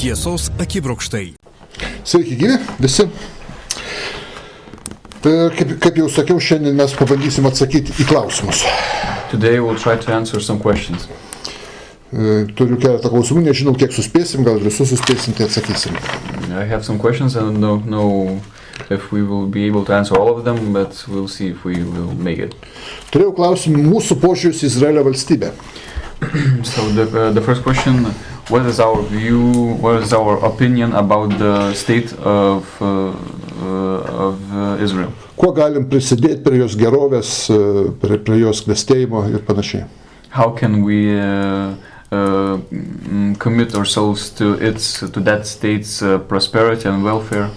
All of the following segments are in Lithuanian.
Tiesos akibrokštai. Sveiki gyvi visi. Kaip jau sakiau, šiandien mes pabandysim atsakyti į klausimus. Today we'll try to answer some questions. Turiu keletą klausimų, nežinau kiek suspėsim, gal visus suspėsim, tai atsakysim. I have some questions and I don't know if we will be able to answer all of them, but we'll see if we will make it. Turėjau klausimų mūsų požiūris į Izraelio valstybę. So the first question, what is our view, what is our opinion about the state of Israel? Kuo galim prisidėti prie jos gerovės, prie jos klestėjimo ir panašiai. How can we commit ourselves to that state's prosperity and welfare?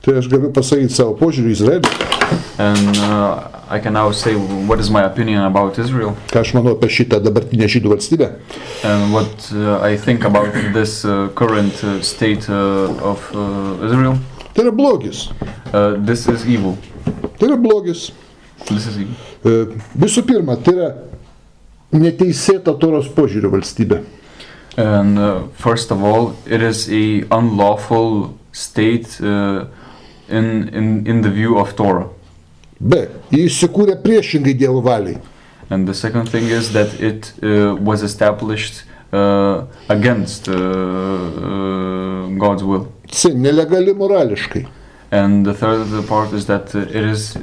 Tai aš galiu pasakyti savo požiūrį į Izraelį. And I can now say what is my opinion about Israel. Ką aš manau apie šitą dabartinę žydų valstybę. And what I think about this current state of Israel. Tai yra blogis. This is evil. Tai yra blogis. This is evil. Visų pirma, tai yra neteisėta Toros požiūrio valstybė. And first of all, it is a unlawful state in the view of Torah. B. Jis įsikūrė priešingai Dievo valiai. And the second thing is that it was established against God's will. C. Nelegali morališkai. And the third part is that it is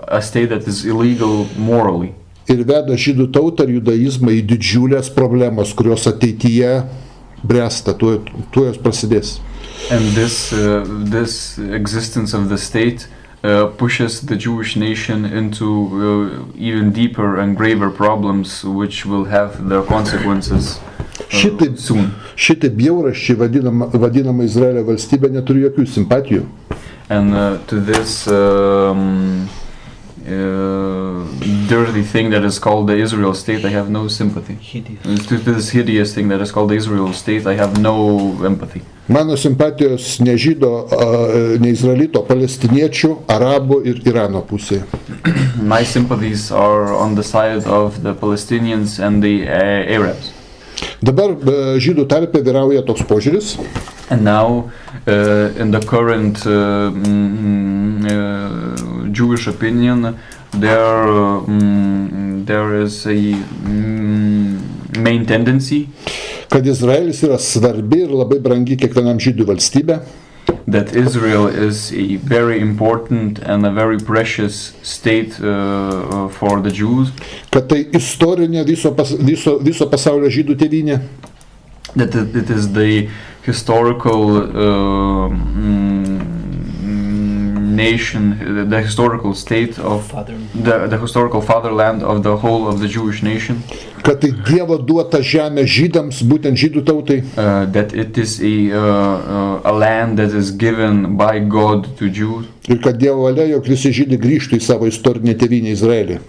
a state that is illegal morally. Ir veda žydų tautą ir judaizmą į didžiulės problemas, kurios ateityje bręsta, tuo jos prasidės. And this existence of the state pushes the Jewish nation into even deeper and graver problems, which will have their consequences soon. Šitaip bjauraščiai vadinama Izraelio valstybė neturi jokių simpatijų. And to this dirty thing that is called the Israel state, I have no sympathy. To this hideous thing that is called the Israel state, I have no empathy. Mano simpatijos ne žydo, ne izraelito, palestiniečių, arabų ir Irano pusėje. My sympathies are on the side of the Palestinians and the Arabs. Dabar žydų tarpe vyrauja toks požiūris. And now, in the current Jewish opinion, there is a main tendency kad Izraelis yra svarbi ir labai brangi kiekvienam žydų valstybė. That Israel is a very important and a very precious state for the Jews. Kad tai istorinė viso pasaulio žydų tėvynė. That it is the historical nation, the historical state of the historical fatherland of the whole of the Jewish nation. Kad tai Dievo duota žemė žydams, būtent žydų tautai. That it is a land that is given by God to Jews. Ir kad Dievo valia, jog visi žydai grįžtų į savo istorinę tėvynę Izraelį.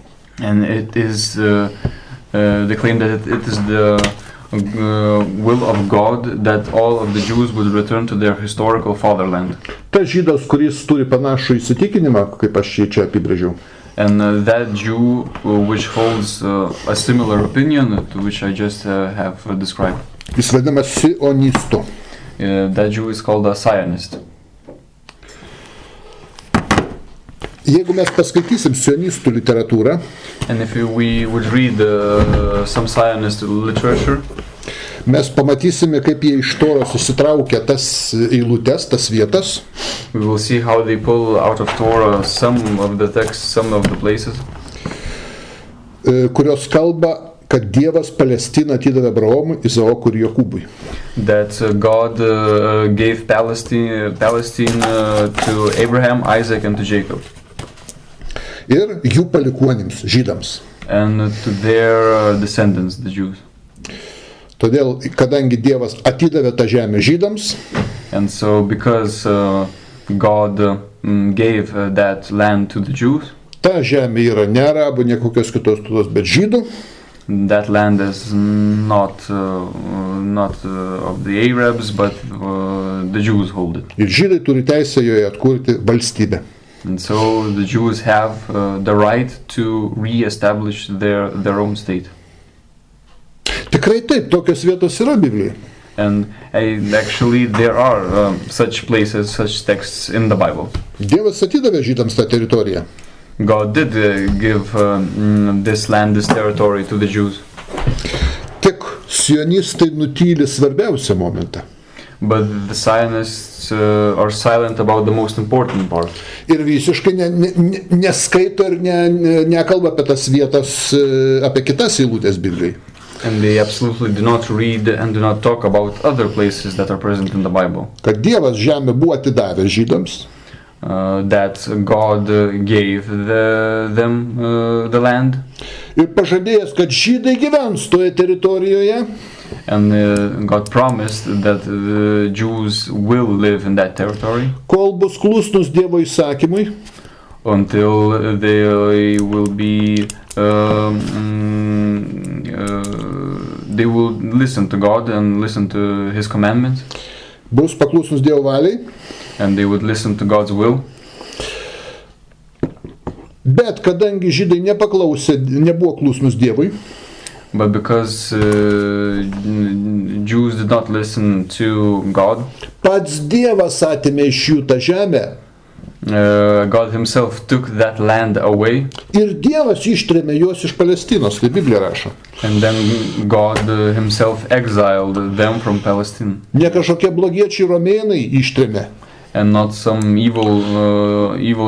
And it is the claim that it is the will of God that all of the Jews would return to their historical fatherland. Tas žydas, kuris turi panašų įsitikinimą, kaip aš čia apibrėžiau. And that Jew which holds a similar opinion to which I just have described. Jis vadinamas sionistu. That Jew is called a Zionist. Jeigu mes paskaitysim sionistų literatūrą, and if we would read some Zionist literature, mes pamatysime, kaip jie iš Toros susitraukia tas eilutes, tas vietas. We will see how they pull out of Torah some of the texts, some of the places, kurios kalba, kad Dievas Palestiną atidavė Abraomui, Izaokui ir Jokūbui. That God gave Palestine to Abraham, Isaac and to Jacob. Ir jų palikuonims, žydams. And to their descendants, the Jews. Todėl, kadangi Dievas atidavė tą žemę žydams, and so because God gave that land to the Jews, ta žemė yra ne arabų, ne kokios kitos tautos, bet žydų. That land is not of the Arabs, but the Jews hold it. Ir žydai turi teisę joje atkurti valstybę. And so the Jews have the right to re-establish their own state. Tikrai taip, tokios vietos yra Biblijoje. And actually there are such places, such texts in the Bible. Dievas atidavė žydams tą teritoriją. God did give this land, this territory to the Jews. Tik sionistai nutyli svarbiausią momentą. But the Zionists are silent about the most important part. Ir visiškai neskaito ir nekalba apie tas vietas, apie kitas eilutes Biblijai. And they absolutely do not read and do not talk about other places that are present in the Bible. Kad Dievas žemę buvo atidavęs žydams. That God gave them the land. Ir pažadėjęs, kad žydai gyvens toje teritorijoje. And God promised that the Jews will live in that territory. Kol bus klusnus Dievo įsakymui. Until they will be they will listen to God and listen to His commandments. Bus paklusnus Dievo valiai. And they would listen to God's will. Bet kadangi žydai nepaklausė, nebuvo klusnus Dievui. But because Jews did not listen to God, pats Dievas atėmė iš jų tą žemę. God Himself took that land away. Ir Dievas ištrėmė juos iš Palestinos, tai Biblija rašo. And then God Himself exiled them from Palestine. Ne kažkokie blogiečiai romėnai ištrėmė. And not some evil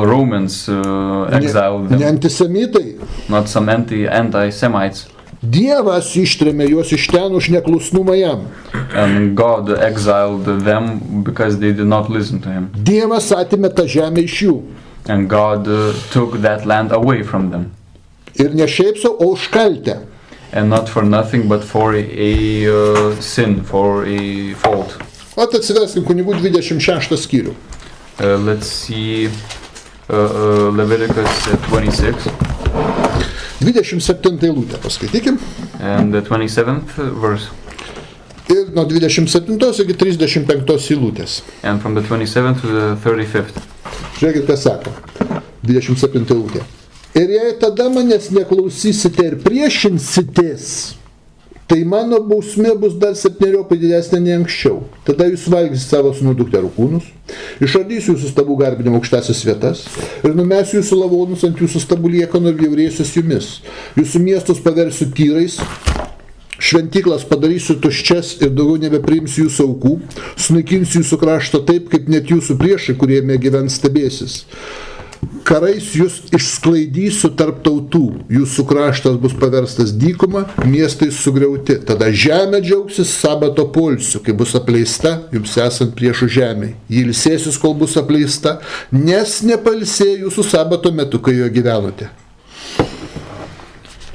Romans exiled them. Ne antisemitai. Not some anti-Semites. Dievas ištrėmė juos iš ten už neklusnumą jam. And God exiled them because they did not listen to Him. Dievas atėmė tą žemę iš jų. And God took that land away from them. Ir ne šiaip sau, o už kaltę. And not for nothing, but for a sin, for a fault. Vat atsiverskim Kunigų 26 skyrių. Let's see Leviticus 26. 27 eilutę paskaitykim. And the 27th verse. Ir nuo 27 iki 35 eilutės. And from the 27th to the 35th. Žiūrėkit, ką sako. 27 eilutė. Ir jei tada manęs neklausysite ir priešinsitės, tai mano bausmė bus dar 7-eriopai didesnė nei anksčiau. Tada jūs valgysite savo sūnų dukterų kūnus, išardysiu jūsų stabų garbinimo aukštasias vietas ir numesiu jūsų lavonus ant jūsų stabų liekanų ir bjaurėsiuos jumis. Jūsų miestus paversiu tyrais, šventyklas padarysiu tuščias ir daugiau nebepriimsiu jūsų aukų, sunaikinsiu jūsų kraštą taip, kaip net jūsų priešai, kurie jame gyvens, stebėsis. Karais jūs išsklaidysiu tarp tautų, jūsų kraštas bus paverstas dykuma, miestai sugriauti. Tada žemė džiaugsis sabato poilsiu, kai bus apleista, jums esant priešų žemei. Ji ilsėsis, kol bus apleista, nes nepailsėjo jūsų sabato metu, kai jo gyvenote.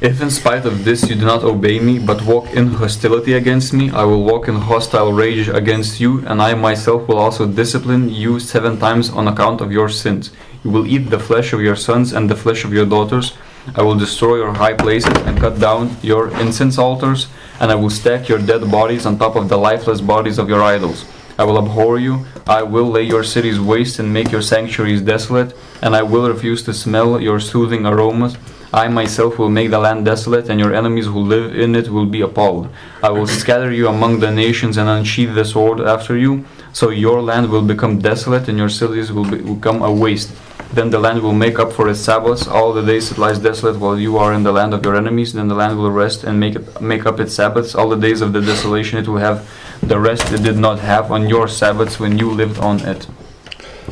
If in spite of this you do not obey me, but walk in hostility against me, I will walk in hostile rage against you, and I myself will also discipline you 7 times on account of your sins. You will eat the flesh of your sons and the flesh of your daughters. I will destroy your high places and cut down your incense altars, and I will stack your dead bodies on top of the lifeless bodies of your idols. I will abhor you, I will lay your cities waste and make your sanctuaries desolate, and I will refuse to smell your soothing aromas. I myself will make the land desolate, and your enemies who live in it will be appalled. I will scatter you among the nations and unsheath the sword after you, so your land will become desolate and your cities will become a waste. Then the land will make up for its Sabbaths all the days it lies desolate while you are in the land of your enemies. Then the land will rest and make up its Sabbaths all the days of the desolation it will have the rest it did not have on your Sabbaths when you lived on it.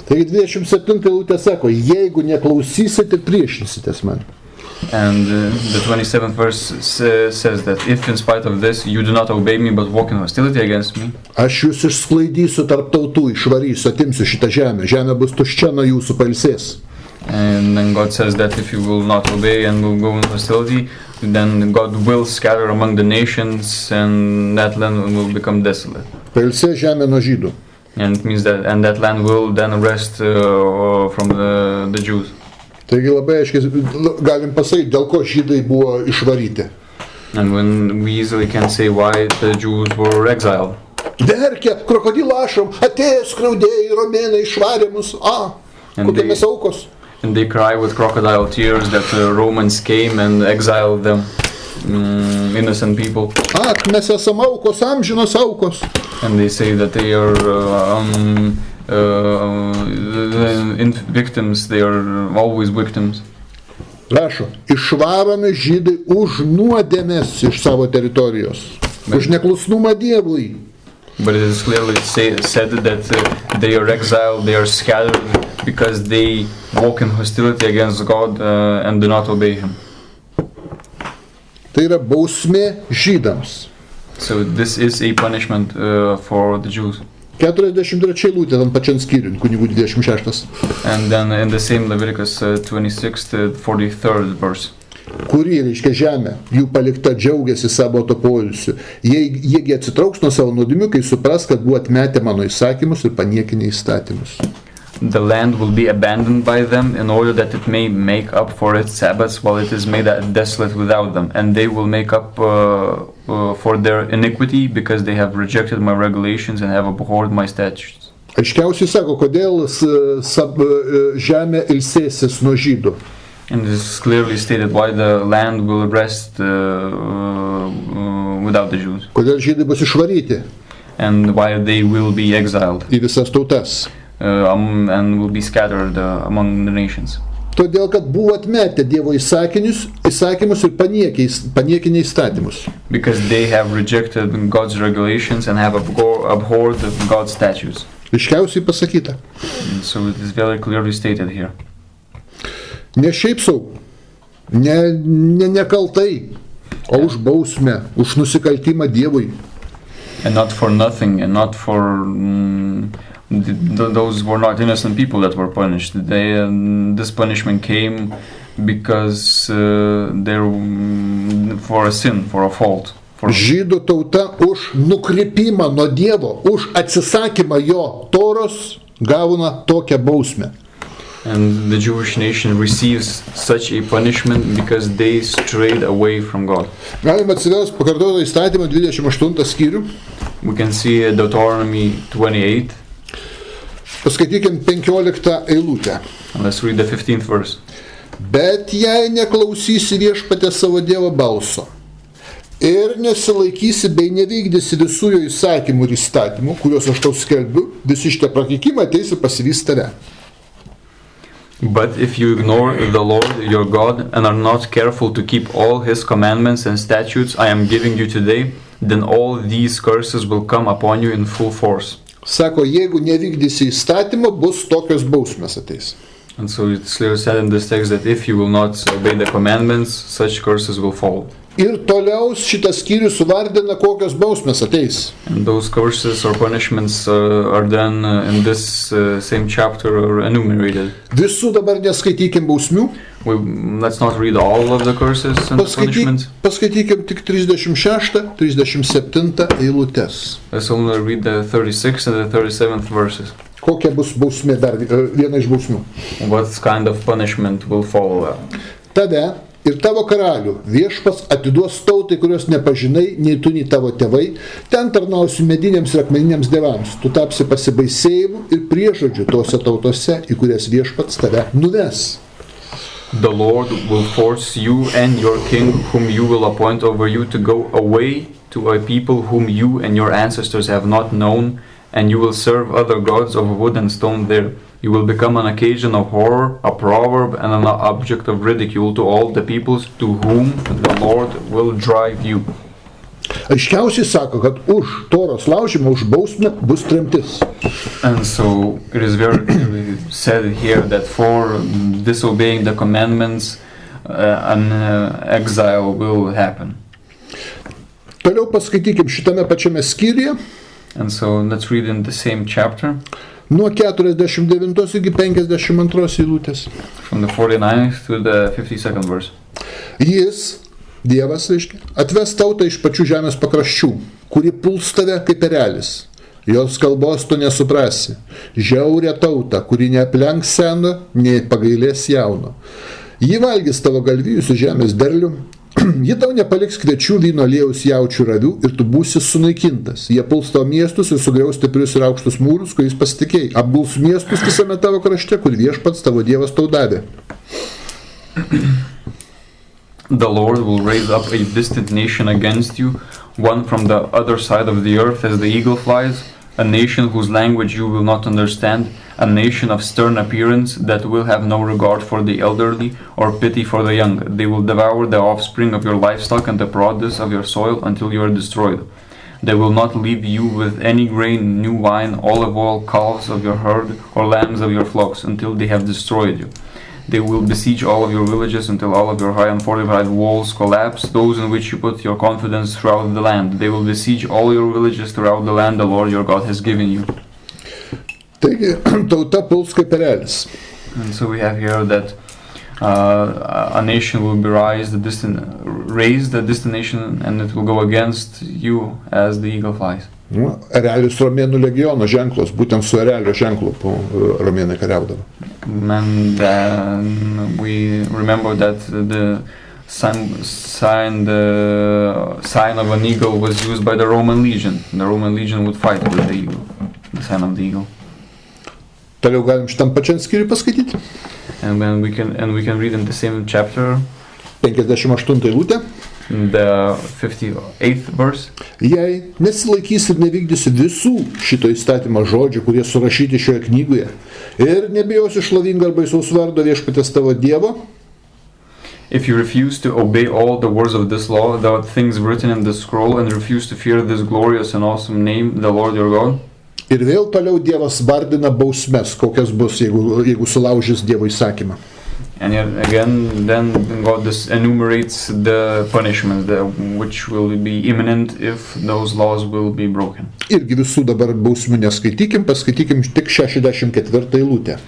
Taigi 27 eilutė sako, jeigu neklausysite, priešinsitės man. And the 27th verse says that if in spite of this you do not obey me but walk in hostility against me, aš jūs išsklaidysiu tarp tautų, išvarysiu, atimsiu šitą žemę. Žemė bus tuščia, nuo jūsų pailsės. And then God says that if you will not obey and will go in hostility, then God will scatter among the nations and that land will become desolate. Pailsės žemė nuo žydų. And it means that that land will then rest from the Jews. Taigi labai aiškiai galim pasakyti, dėl ko žydai buvo išvaryti. And when we easily can say why the Jews were exiled. Verkė, krokodilo ašarom, atėjo skriaudėjai, romėnai išvarė mus, kokie mes aukos. And they cry with crocodile tears that the Romans came and exiled them. innocent people. Ak, mes esame aukos, amžinos aukos. And they say that they are victims, they are always victims. Rašo, išvaromi žydai už nuodėmes iš savo teritorijos, už neklusnumą Dievui. But it is clearly said that they are exiled, they are scattered because they walk in hostility against God and do not obey Him. Tai yra bausmė žydams. So this is a punishment for the Jews. 43 eilutė, tam pačiam skyriui, kunigų 26. And then in the same Leviticus 26, 43rd verse. Kuri, reiškia, žemė, jų palikta džiaugiasi sabato poilsiu. Jiegi atsitrauks nuo savo nuodėmių, kai supras, kad buvo atmetę mano įsakymus ir paniekinę įstatymus. The land will be abandoned by them in order that it may make up for its Sabbaths while it is made desolate without them. And they will make up for their iniquity because they have rejected my regulations and have abhorred my statutes. Aiškiausiai sako, kodėl žemė ilsėsis nuo žydų. And this is clearly stated why the land will rest without the Jews. Kodėl žydai bus išvaryti And why they will be exiled į visas tautas. And will be scattered among the nations. Todėl, kad buvo atmetę Dievo įsakymus ir paniekinę įstatymus. Because they have rejected God's regulations and have abhorred God's statutes. Aiškiausiai pasakyta. And so it is very clearly stated here. Ne šiaip sau, ne nekaltai, o už bausmę, už nusikaltimą Dievui. And not for nothing, and not for those were not innocent people that were punished. This punishment came because they're for a sin, for a fault. Žydų tauta už nukrypimą nuo Dievo, už atsisakymą jo Toros gauna tokią bausmę. And the Jewish nation receives such a punishment because they strayed away from God. Galime atsiversti pakartoto įstatymą 28 skyrių. We can see Deuteronomy 28. Paskaitykim 15 eilutę. And let's read the 15th verse. Bet jei neklausysi viešpatės savo Dievo balso ir nesilaikysi bei nevykdysi visų jo įsakymų ir įstatymų, kuriuos aš tau skelbiu, visi šitie prakeikimai ateis ir pasivys tave. But if you ignore the Lord your God and are not careful to keep all His commandments and statutes I am giving you today, then all these curses will come upon you in full force. Sako, jeigu nevykdysi įstatymą, bus tokios bausmės ateis. And so it's clearly said in this text that if you will not obey the commandments, such curses will fall. Ir toliau šitas skyrius suvardina, kokios bausmės ateis. And those curses or punishments are then in this same chapter enumerated. Visų dabar neskaitykim bausmių. Let's not read all of the curses and punishments. Paskaitykim tik 36, 37 eilutes. Let's only read the 36th and the 37th verses. Kokia bus bausmė dar viena iš bausmių? What kind of punishment will follow? Tave ir tavo karalių viešpats atiduos tautai, kurios nepažinai, nei tu, nei tavo tėvai, ten tarnausi mediniams ir akmeniniams dievams. Tu tapsi pasibaisėjimu ir priežodžiu tose tautose, į kurias viešpats tave nuves. The Lord will force you and your king, whom you will appoint over you, to go away to a people whom you and your ancestors have not known, and you will serve other gods of wood and stone there. You will become an occasion of horror, a proverb, and an object of ridicule to all the peoples to whom the Lord will drive you. Aiškiausiai sako, kad už Toros laužymą, už bausmę bus tremtis. And so it is very clearly said here that for disobeying the commandments, an exile will happen. Toliau paskaitykim šitame pačiame skyriuje. And so let's read in the same chapter. Nuo 49 iki 52 eilutės. From the 49th to the 52nd verse. Jis, Dievas, reiškia, atves tautą iš pačių žemės pakraščių, kuri puls tave kaip erelis. Jos kalbos tu nesuprasi. Žiaurė tauta, kuri neaplenks seno, nei pagailės jauno. Ji valgys tavo galvijus su žemės derlium. Ji tau nepaliks kviečių, vyno aliejaus, jaučių, ravių ir tu būsi sunaikintas. Jie puls tavo miestus ir sugriaus stiprius ir aukštus mūrus, kuriais pasitikėjai. Apguls miestus visame tavo krašte, kur viešpats tavo Dievas tau davė. The Lord will raise up a distant nation against you, one from the other side of the earth as the eagle flies, a nation whose language you will not understand, a nation of stern appearance that will have no regard for the elderly or pity for the young. They will devour the offspring of your livestock and the produce of your soil until you are destroyed. They will not leave you with any grain, new wine, olive oil, calves of your herd, or lambs of your flocks, until they have destroyed you. They will besiege all of your villages until all of your high and fortified walls collapse, those in which you put your confidence throughout the land. They will besiege all your villages throughout the land the Lord your God has given you. Taigi, tauta puls kaip erelis. And so we have here that a nation will be raised, a distant nation, and it will go against you as the eagle flies. Nu, erelis romėnų legiono ženklas, būtent su erelio ženklu romėnai kariaudavo. And then we remember that the sign of an eagle was used by the Roman legion. The Roman legion would fight with the eagle, the sign of the eagle. Toliau galim šitam pačiam skyriui paskaityti. And then we can read in the same chapter, 58 eilutė. the 58th verse. Jei nesilaikysi ir nevykdysi visų šito įstatymo žodžių, kurie surašyti šioje knygoje, ir nebijosi šlovingo ar baisaus vardo viešpaties tavo Dievo, If you refuse to obey all the words of this law, the things written in this scroll, and refuse to fear this glorious and awesome name, the Lord your God. ir vėl toliau Dievas vardina bausmes, kokias bus, jeigu sulaužys Dievo įsakymą. And yet again, then God enumerates the punishments which will be imminent if those laws will be broken. Irgi visų dabar bausmių neskaitykim, paskaitykim tik 64 eilutę.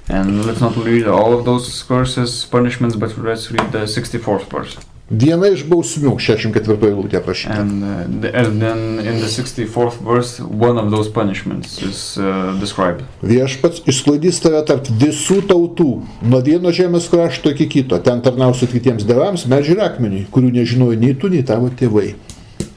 And let's not read all of those curses, punishments, but let's read the 64th verse. Viena iš bausmių, 64 eilutė prašyta. And then in the 64th verse, one of those punishments is described. Viešpats išsklaidys tave tarp visų tautų, nuo vieno žemės krašto iki kito, ten tarnausit kitiems dievams, medžiui ir akmeniui, kurių nežinojo nei tu, nei tavo tėvai.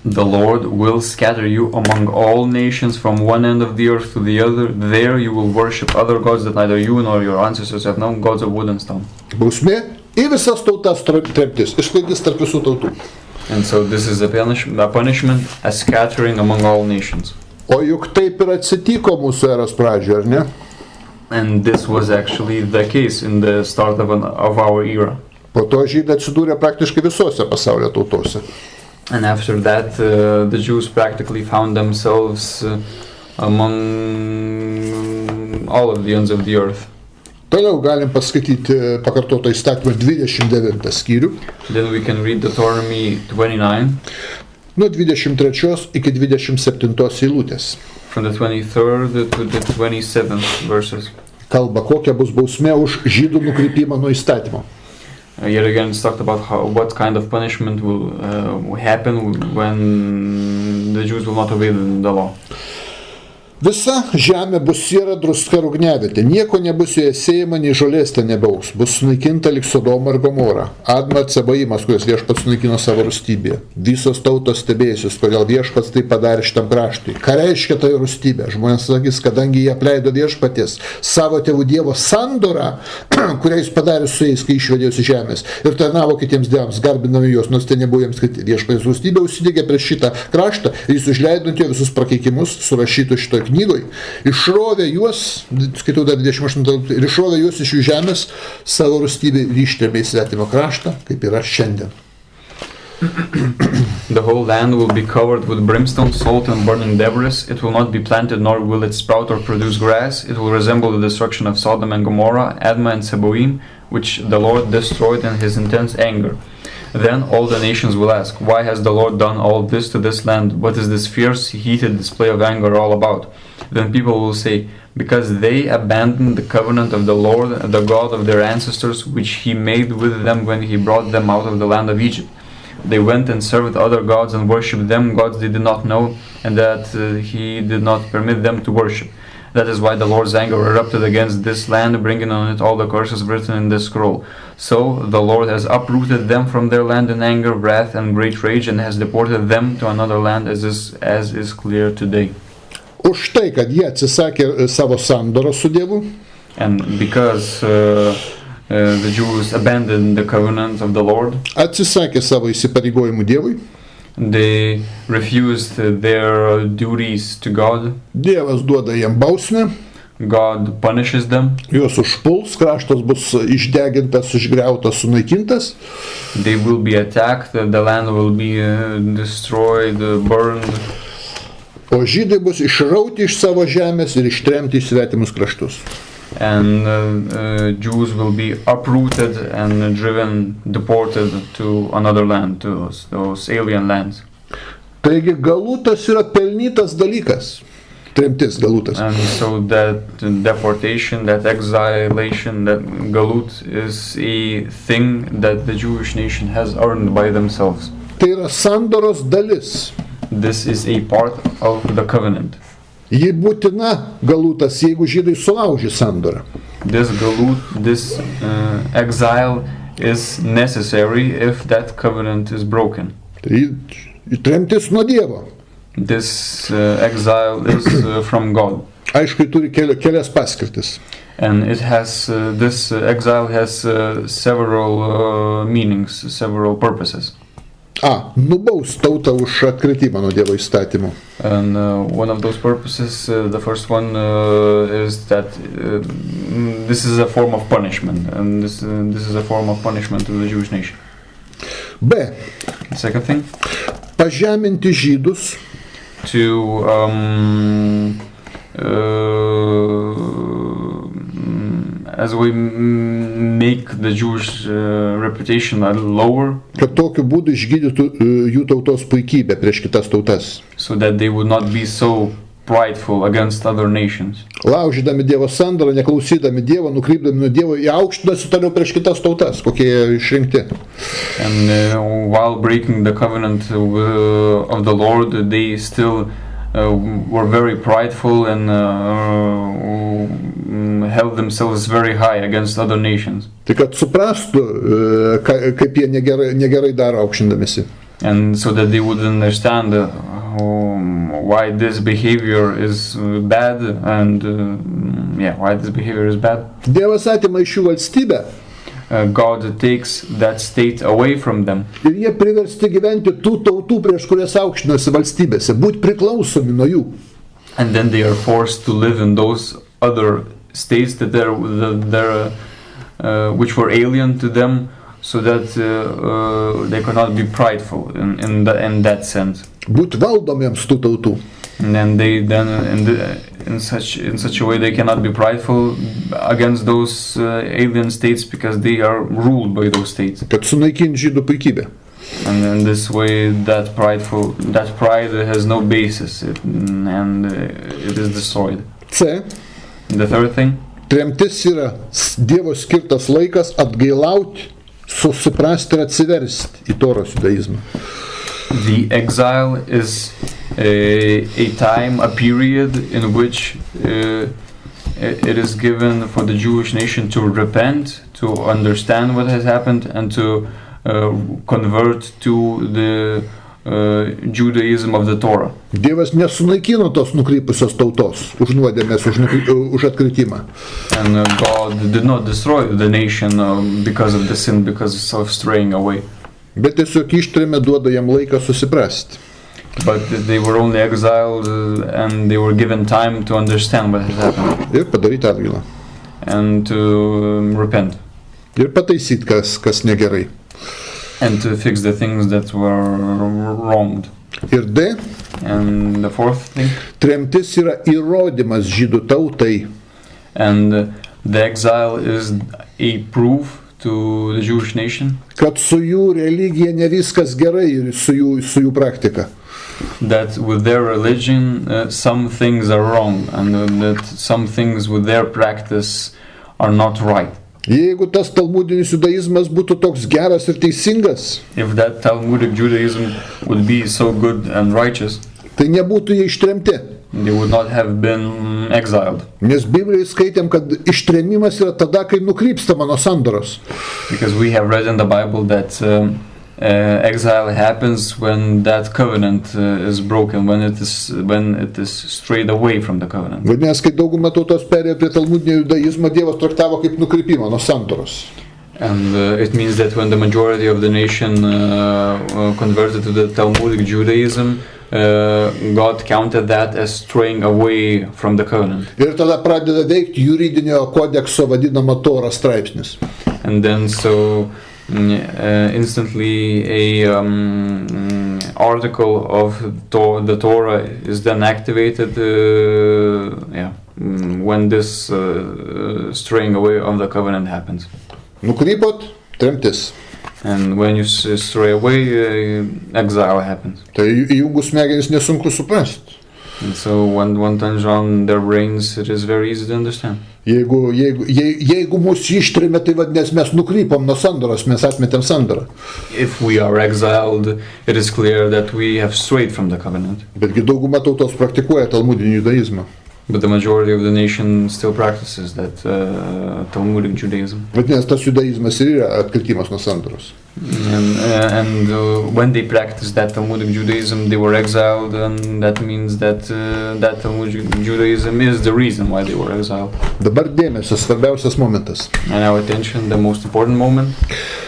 The Lord will scatter you among all nations from one end of the earth to the other. There you will worship other gods that neither you nor your ancestors have known, gods of wood and stone. Bausmė į visas tautas tremtis, išsklaidys tarp visų tautų. And so this is a punishment, a scattering among all nations. O juk taip ir atsitiko mūsų eros pradžioje, ar ne? And this was actually the case in the start of our era. Po to žydai atsidūrė praktiškai visose pasaulio tautose. And after that, the Jews practically found themselves among all of the ends of the earth. Toliau galim paskaityti pakartoto įstatymą 29 skyrių. Then we can read Deuteronomy 29. Nuo 23 iki 27 eilutės. From the 23rd to the 27th verses. Kalba, kokia bus bausmė už žydų nukrypimą nuo įstatymo. Yet again, it's talked about what kind of punishment will happen when the Jews will not obey the law. Visa žemė bus siera, druska ir ugniavietė. Nieko nebus joje sėjama, nei žolės ten nebaus. Bus sunaikinta lik Sodoma ir Gomora. Adma ir Cebaimas, kurias viešpats sunaikino savo rūstybėje. Visos tautos stebėjusios, kodėl viešpats tai padarė šitam kraštui. Ką reiškia tai rūstybė? Žmonės sakys, kadangi jie apleido viešpaties savo tėvų Dievo sandorą, kurią jis padarė su jais, kai išvedė iš žemės, ir tarnavo kitiems dievams, garbinami juos, nors tai nebuvo jiems, kad viešpats rūstybė užsidegė prieš šitą kraštą, ir jis užleido ant jo visus prakeikimus surašytų šitoj knygoj, išrovė juos, skaitau dar 28, ir išrovė juos iš jų žemės savo rūstybę ir ištrėmė į svetimą kraštą, kaip yra šiandien. The whole land will be covered with brimstone, salt and burning debris. It will not be planted, nor will it sprout or produce grass. It will resemble the destruction of Sodom and Gomorrah, Admah and Zeboim, which the Lord destroyed in his intense anger. Then all the nations will ask, why has the Lord done all this to this land? What is this fierce, heated display of anger all about? Then people will say, because they abandoned the covenant of the Lord, the God of their ancestors, which he made with them when he brought them out of the land of Egypt. They went and served other gods and worshipped them, gods they did not know, and that he did not permit them to worship. That is why the Lord's anger erupted against this land, bringing on it all the curses written in this scroll. So the Lord has uprooted them from their land in anger, wrath, and great rage, and has deported them to another land, as is clear today. Už tai, kad jie atsisakė savo sandoros su Dievu, And because the Jews abandoned the covenant of the Lord. Atsisakė savo įsipareigojimų Dievui. They refused their duties to God. Dievas duoda jiem bausmę. God punishes them. Juos užpuls, kraštas bus išdegintas, išgriautas, sunaikintas. They will be attacked, the land will be destroyed, burned. O žydai bus išrauti iš savo žemės ir ištremti į svetimus kraštus. And Jews will be uprooted and driven, deported to another land, to those alien lands. Taigi galutas yra pelnytas dalykas. Tremtis galutas. And so that deportation, that exilation, that galut is a thing that the Jewish nation has earned by themselves. Tai yra sandoros dalis. This is a part of the covenant. Ji būtina galutas, jeigu žydai sulaužė sandorą. This galut, this exile is necessary if that covenant is broken. Tai tremtis nuo Dievo. This exile is from God. Aišku, turi kelias paskirtis. And it has, this exile has several meanings, several purposes. Nubaus tautą už atkritimą nuo Dievo įstatymų. And one of those purposes, the first one is that this is a form of punishment, and this is a form of punishment to the Jewish nation. B. The second thing, pažeminti žydus, to as we make the Jewish reputation a little lower, kad tokiu būdu išgydytų jų tautos puikybę prieš kitas tautas. So that they would not be so prideful against other nations. Laužydami Dievo sandorą, neklausydami Dievo, nukrypdami nuo Dievo, jie aukštinasi toliau prieš kitas tautas, kokie jie išrinkti. And while breaking the covenant of the Lord, they still were very prideful and held themselves very high against other nations. Tai kad suprastų, kaip jie negerai daro aukštindamisi. And so that they would understand why this behavior is bad and why this behavior is bad. Dievas atima iš jų valstybę. God takes that state away from them. Ir jie priversti gyventi tų tautų, prieš kurias aukštinosi valstybėse, būti priklausomi nuo jų. And then they are forced to live in those other states that which were alien to them, so that they cannot be prideful in that sense. Būti valdomiems tų tautų. And then in such a way they cannot be prideful against those alien states because they are ruled by those states. Kad sunaikinti žydų puikybę. And in this way that pride has no basis and it is destroyed. C. The third thing. Tremtis yra Dievo skirtas laikas atgailauti, susiprasti ir atsiversti į Toros judaizmą. The exile is a time, a period in which it is given for the Jewish nation to repent, to understand what has happened, and to convert to the Judaism of the Torah. Dievas nesunaikino tos nukrypusios tautos už nuodėmės, už atkritimą. And God did not destroy the nation because of the sin, because of straying away. Bet tiesiog ištrėmė, duoda jam laiką susiprasti. But they were only exiled and they were given time to understand what has happened. Ir padaryti atgailą. And to repent. Ir pataisyti, kas negerai. And to fix the things that were wronged. Ir D. And the fourth thing. Tremtis yra įrodymas žydų tautai. And the exile is a proof to the Jewish nation. Kad su jų religija ne viskas gerai ir su jų praktika. That with their religion some things are wrong and that some things with their practice are not right. Jeigu tas talmudinis judaizmas būtų toks geras ir teisingas, if that Talmudic Judaism would be so good and righteous, tai nebūtų jie ištremti. They would not have been exiled. Nes Biblijoje skaitėm, kad ištremimas yra tada, kai nukrypstama nuo sandoros. Because we have read in the Bible that exile happens when that covenant is broken, when it is strayed away from the covenant. Vadinasi, kai dauguma tautos perėjo prie talmudinio judaizmo, Dievas traktavo kaip nukrypimą nuo sandoros. And it means that when the majority of the nation converted to the Talmudic Judaism, God counted that as straying away from the covenant. Ir tada pradeda veikti juridinio kodekso vadinama Tora straipsnis. And then so instantly a article of the Torah is then activated when this straying away of the covenant happens. Nukrypot, tremtis. And when you stray away, exile happens. Tai įjungus smegenis nesunku suprasti. And so when turns on their brains, it is very easy to understand. Jeigu mūsų ištrėmė, tai vadinasi, mes nukrypom nuo sandoros, mes atmetėm sandorą. If we are exiled, it is clear that we have strayed from the covenant. Betgi dauguma tautos praktikuoja talmudinį judaizmą. But the majority of the nation still practices that Talmudic Judaism. Vadinasi, tas judaizmas ir yra atkritimas nuo sandoros. And when they practiced that Talmudic Judaism, they were exiled, and that means that that Talmudic Judaism is the reason why they were exiled. Dabar dėmesio, svarbiausias momentas. And our attention, the most important moment.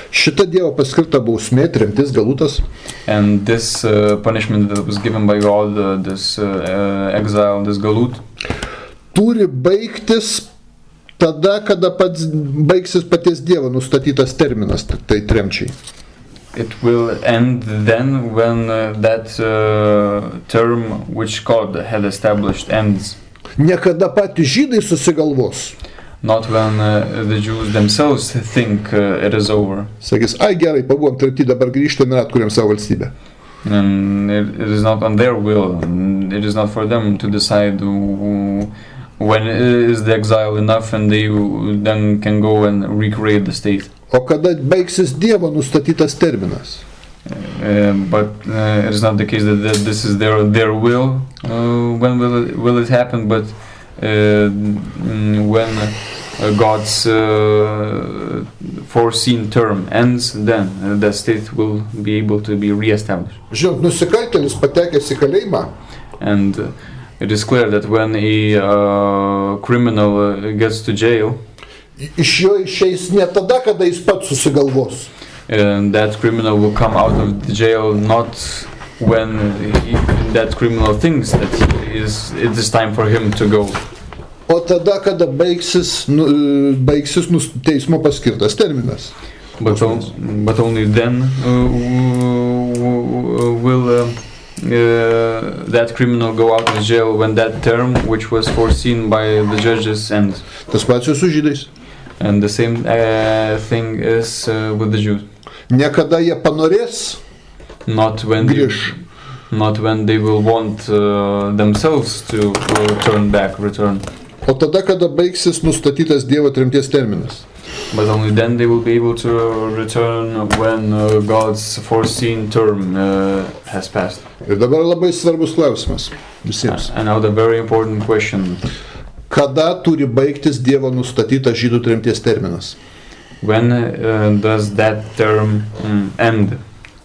Šita Dievo paskirta bausmė, tremtis, galutas. And this punishment that was given by God, this exile, this galut, turi baigtis tada, kada pats baigsis paties Dievo nustatytas terminas, tai tremčiai. It will end then when that term which God had established ends. Niekada patys žydai susigalvos. Not when the Jews themselves think it is over. Sakys, ai gerai, pabuvom tremti, dabar grįžtame ir atkuriam savo valstybę. And it is not on their will. It is not for them to decide when is the exile enough and they then can go and recreate the state. O kada baigsis Dievo nustatytas terminas? But it is not the case that this is their will. When will it happen? But when God's foreseen term ends, then the state will be able to be re-established. Žinot, nusikaltėlis patekęs į kalėjimą. And it is clear that when a criminal gets to jail, iš jo išeis ne tada, kada jis pats susigalvos. And that criminal will come out of the jail not when that criminal thinks that it is time for him to go. O tada, kada baigsis teismo paskirtas terminas. But only then will that criminal go out of jail when that term, which was foreseen by the judges, ends. Tas pats ir su žydais. And the same thing is with the Jews. Niekada jie panorės grįž. Not when they will want themselves to return. O tada, kada baigsis nustatytas Dievo tremties terminas. But only then they will be able to return when God's foreseen term has passed. Ir dabar labai svarbus klausimas visiems. And now the very important question. Kada turi baigtis Dievo nustatytas žydų tremties terminas? When does that term end?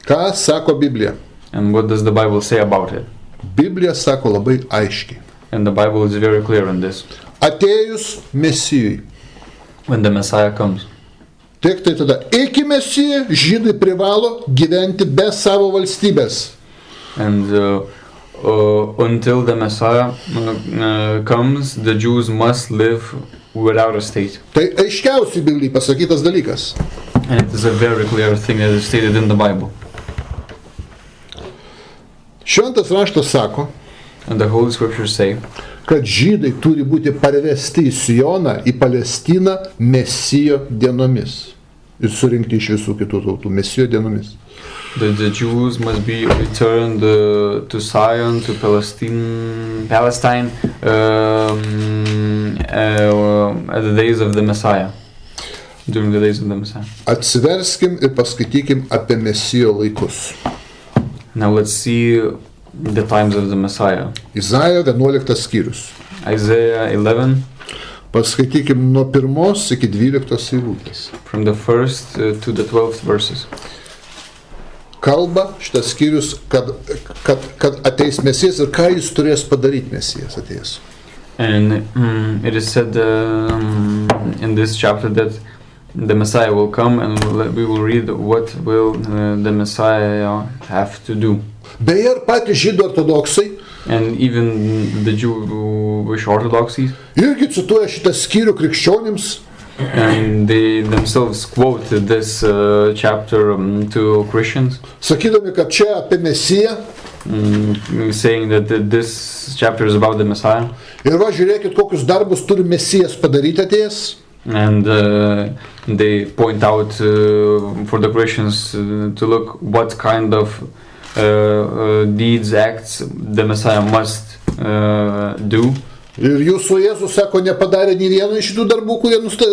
Ką sako Biblija? And what does the Bible say about it? Biblija sako labai aiškiai. And the Bible is very clear on this. Atėjus Mesijui. When the Messiah comes. Tik tai tada, iki Mesijų žydai privalo gyventi be savo valstybės. And until the Messiah comes, the Jews must live without a state. Tai aiškiausiai Biblijai pasakytas dalykas. And it is a very clear thing that is stated in the Bible. Šventas raštas sako, and the Holy Scriptures say, kad žydai turi būti parvesti į Sioną, į Palestiną Mesijo dienomis ir surinkti iš visų kitų tautų Mesijo dienomis. The Jews must be returned to Zion, to Palestine at the days of the Messiah. During the days of the Messiah. Atsiverskim ir paskaitykim apie Mesijo laikus. Now let's see the times of the Messiah. Izaijo 11 skyrius. Isaiah 11. Paskaitykim nuo 1 iki 12 eilutės. From the 1st to the 12th verses. kalba šitas skyrius, kad ateis Mesijas ir ką jis turės padaryti Mesijas atėjęs. And it is said in this chapter that the Messiah will come, and we will read what will the Messiah have to do. Beje, ir patys žydų ortodoksai And even the Jewish orthodoxies, irgi cituoja šitą skyrių krikščionims, and they themselves quote this chapter to Christians, sakydami, kad čia apie Mesiją. Saying that this chapter is about the Messiah. Ir va, žiūrėkit, kokius darbus turi Mesijas padaryti atėjęs. And they point out for the Christians to look what kind of deeds, acts the Messiah must do. Ir jūsų Jėzus sako, nepadarė nei vieno iš šitų darbų,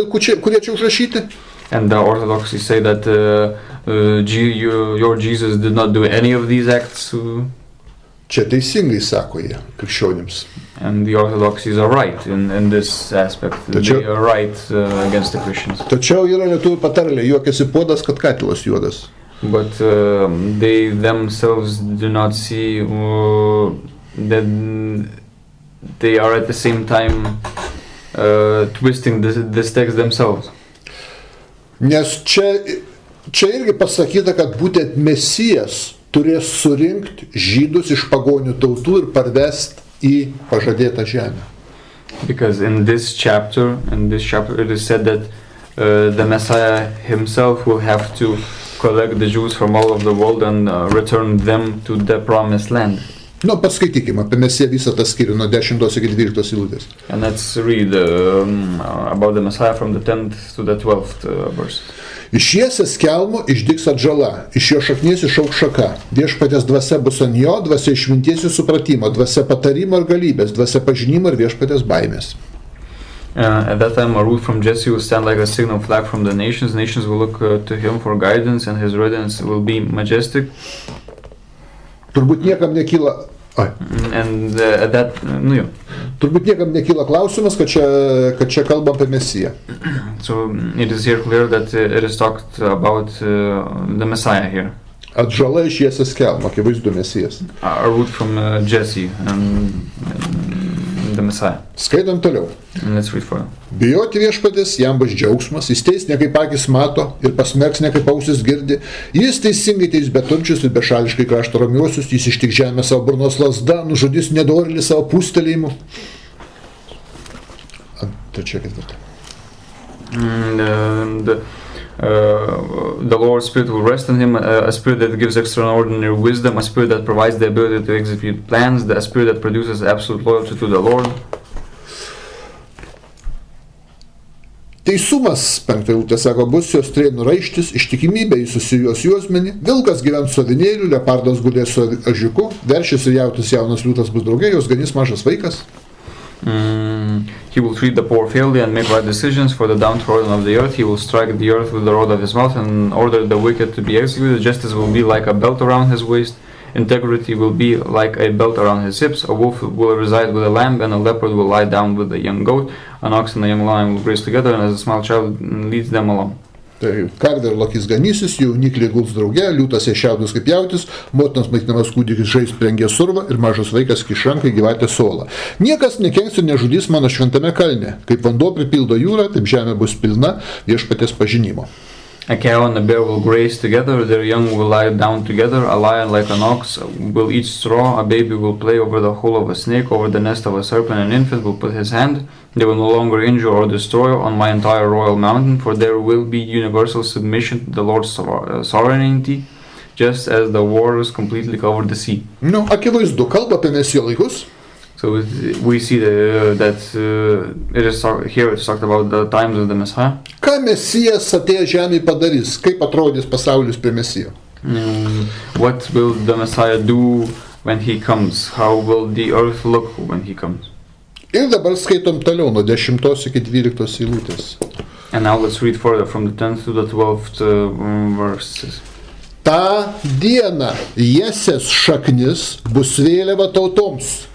kurie čia užrašyti. And the Orthodoxies say that your Jesus did not do any of these acts. Čia teisingai sako jie krikščionims. And the Orthodoxies are right in this aspect. They are right against the Christians. Tačiau yra lietuvių patarlė, juokiasi puodas, kad katilas juodas. But they themselves do not see that they are at the same time twisting this text themselves. Nes čia irgi pasakyta, kad būtent Mesijas turės surinkti žydus iš pagonių tautų ir parvesti į pažadėtą žemę. Because in this chapter it is said that the Messiah himself will have to collect the Jews from all of the world and return them to the promised land. Nu, paskaitykime apie Mesiją visą tą skyrių nuo 10 iki 12 eilutės. And let's read about the Messiah from the 10th to the 12th verse. Iš Jiesės kelmo išdygs atžala, iš jo šaknies išaugs šaka. Viešpaties dvasia bus ant jo, dvasia išminties ir supratimo, dvasia patarimo ir galybės, dvasia pažinimo ir viešpaties baimės. At that time a root from Jesse will stand like a signal flag from the nations. Nations will look to him for guidance, and his radiance will be majestic. Turbūt niekam nekyla... And at that... Turbūt niekam nekyla klausimas, kad čia kalbam apie Mesiją. So it is here clear that it is talked about the Messiah here. Atžala iš Jiesės kelmo, akivaizdu Mesijas. A root from Jesse and the Messiah. Skaitom toliau. And let's read further. Bijoti viešpaties, jam bus džiaugsmas, jis teis ne kaip akis mato ir pasmerks ne kaip ausis girdi. Jis teisingai teis beturčius ir bešališkai krašto ramiuosius, jis ištik žemę savo burnos lazda, nužudys nedorėlį savo pūstelėjimu. Trečia ketvirta. The Lord's Spirit will rest on him, a spirit that gives extraordinary wisdom, a spirit that provides the ability to execute plans, a spirit that produces absolute loyalty to the Lord. Teisumas, 5 eilutė sako, bus jos strėnų raištis, ištikimybė jis susijos juosmenį, vilkas gyvens su avinėliu, leopardas gulės su ažiuku, veršis ir jautis jaunas liūtas bus drauge, jos ganys mažas vaikas. He will treat the poor fairly and make right decisions for the downtrodden of the earth. He will strike the earth with the rod of his mouth and order the wicked to be executed. Justice will be like a belt around his waist. Integrity will be like a belt around his hips. A wolf will reside with a lamb, and a leopard will lie down with a young goat. An ox and a young lion will graze together, and as a small child leads them along. Tai karvė ir lokys ganysis, jaunikliai guls drauge, liūtas šiaudus kaip jautis, motinas maitinamas kūdikis žais prengė survą ir mažas vaikas kišankai gyvatė suolą. Niekas nekenks ir nežudys mano šventame kalne. Kaip vanduo pripildo jūrą, taip žemė bus pilna viešpaties pažinimo. A cow and a bear will graze together, their young will lie down together, a lion like an ox will eat straw, a baby will play over the hole of a snake, over the nest of a serpent, an infant will put his hand. They will no longer injure or destroy on my entire royal mountain, for there will be universal submission to the Lord's sovereignty, just as the waters completely cover the sea. Nu, akivaizdu, kalba apie Mesijo laikus. So we see that it is here it's talked about the times of the Messiah. Ką Mesijas atėjęs žemėje padarys? Kaip atrodys pasaulis prie Mesijo? What will the Messiah do when he comes? How will the earth look when he comes? Ir dabar skaitom toliau nuo 10 iki 12 eilutės. And now let's read further from the 10th to the 12th verses. Ta diena Jiesės šaknis bus vėliava tautoms.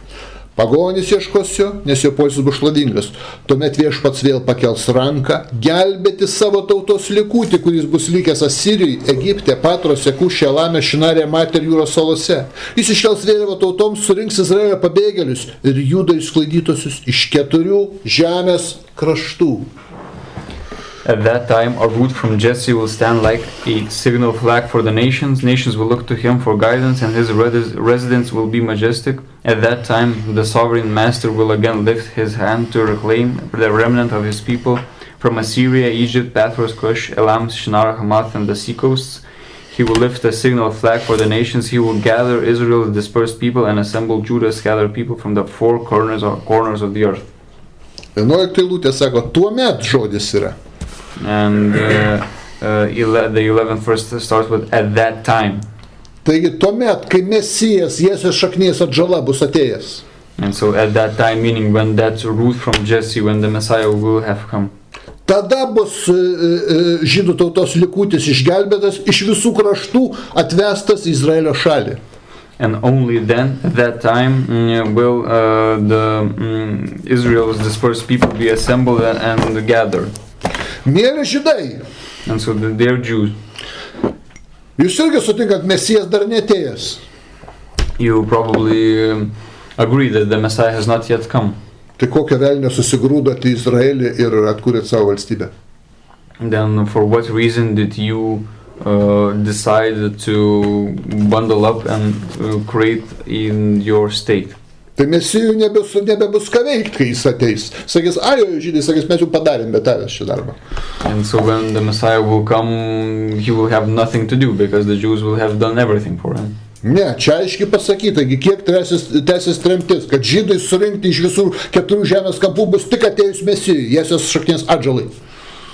Pagonys ieškos jo, nes jo poilsis bus šlovingas. Tuomet Viešpats vėl pakels ranką, gelbėti savo tautos likutį, kuris bus likęs Asirijai, Egipte, Patrose, Kuše, Elame, Šinarė, Matė ir jūros salose. Jis iškels vėliavą tautoms, surinks Izraelio pabėgėlius ir Judo išsklaidytosius iš 4 žemės kraštų. At that time, a root from Jesse will stand like a signal flag for the nations. Nations will look to him for guidance, and his residence will be majestic. At that time, the sovereign master will again lift his hand to reclaim the remnant of his people from Assyria, Egypt, Pathros, Cush, Elam, Shinar, Hamath, and the seacoasts. He will lift a signal flag for the nations. He will gather Israel's dispersed people and assemble Judah's scattered people from the 4 corners of the earth. 11 eilutė sako, tuomet žodis yra. And the 11th verse starts with at that time. Taigi tuomet, kai Mesijas, Jėzės šaknies atžala bus atėjęs. And so at that time, meaning when that root from Jesse, when the Messiah will have come. Tada bus žydų tautos likutis išgelbėtas, iš visų kraštų atvestas į Izraelio šalį. And only then, at that time, will Israel's dispersed people be assembled and gathered. Mėly žydai, And so they're Jews. jūs irgi sutinkat, Mesijas dar neatėjęs. You probably agree that the Messiah has not yet come. Tai kokią velnę susigrūdot į Izraelį ir atkūrėt savo valstybę? Then for what reason did you decide to bundle up and create in your state? Tai Mesijų nebebus ką veikti, kai jis ateis. Sakys, žydai, sakys, mes jau padarėm, bet tavęs šį darbą. And so when the Messiah will come, he will have nothing to do because the Jews will have done everything for him. Ne, čia aiškiai pasakyta, kiek tęsis tremtis, kad žydai surinkti iš visų 4 žemės kampų bus tik atėjus Mesijui, Jėzės šaknies atžalai.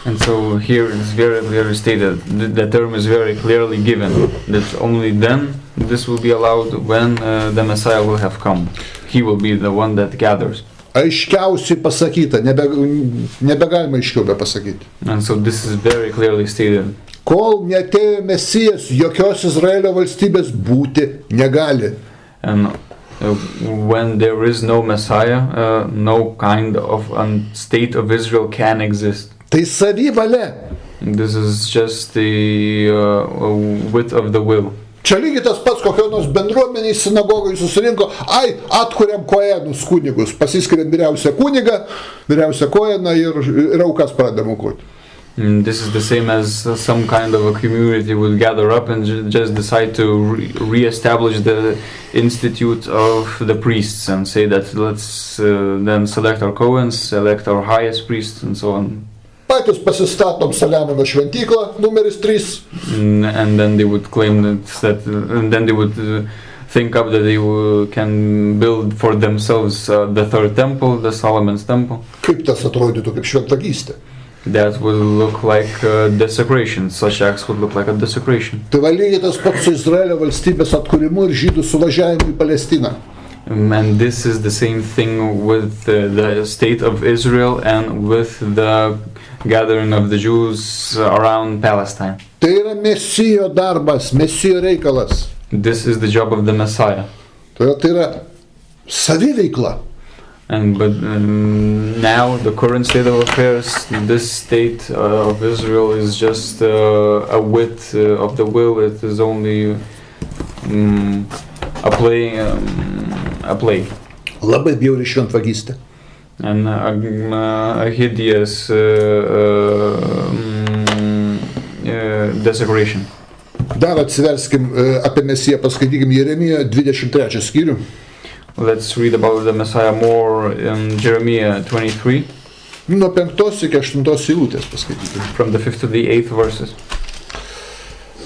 And so here it's very clearly stated, the term is very clearly given, that only then this will be allowed when the Messiah will have come. He will be the one that gathers. Aiškiausiai pasakyta, nebegalima aiškiau be pasakyti. And so this is very clearly stated. Kol neatėjo Mesijas, jokios Izraelio valstybės būti negali. And when there is no Messiah, no kind of state of Israel can exist. Tai savivalė. This is just the width of the will. Čia lygiai tas pats, kokio nors bendruomeniai sinagogai susirinko, atkuriam kojenus kunigus, pasiskiriam vyriausią kunigą, vyriausią kojeną ir aukas pradedam aukoti. This is the same as some kind of a community would gather up and just decide to re-establish the institute of the priests and say that let's then select our Cohens, select our highest priests and so on. Patys pasistatom Saliamono šventyklą, numeris 3. And then they would claim that and then they would think up that they can build for themselves the third temple, the Solomon's temple. Kaip tas atrodytų kaip šventvagystė? That would look like desecration. Such acts would look like a desecration. Tai va lygiai tas pats su Izraelio valstybės atkūrimu ir žydų suvažiavimu į Palestiną. And this is the same thing with the state of Israel and with the gathering of the Jews around Palestine. Tai yra Mesijo darbas, Mesijo reikalas. This is the job of the Messiah. Tai yra saviveikla. But now the current state of affairs, this state of Israel is just a width of the will. It is only a play. Labai bjauri šventvagystė. And a hideous desecration. Dar atsiverskim apie Mesiją, paskaitykim Jeremiją 23 skyrių. Let's read about the Messiah more in Jeremiah 23. Nuo 5 iki 8 eilutės paskaitykim. From the 5th to the 8th verses.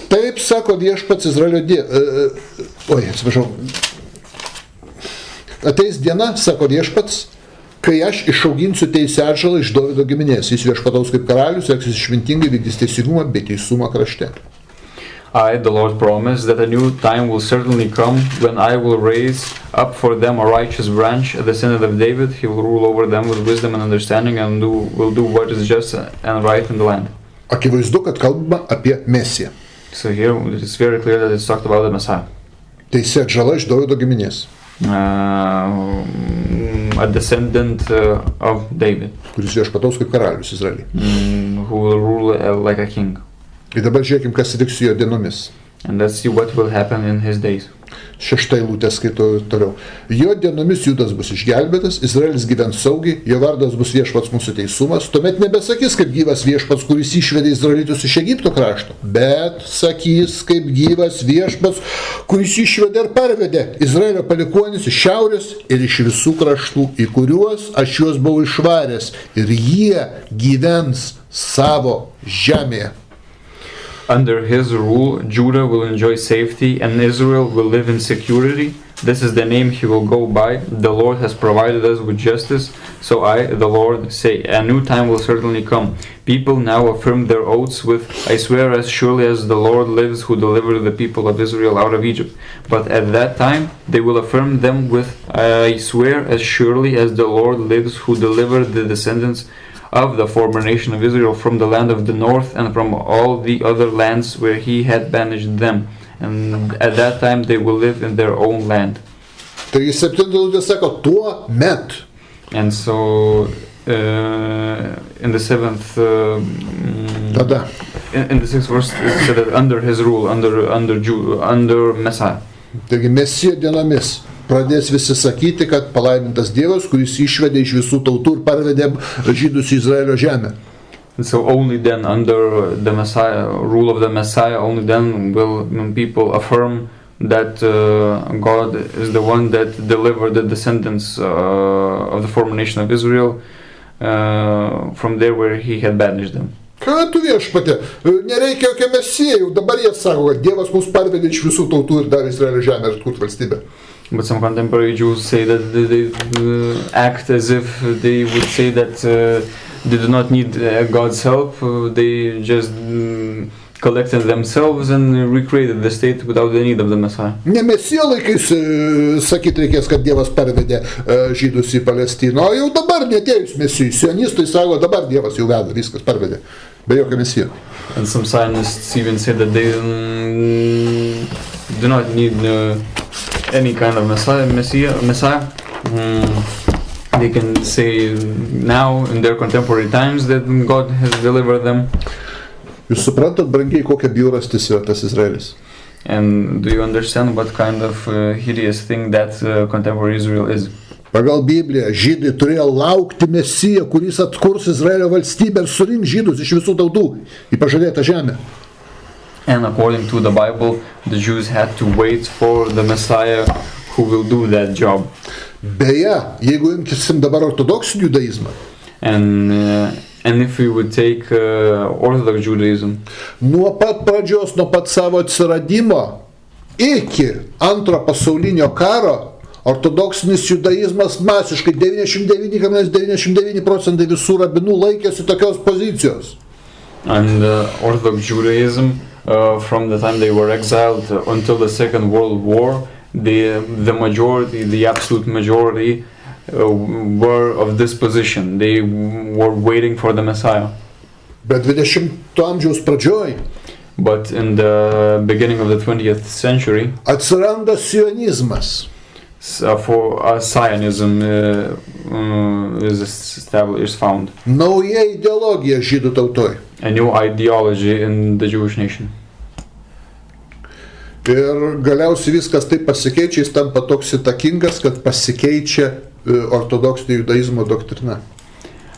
Taip sako Viešpats Izraelio atsiprašau. Ateis diena, sako Viešpats, kai aš išauginsiu teisę atžalą iš Dovydo giminės. Jis viešpataus kaip karalius, elgsis išmintingai, vykdys teisingumą bei teisumą krašte. I, the Lord, promise that a new time will certainly come when I will raise up for them a righteous branch, a descendant of David. He will rule over them with wisdom and understanding and will do what is just and right in the land. Akivaizdu, kad kalbama apie Mesiją. So here it is very clear that it's talked about the Messiah. Teisė atžala iš Dovydo giminės. a descendant of David, kuris viešpataus kaip karalius Izraelyje. Who will rule like a king. Ir dabar žiūrėkim, kas vyks su jo dienomis. And let's see what will happen in his days. 6 eilutė skaito toliau. Jo dienomis Judas bus išgelbėtas, Izraelis gyvens saugiai, jo vardas bus viešpats mūsų teisumas, tuomet nebesakys kaip gyvas viešpats, kuris išvedė Izraelitus iš Egipto krašto, bet sakys kaip gyvas viešpats, kuris išvedė ir parvedė Izraelio palikuonis iš šiaurės ir iš visų kraštų, į kuriuos aš juos buvau išvaręs, ir jie gyvens savo žemėje. Under his rule, Judah will enjoy safety and Israel will live in security. This is the name he will go by. The Lord has provided us with justice. So I, the Lord, say, a new time will certainly come. People now affirm their oaths with, I swear as surely as the Lord lives who delivered the people of Israel out of Egypt. But at that time, they will affirm them with, I swear as surely as the Lord lives who delivered the descendants of the former nation of Israel from the land of the north and from all the other lands where he had banished them. And at that time they will live in their own land. Taigi 7 eilutė sako, tuo met. And so in the 7th Tada. In the 6th verse it said that under his rule, under Messiah. Taigi Mesijo dienomis pradės visi sakyti, kad palaimintas Dievas, kuris išvedė iš visų tautų ir parvedė žydus į Izraelio žemę. And so only then, under the Messiah, rule of the Messiah, only then will people affirm that God is the one that delivered the descendants of the former nation of Israel from there where he had banished them. Ką tu viešpatie, nereikia jokio Mesijų, dabar jie sako, kad Dievas mus parvedė iš visų tautų ir davė Izraelio žemę ir atkurt valstybę. But some contemporary Jews say that they act as if they would say that they do not need God's help. They just collected themselves and recreated the state without the need of the Messiah. Ne Mesijo laikais sakyti reikės, kad Dievas parvedė žydus į Palestiną, o jau dabar netėjus Mesijui. Sionistai sako, dabar Dievas jau veda, viskas parvedė, be jokio Mesijo. And some Zionists even say that they do not need any kind of Messiah. They can say now in their contemporary times that God has delivered them. Jūs suprantat, brangiai, kokia bjaurastis yra tas Izraelis? And do you understand what kind of hideous thing that contemporary Israel is? Pagal Bibliją, žydai turėjo laukti Mesiją, kuris atkurs Izraelio valstybę ir surinks žydus iš visų tautų į pažadėtą žemę. And according to the Bible, the Jews had to wait for the Messiah who will do that job. Beje, jeigu imkime dabar ortodoksinį judaizmą, and if we would take Orthodox Judaism, nuo pat pradžios, nuo pat savo atsiradimo iki antro pasaulinio karo, ortodoksinis judaizmas masiškai 99,99% visų rabinų laikėsi tokios pozicijos. And Orthodox Judaism, from the time they were exiled until the Second World War, the majority, the absolute majority, were of this position. They were waiting for the Messiah. Bet 20-ojo amžiaus pradžioj, but in the beginning of the 20th century, atsiranda sionizmas. For Zionism is found. Nauja ideologija žydų tautoj. A new ideology in the Jewish nation. Ir galiausiai viskas taip pasikeičia, jis tampa toks įtakingas, kad pasikeičia ortodoksinio judaizmo doktrina.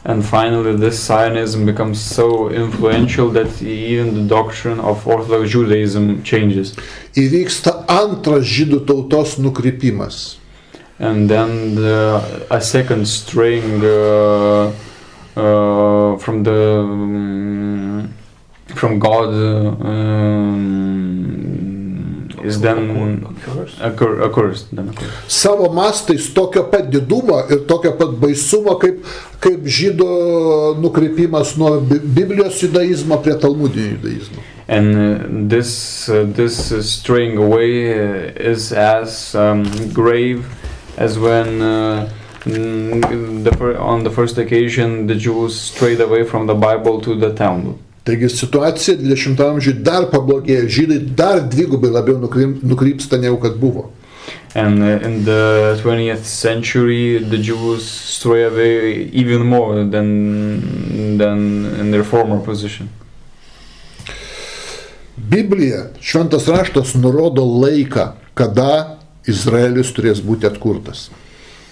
And finally this Zionism becomes so influential that even the doctrine of Orthodox Judaism changes. Įvyksta antras žydų tautos nukrypimas. And then a second straying from God is then accursed. Savo mastais tokio pat didumo ir tokio pat baisumo, kaip žydų nukrypimas nuo Biblijos judaizmo prie talmudinio judaizmo. And this straying away is as grave as when on the first occasion the Jews strayed away from the Bible to the Talmud. Taigi situacija 20 amžiuje dar pablogėjo, žydai dar dvigubai labiau nukrypsta negu kad buvo. And in the 20th century, the Jews stray away even more than in their former position. Biblija, šventas raštas nurodo laiką, kada Izraelis turės būti atkurtas.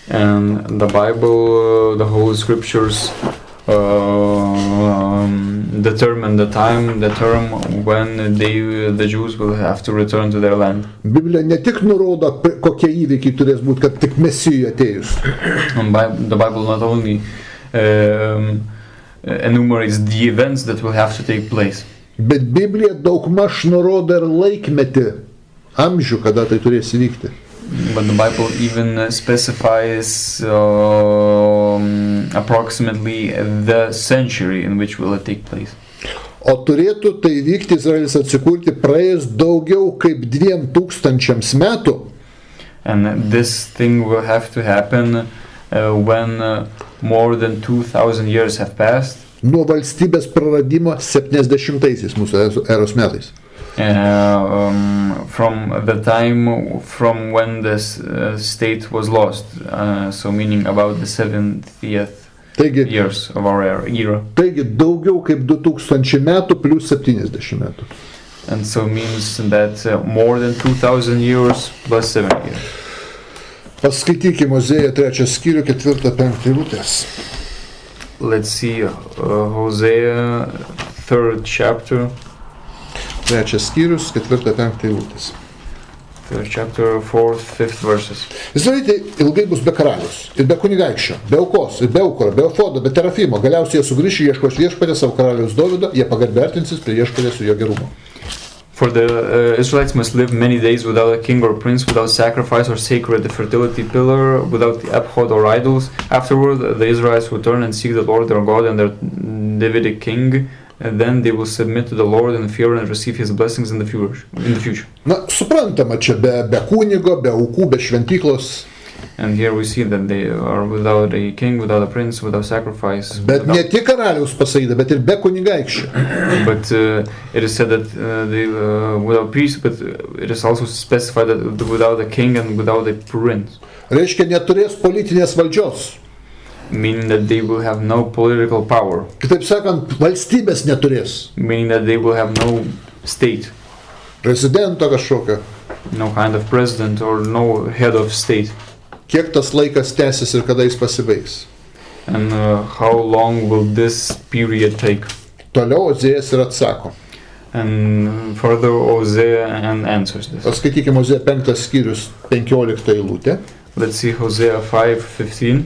And the Bible, the Holy Scriptures determine the term when the Jews will have to return to their land. Biblija ne tik nurodo, kokie įvykiai turės būti, kad tik Mesijui atėjus. And the Bible not only enumerates the events that will have to take place. Bet Biblija daugmaž nurodo ir laikmetį, amžių, kada tai turės įvykti. But the Bible even specifies approximately the century in which will it take place. O turėtų tai vykti, Izraelis atsikurti praėjus daugiau kaip 2000 metų. And this thing will have to happen when more than 2000 years have passed. Nuo valstybės praradimo 70-aisiais mūsų eros metais. From the time from when this state was lost, so meaning about the 70th years of our era. Taigi daugiau kaip 2000 metų plus 70 metų. And so means that more than 2000 years plus 7 years. Paskaitykime Ozėją 3 skyrių 4-5 eilutės. Let's see Hosea 3rd chapter. 3 skyrius 4-5 eilutės. 3rd chapter 4th, 5th verses. Izraelitai ilgai bus be karalius, ir be kunigaikščio, be aukos, ir be aukoro, be ofodo, be terafimo. Galiausiai jie sugrįš ir ieškos viešpatės savo karaliaus Dovydo, jie pagarbertinsis prie viešpatės su jo gerumu. For the Israelites must live many days without a king or prince, without sacrifice or sacred fertility pillar, without the ephod or idols. Afterward, the Israelites will turn and seek the Lord their God and their Davidic king, and then they will submit to the Lord in fear and receive his blessings in the future. Na, suprantama, čia be kunigo, be aukų, be šventyklos. And here we see that they are without a king, without a prince, without sacrifice. Bet ne tik karaliaus pasakyta, bet ir be kunigaikščio. But it is said that they without priest, but it is also specified that without a king and without a prince. Reiškia, neturės politinės valdžios. Meaning that they will have no political power. Kitaip sakant, valstybės neturės. Meaning that they will have no state. Prezidento kažkokio. No kind of president or no head of state. Kiek tas laikas tęsis ir kada jis pasibaigs. And how long will this period take? Toliau Ozėjas ir atsako. And further Hosea answers this. Paskaitykime Ozėją 5 skyrius 15 eilutė. Let's see Hosea 5:15.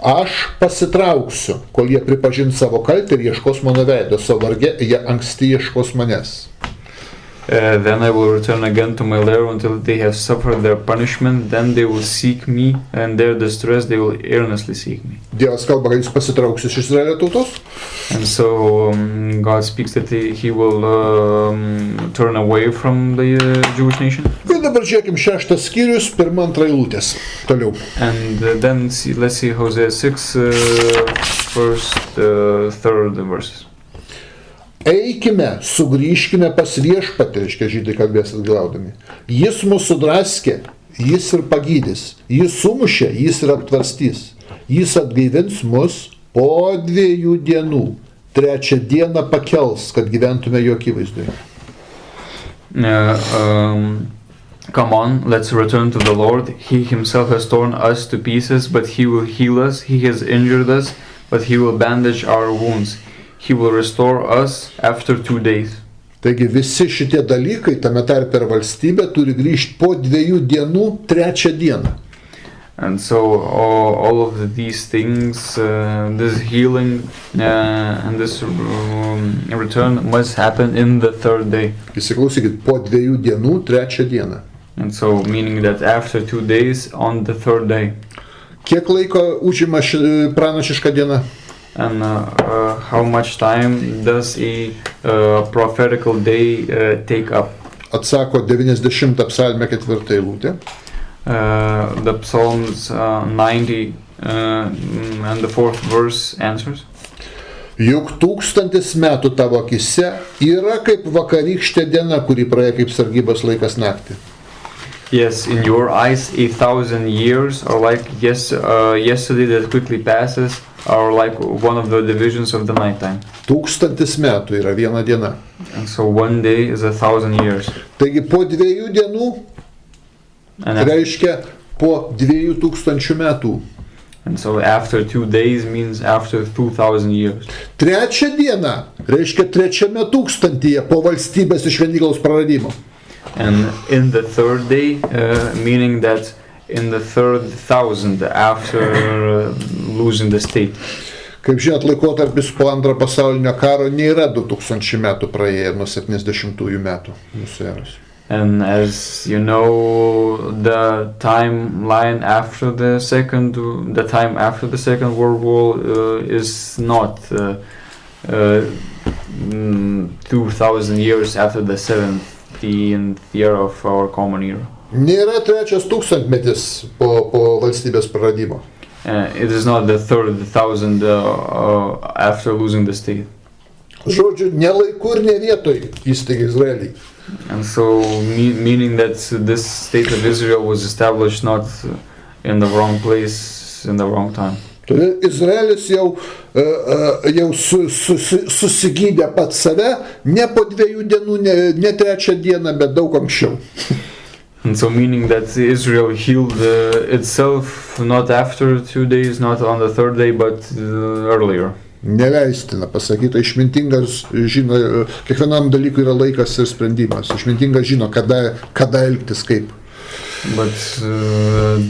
Aš pasitrauksiu, kol jie pripažins savo kaltę ir ieškos mano veido, savo varge jie anksti ieškos manęs. Then I will return again to my lair until they have suffered their punishment. Then they will seek me, and their distress they will earnestly seek me. Dievas kalba, kad jis pasitrauks iš Izraelio tautos. And so God speaks that he will turn away from the Jewish nation. Ir dabar žiūrėkim 6 skyrius, 1-2 eilutės. Toliau. And then let's see Hosea 6, 1st, 3rd verses. Eikime, sugrįžkime pas viešpatį, reiškia žydai kalbės atgalaudami. Jis mūsų draskė, jis ir pagydys. Jis sumušė, jis ir aptvarstys. Jis atgaivins mus po 2 dienų. 3 dieną pakels, kad gyventume jo akivaizdoje. Come on, let's return to the Lord. He himself has torn us to pieces, but he will heal us. He has injured us, but he will bandage our wounds. He will restore us after 2 days. Taigi visi šitie dalykai, tame tarpe ir valstybė, turi grįžti po 2 dienų, 3 dieną. And so all of these things, this healing and this return must happen in the 3rd day. Įsiklausykit, po 2 dienų, 3 dieną. And so meaning that after 2 days on the 3rd day. Kiek laiko užima pranašiška diena? And how much time does a prophetical day take up? Atsako 90 psalmė 4 eilutė. The Psalms 90 and the 4th verse answers. Juk 1000 metų tavo akise yra kaip vakarykštė diena, kuri praėjo kaip sargybos laikas naktį. Yes, in your eyes, 1,000 years are like yesterday that quickly passes, are like one of the divisions of the nighttime. 1000 metų yra viena diena. And so one day is 1,000 years. Taigi po 2 dienų reiškia po 2000 metų. And so after 2 days means after 2,000 years. Trečią dieną reiškia 3 tūkstantyje po valstybės išvenyklos praradimo. And in the third day, meaning that in the 3,000 after losing the state. Kaip žinot, laikotarpis po Antrojo pasaulinio karo nėra 2000 metų praėję nuo 70 metų mūsų eros. And as you know, the timeline after the time after the Second World War is not 2,000 years after the 17th year of our common era. Nėra trečias tūkstantmetis po valstybės praradimo. It is not the 3,000 after losing the state. Žodžiu, ne laiku ir ne vietoj įsteigė Izraelį. And so, meaning that this state of Israel was established not in the wrong place, in the wrong time. Todėl Izraelis jau susigydė pats save ne po 2 dienų, ne 3 dieną, bet daug anksčiau. And so, meaning that Israel healed itself not after 2 days, not on the 3rd day, but earlier. Neleistina pasakyta, išmintingas žino, kiekvienam dalykui yra laikas ir sprendimas. Išmintingas žino, kada elgtis kaip. But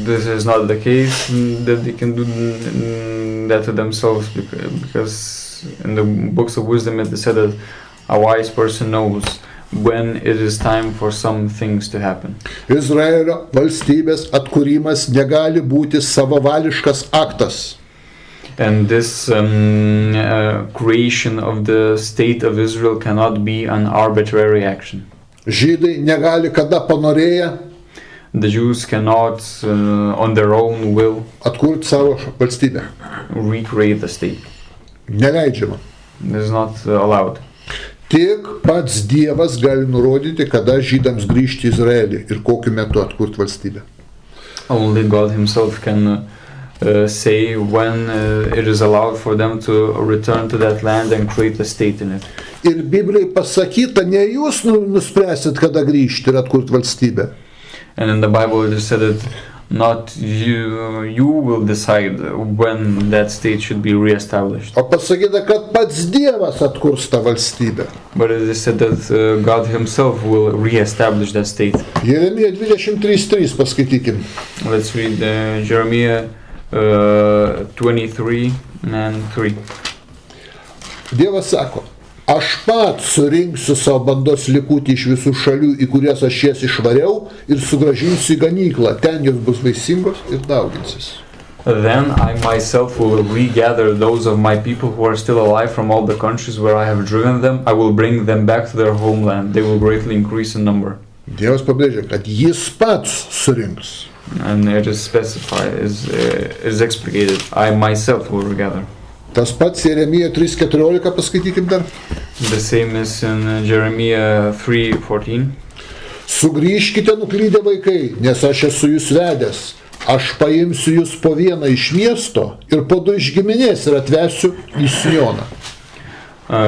this is not the case that they can do that to themselves, because in the books of wisdom it is said that a wise person knows when it is time for some things to happen. Izraelio valstybės atkūrimas negali būti savavališkas aktas. And this creation of the state of Israel cannot be an arbitrary action. Žydai negali kada panorėję The Jews cannot, on their own will, atkurti savo valstybę. Recreate the state. Neleidžiama. It is not allowed. Tik pats Dievas gali nurodyti, kada žydams grįžti į Izraelį ir kokiu metu atkurti valstybę. Only God Himself can say when it is allowed for them to return to that land and create a state in it. Ir Biblijai pasakyta, ne jūs nuspręsit, kada grįžti ir atkurti valstybę. And in the Bible it is said that not you will decide when that state should be reestablished. O pasakyta, kad pats Dievas atkurs tą valstybę. But it is said that God Himself will reestablish that state. Jeremija 23:3 paskaitykim. Let's read Jeremiah 23:3. Dievas sako, aš pats surinksiu savo bandos likutį iš visų šalių, į kurias aš jas išvariau, ir sugrąžinsiu į ganyklą, ten jos bus vaisingos ir dauginsis. Then I myself will regather those of my people who are still alive from all the countries where I have driven them. I will bring them back to their homeland. They will greatly increase in number. Dievas pabrėžia, kad jis pats surinks. And it is specified, is explicated. I myself will regather. Tas pats Jeremija 3:14 paskaitykim dar. The same is in Jeremiah 3:14. Sugrįžkite nuklydę vaikai, nes aš esu jūs vedęs. Aš paimsiu jūs po vieną iš miesto ir po 2 iš giminės ir atvesiu į Sioną.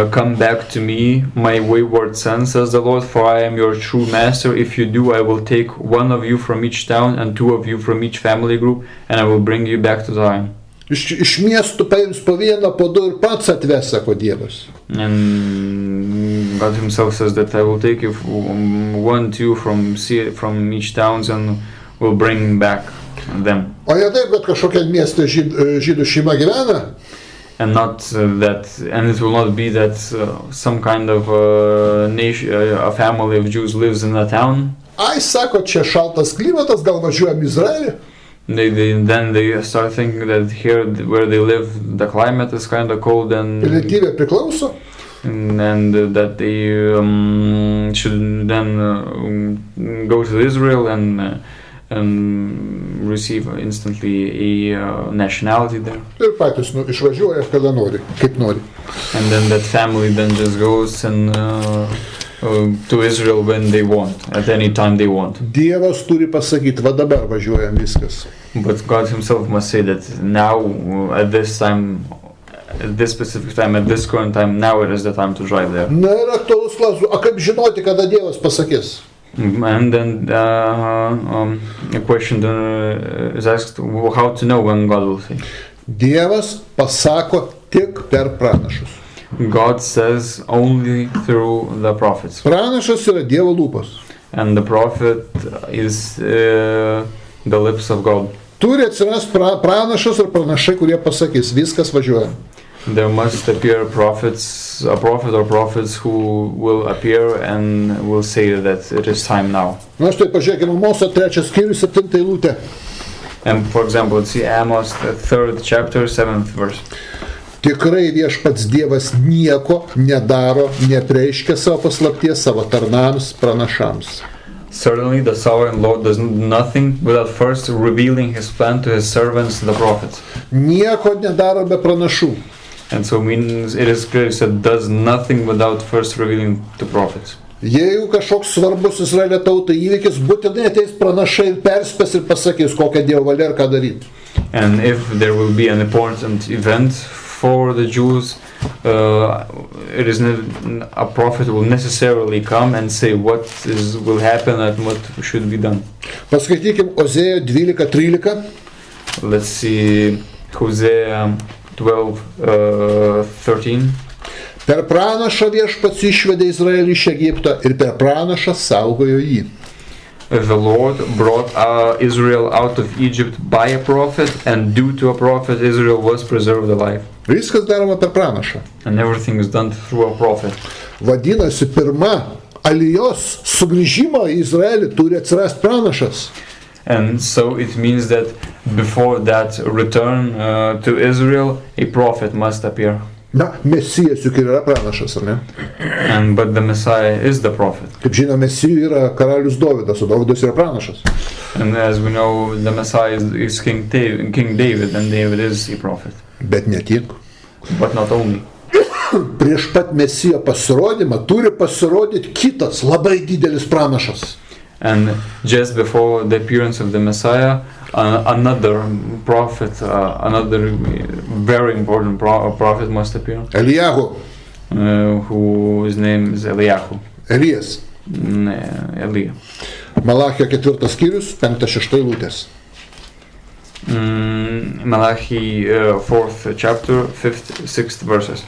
Come back to me, my wayward son, says the Lord, for I am your true master. If you do, I will take 1 of you from each town and 2 of you from each family group, and I will bring you back to Zion. Iš miestų paims po vieną, po 2 ir pats atves, sako Dievas. And God Himself says that I will take you 1, 2 from each towns and will bring back them. O ne taip, kad kažkokia mieste žydų šeima gyvena? And not that, and it will not be that some kind of a family of Jews lives in a town. Ai, sako, čia šaltas klimatas, gal važiuojam į Izraelį? Then they start thinking that here where they live the climate is kind of cold and Pilietybė priklauso? And that they should then go to Israel and receive instantly a nationality there. Ir patys išvažiuoja kada nori, kaip nori. And then that family then just goes and to Israel when they want, at any time they want. Dievas turi pasakyti, va dabar važiuojam viskas. But God himself must say that now, at this time, at this specific time, at this current time, now it is the time to drive there. Na ir aktualus klausimas, o kaip žinoti, kada Dievas pasakys? And then a question is asked, how to know when God will say? Dievas pasako tik per pranašus. God says only through the prophets. Pranašas yra Dievo lūpos. And the prophet is the lips of God. Turi atsirasti pranašas ir pranašai, kurie pasakys, viskas važiuoja. There must appear a prophet or prophets who will appear and will say that it is time now. Na štai pažiūrėkime, Amoso 3 skyrius 7 eilutė. And for example, let's see Amos, the 3rd chapter, 7th verse. Tikrai viešpats Dievas nieko nedaro, nepreiškia savo paslapties savo tarnams, pranašams. Certainly, the sovereign Lord does nothing without first revealing his plan to his servants, the prophets. Nieko nedaro be pranašų. And so means it is clear that does nothing without first revealing to prophets. Jeigu kažkoks svarbus Izraelio tautai įvykis, būtinai ateis pranašai ir perspės ir pasakys, kokią Dievo valią ir ką daryti. And if there will be an important event for the Jews, it is a prophet will necessarily come and say what will happen and what should be done. Paskaitykim Ozėjo 12:13. Let's see Hosea 12:13. Per pranašą viešpats išvedė Izraelį iš Egipto ir per pranašą saugojo jį. The Lord brought Israel out of Egypt by a prophet, and due to a prophet Israel was preserved alive. Viskas daroma per pranašą. And everything is done through a prophet. Vadinasi, pirma Alijos sugrįžimo į Izraelį turi atsirasti pranašas. And so it means that before that return to Israel, a prophet must appear. Na, Mesijas juk yra pranašas, ar ne? But the Messiah is the prophet. Kaip žinia, Mesijų yra karalius Dovydas, o Dovydas yra pranašas. And as we know, the Messiah is King David, and David is a prophet. Bet ne tik. But not only. Prieš pat Mesijo pasirodymą turi pasirodyti kitas labai didelis pranašas. And just before the appearance of the Messiah, another prophet, another very important prophet must appear. Elijahu. Whose name is Eliyahu. Elijas. Elija. Malachio 4 skyrius, 5-6 eilutės. Malachi 4th chapter, 5th, 6th verses.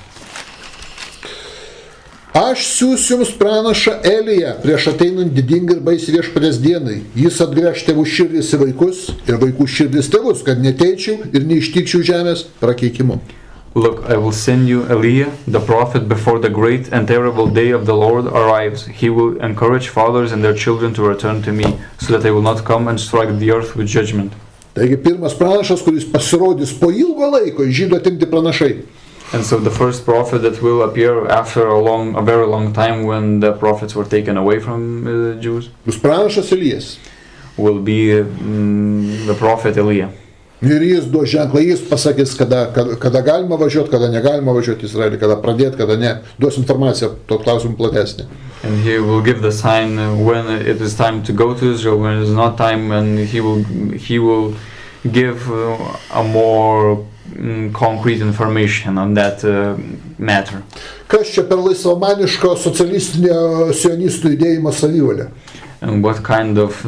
Aš siųsiu jums pranašą Eliją prieš ateinant didingą ir baisį viešpaties dienai. Jis atgręš tėvų širdis į vaikus ir vaikų širdis tėvus, kad neteičiau ir neištikčiau žemės prakeikimu. Look, I will send you Eliah, the prophet, before the great and terrible day of the Lord arrives. He will encourage fathers and their children to return to me, so that I will not come and strike the earth with judgment. Taigi pirmas pranašas, kuris pasirodys po ilgo laiko, žydų atimti pranašai. And so the first prophet that will appear after a very long time when the prophets were taken away from the Jews Bus pranašas Elijas. will be the prophet Eliah. Ir jis duos ženklą, jis pasakys, kada galima važiuoti, kada negalima važiuoti į Izraelį, kada pradėti, kada ne. Duos informaciją, to klausimų platesnį. And he will give the sign when it is time to go to Israel, when it is not time, and he will give a more concrete information on that matter. Kas čia per laisvamaniško socialistinio sionistų judėjimo savivalę? And what kind of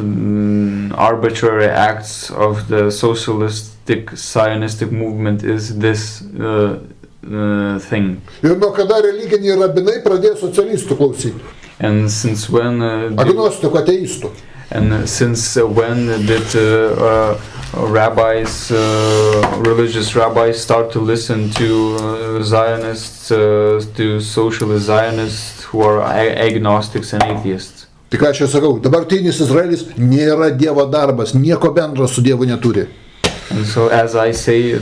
arbitrary acts of the socialistic Zionistic movement is this thing? Ir nuo kada religiniai rabinai pradėjo socialistų klausyti? And since when Agnostikų, ateistų. And since when did rabbis, religious rabbis, start to listen to Zionists, to socialist Zionists who are agnostics and atheists? Tik aš jau sakau, dabartinis Izraelis nėra Dievo darbas, nieko bendro su Dievu neturi. And so as I say,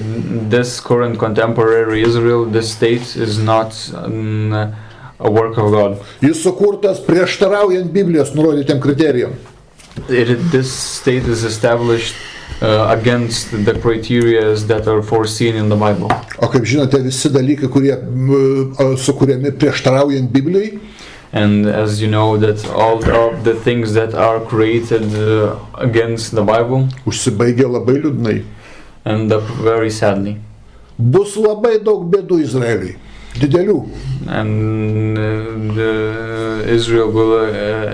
this current contemporary Israel, this state is not a work of God. Jis sukurtas prieštaraujant Biblijos nurodytiem kriterijom. This state is established against the criteria that are foreseen in the Bible. O kaip žinote, visi dalykai, kurie sukūrėmi prieštaraujant Biblijai, And as you know, that all of the things that are created against the Bible užsibaigė labai liūdnai. end up very sadly. Bus labai daug bėdų Izraeliui. Didelių. And Israel will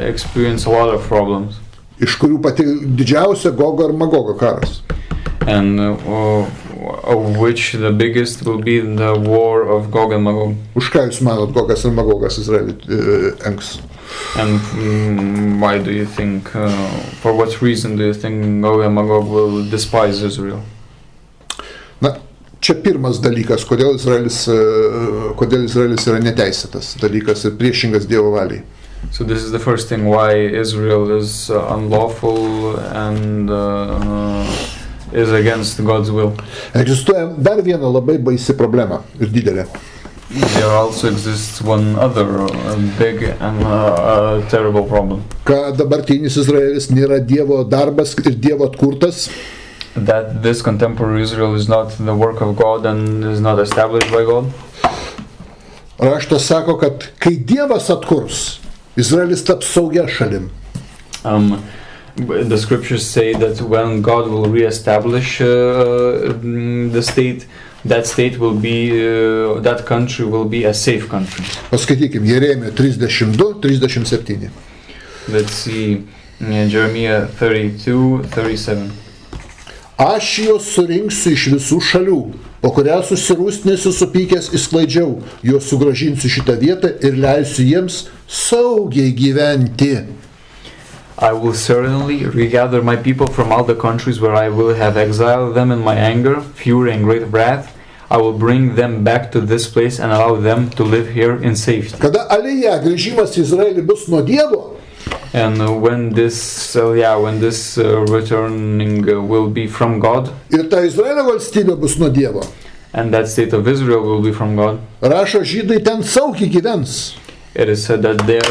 experience a lot of problems. Iš kurių pati didžiausia Gogo ir Magogo karas. And of which the biggest will be the war of Gog and Magog. Už ką jūs manot, Gogas ir Magogas Izraelį engs? And why do you think, for what reason do you think Gog and Magog will despise Israel? Na, čia pirmas dalykas, kodėl Izraelis yra neteisėtas dalykas ir priešingas Dievo valiai. So this is the first thing why Israel is unlawful and is against God's will. Egzistuoja dar viena labai baisi problema ir didelė. There also exists one other big and terrible problem. Kad dabartinis Izraelis nėra Dievo darbas ir Dievo atkurtas. That this contemporary Israel is not the work of God and is not established by God. Raštas sako, kad kai Dievas atkurs, Izraelis taps saugia šalim. The scriptures say that when God will reestablish the state, that state will be, that country will be a safe country. Paskaitykim, Jeremijo 32-37. Let's see, Jeremiah 32:37. Aš juos surinksiu iš visų šalių, po kurią susirūstinėsiu supykęs įsklaidžiau, juos sugrąžinsiu šitą vietą ir leisiu jiems saugiai gyventi. I will certainly regather my people from all the countries where I will have exiled them in my anger, fury and great wrath. I will bring them back to this place and allow them to live here in safety. Kada alėja, grįžimas į Izraelį bus nuo Dievo, and when this returning will be from God, ir ta Izraelio valstybė bus nuo Dievo, and that state of Israel will be from God, rašo žydai ten saugiai gyvens. it is said that their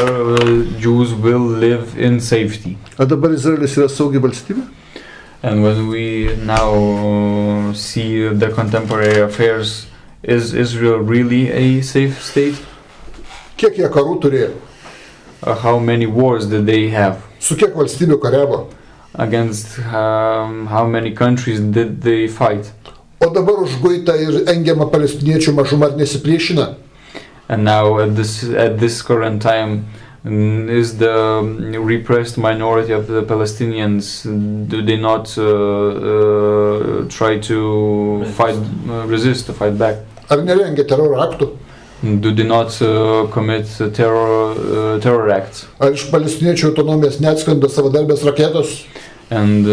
Jews will live in safety. O dabar Izraelis yra saugi valstybė? And when we now see the contemporary affairs, is Israel really a safe state? Kiek jie karų turėjo? How many wars did they have? Su kiek valstybių kariavo? Against how many countries did they fight? O dabar užguita ir engiama palestiniečių mažuma ar nesipriešina? And now at this current time, is the repressed minority of the Palestinians, do they not try to fight, resist, to fight back? Ar nerengia teroro aktų? Do they not commit terror acts? Ar iš palestiniečių autonomijos neatskrenda savadarbės raketos? And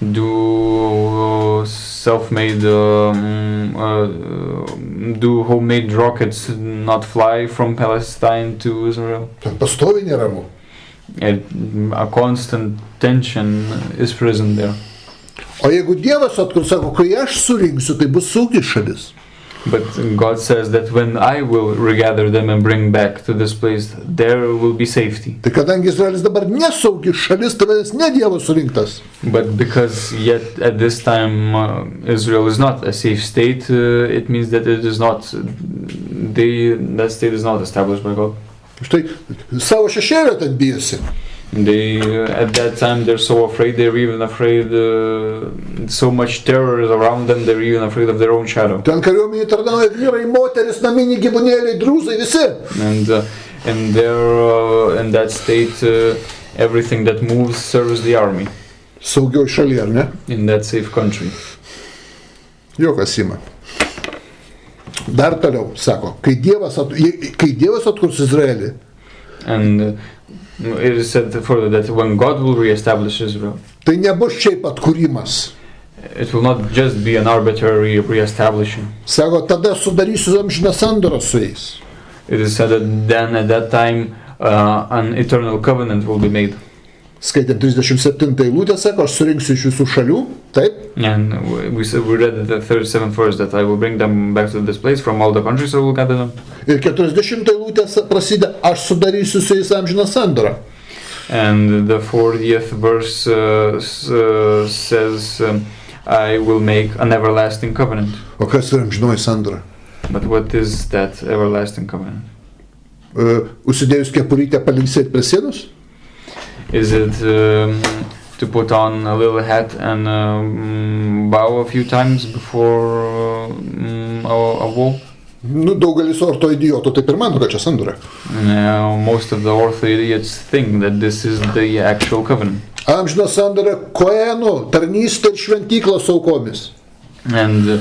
do self-made, do homemade rockets not fly from Palestine to Israel? Ten pastoviai neramu. A constant tension is present there. O jeigu Dievas atkurs, sako, kai aš surinksiu, tai bus saugi šalis. But God says that when I will regather them and bring back to this place, there will be safety. Tai kadangi Izraelis dabar nesaugi šalis, tai vadinasi ne Dievo surinktas. But because yet at this time Israel is not a safe state, it means that it is not, that state is not established by God. Štai savo šešėlio ten bijosi. They at that time they're so afraid, they're even afraid, so much terror is around them, they're even afraid of their own shadow. Ten kariuomenėje tarnauja vyrai, moteris, naminiai gyvūnėliai, drūzai, visi. And in that state, everything that moves serves the army. Saugioj šalyje, ar ne? In that safe country. Jokas ima. Dar toliau, sako, kai Dievas atkurs Izraelį. And it is said further that when God will reestablish Israel, tai nebus šiaip atkūrimas. It will not just be an arbitrary reestablishing. Sako, tada sudarysiu amžiną sandorą su jais. It is said that then at that time an eternal covenant will be made. Skaitant 37 eilutę, sako, aš surinksiu iš visų šalių, taip? And we read the 37th verse that I will bring them back to this place from all the countries I will gather them. Ir 40 eilutė prasideda, aš sudarysiu su jais amžiną sandorą. And the 40th verse says, I will make an everlasting covenant. O kas yra amžinoji sandora? But what is that everlasting covenant? užsidėjus kepurytę palinksėti prie sienos? Is it to put on a little hat and bow a few times before a wall? Nu, daugelis orto idiotų taip ir mano, kad čia sandora. Most of the ortho idiots think that this is the actual covenant. Amžina sandora koenų, tarnystė ir šventyklos aukomis. And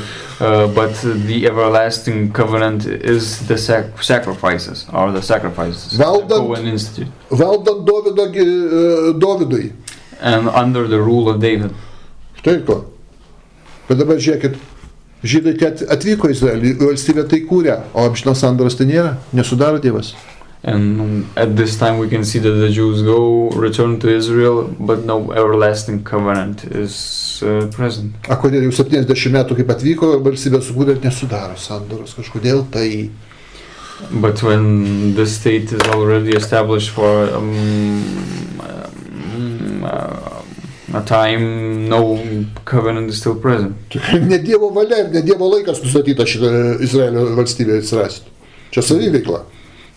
but the everlasting covenant is the sacrifices, or the sacrifices. Cohen Institute. Valdant Dovidui. And under the rule of David. Štai ko. Bet dabar žiūrėkit, žydai atvyko į Izraelį, valstybė tai kūrė, o amžinos sandoros tai nėra, nesudaro Dievas. And at this time we can see that the Jews return to Israel, but no everlasting covenant is present. A kodėl jau 70 metų kaip atvyko, valstybė sukūrė ir nesudaro sandoros, kažkodėl tai. But when the state is already established for a time, no covenant is still present. Ne Dievo valia ir ne Dievo laikas nustatyta šitą Izraelio valstybę atsirasti. Čia saviveikla.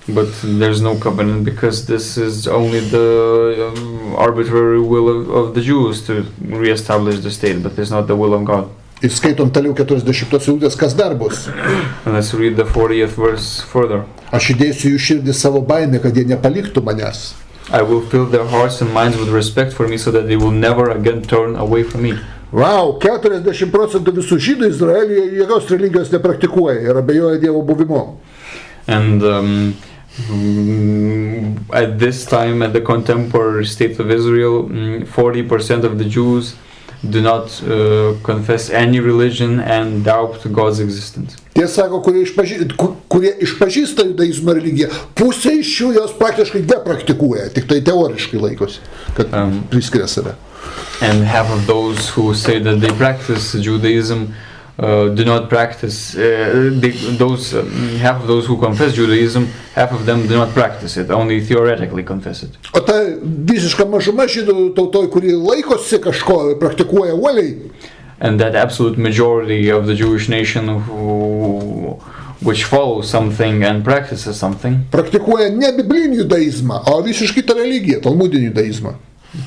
But there's no covenant because this is only the arbitrary will of the Jews to reestablish the state, but it's not the will of God. Ir skaitom toliau 40 eilutės, kas dar bus. And let's read the 40th verse further. Aš įdėsiu jų širdį savo baimę, kad jie nepaliktų manęs. I will fill their hearts and minds with respect for me so that they will never again turn away from me. Wow, 40% visų žydų Izraelyje jokios religijos nepraktikuoja ir abejoja Dievo buvimu. And at this time, at the contemporary state of Israel, 40% of the Jews do not confess any religion and doubt God's existence. Tie sako, kurie išpažįsta judaizmo religiją, pusė iš jų jos praktiškai nepraktikuoja, tik tai teoriškai laikosi, kad priskiria save. And half of those who say that they practice Judaism do not practice, half of those who confess Judaism, half of them do not practice it, only theoretically confess it. O ta visiška mažuma žydų tautoj, kuri laikosi kažko, praktikuoja uoliai. And that absolute majority of the Jewish nation which follows something and practices something. Praktikuoja ne biblinį judaizmą, o visiškai tą religiją, talmudinį judaizmą.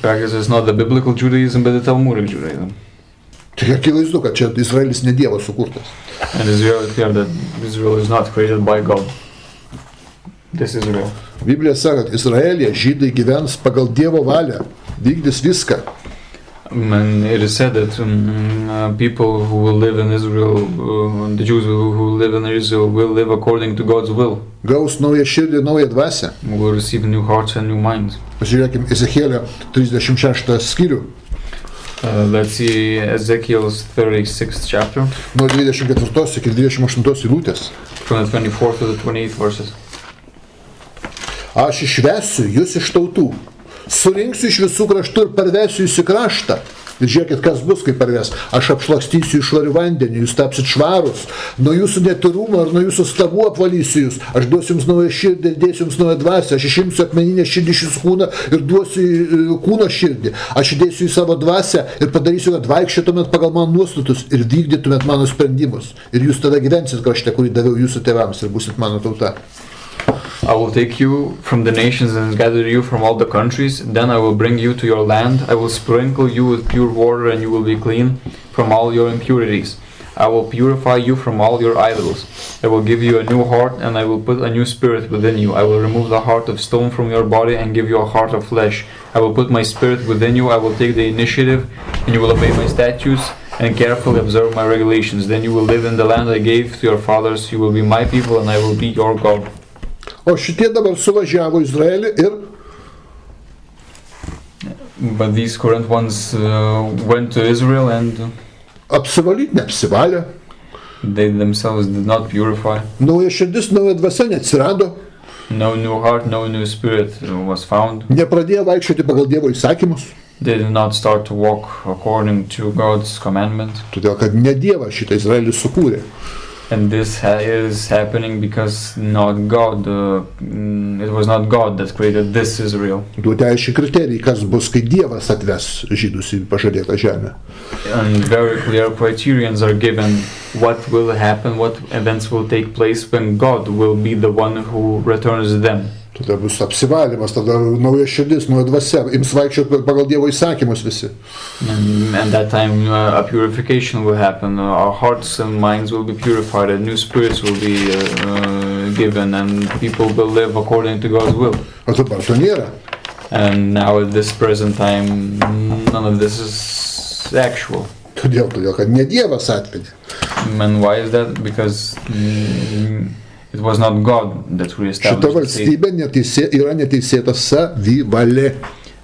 Practices not the biblical Judaism, but the Talmudic Judaism. Tai akivaizdu, kad čia Izraelis ne Dievo sukurtas. And it's very clear that Israel is not created by God. This is Israel. Biblija sako, kad Izraelyje žydai gyvens pagal Dievo valią, vykdys viską. And it is said that people who will live in Israel, the Jews who live in Israel, will live according to God's will. Gaus naują širdį, naują dvasią. Will receive new hearts and new minds. Pažiūrėkime Ezechielio 36 skyrių. Let's see Ezekiel's 36th chapter. Nuo 24 iki 28 eilutės. From the 24th to the 28th verses. Aš išvesiu jūs iš tautų, surinksiu iš visų kraštų ir parvesiu jūs į kraštą. Ir žiūrėkit, kas bus, kai parves. Aš apšlakstysiu iš švarių vandenį, jūs tapsit švarus. Nuo jūsų netyrumo ar nuo jūsų stabų apvalysiu jūs. Aš duosiu jums naują širdį ir dėsiu jums naują dvasią. Aš išimsiu akmeninę širdį iš jūsų kūną ir duosiu kūno širdį. Aš įdėsiu į savo dvasią ir padarysiu, kad vaikščiotumėt pagal mano nuostatus ir vykdytumėt mano sprendimus. Ir jūs tada gyvensit krašte, kurį daviau jūsų tėvams ir būsit mano tauta. I will take you from the nations and gather you from all the countries. Then I will bring you to your land. I will sprinkle you with pure water and you will be clean from all your impurities. I will purify you from all your idols. I will give you a new heart and I will put a new spirit within you. I will remove the heart of stone from your body and give you a heart of flesh. I will put my spirit within you. I will take the initiative and you will obey my statutes and carefully observe my regulations. Then you will live in the land I gave to your fathers. You will be my people and I will be your God. O šitie dabar suvažiavo Izraelį ir... But these current ones went to Israel and... Apsivalyti neapsivalė. They themselves did not purify. Nauja širdis, nauja dvasia neatsirado. No new heart, no new spirit was found. Nepradėjo vaikščioti pagal Dievo įsakymus. They did not start to walk according to God's commandment. Todėl, kad ne Dievas šitą Izraelį sukūrė. And this is happening because not God, it was not God that created this Israel. Duoti aiškiai kriterijai, kas bus, kai Dievas atves žydus į pažadėtą žemę. And very clear criterions are given what will happen, what events will take place when God will be the one who returns them. Tada bus apsivalymas, tada nauja širdis, nauja dvasia, ims vaikščioti pagal Dievo įsakymus visi. And that time a purification will happen, our hearts and minds will be purified, and new spirits will be given, and people will live according to God's will. O dabar to nėra. And now at this present time, none of this is actual. Todėl, kad ne Dievas atvedė. And why is that? Because it was not God that reestablished Šita valstybė yra neteisėta savivalė.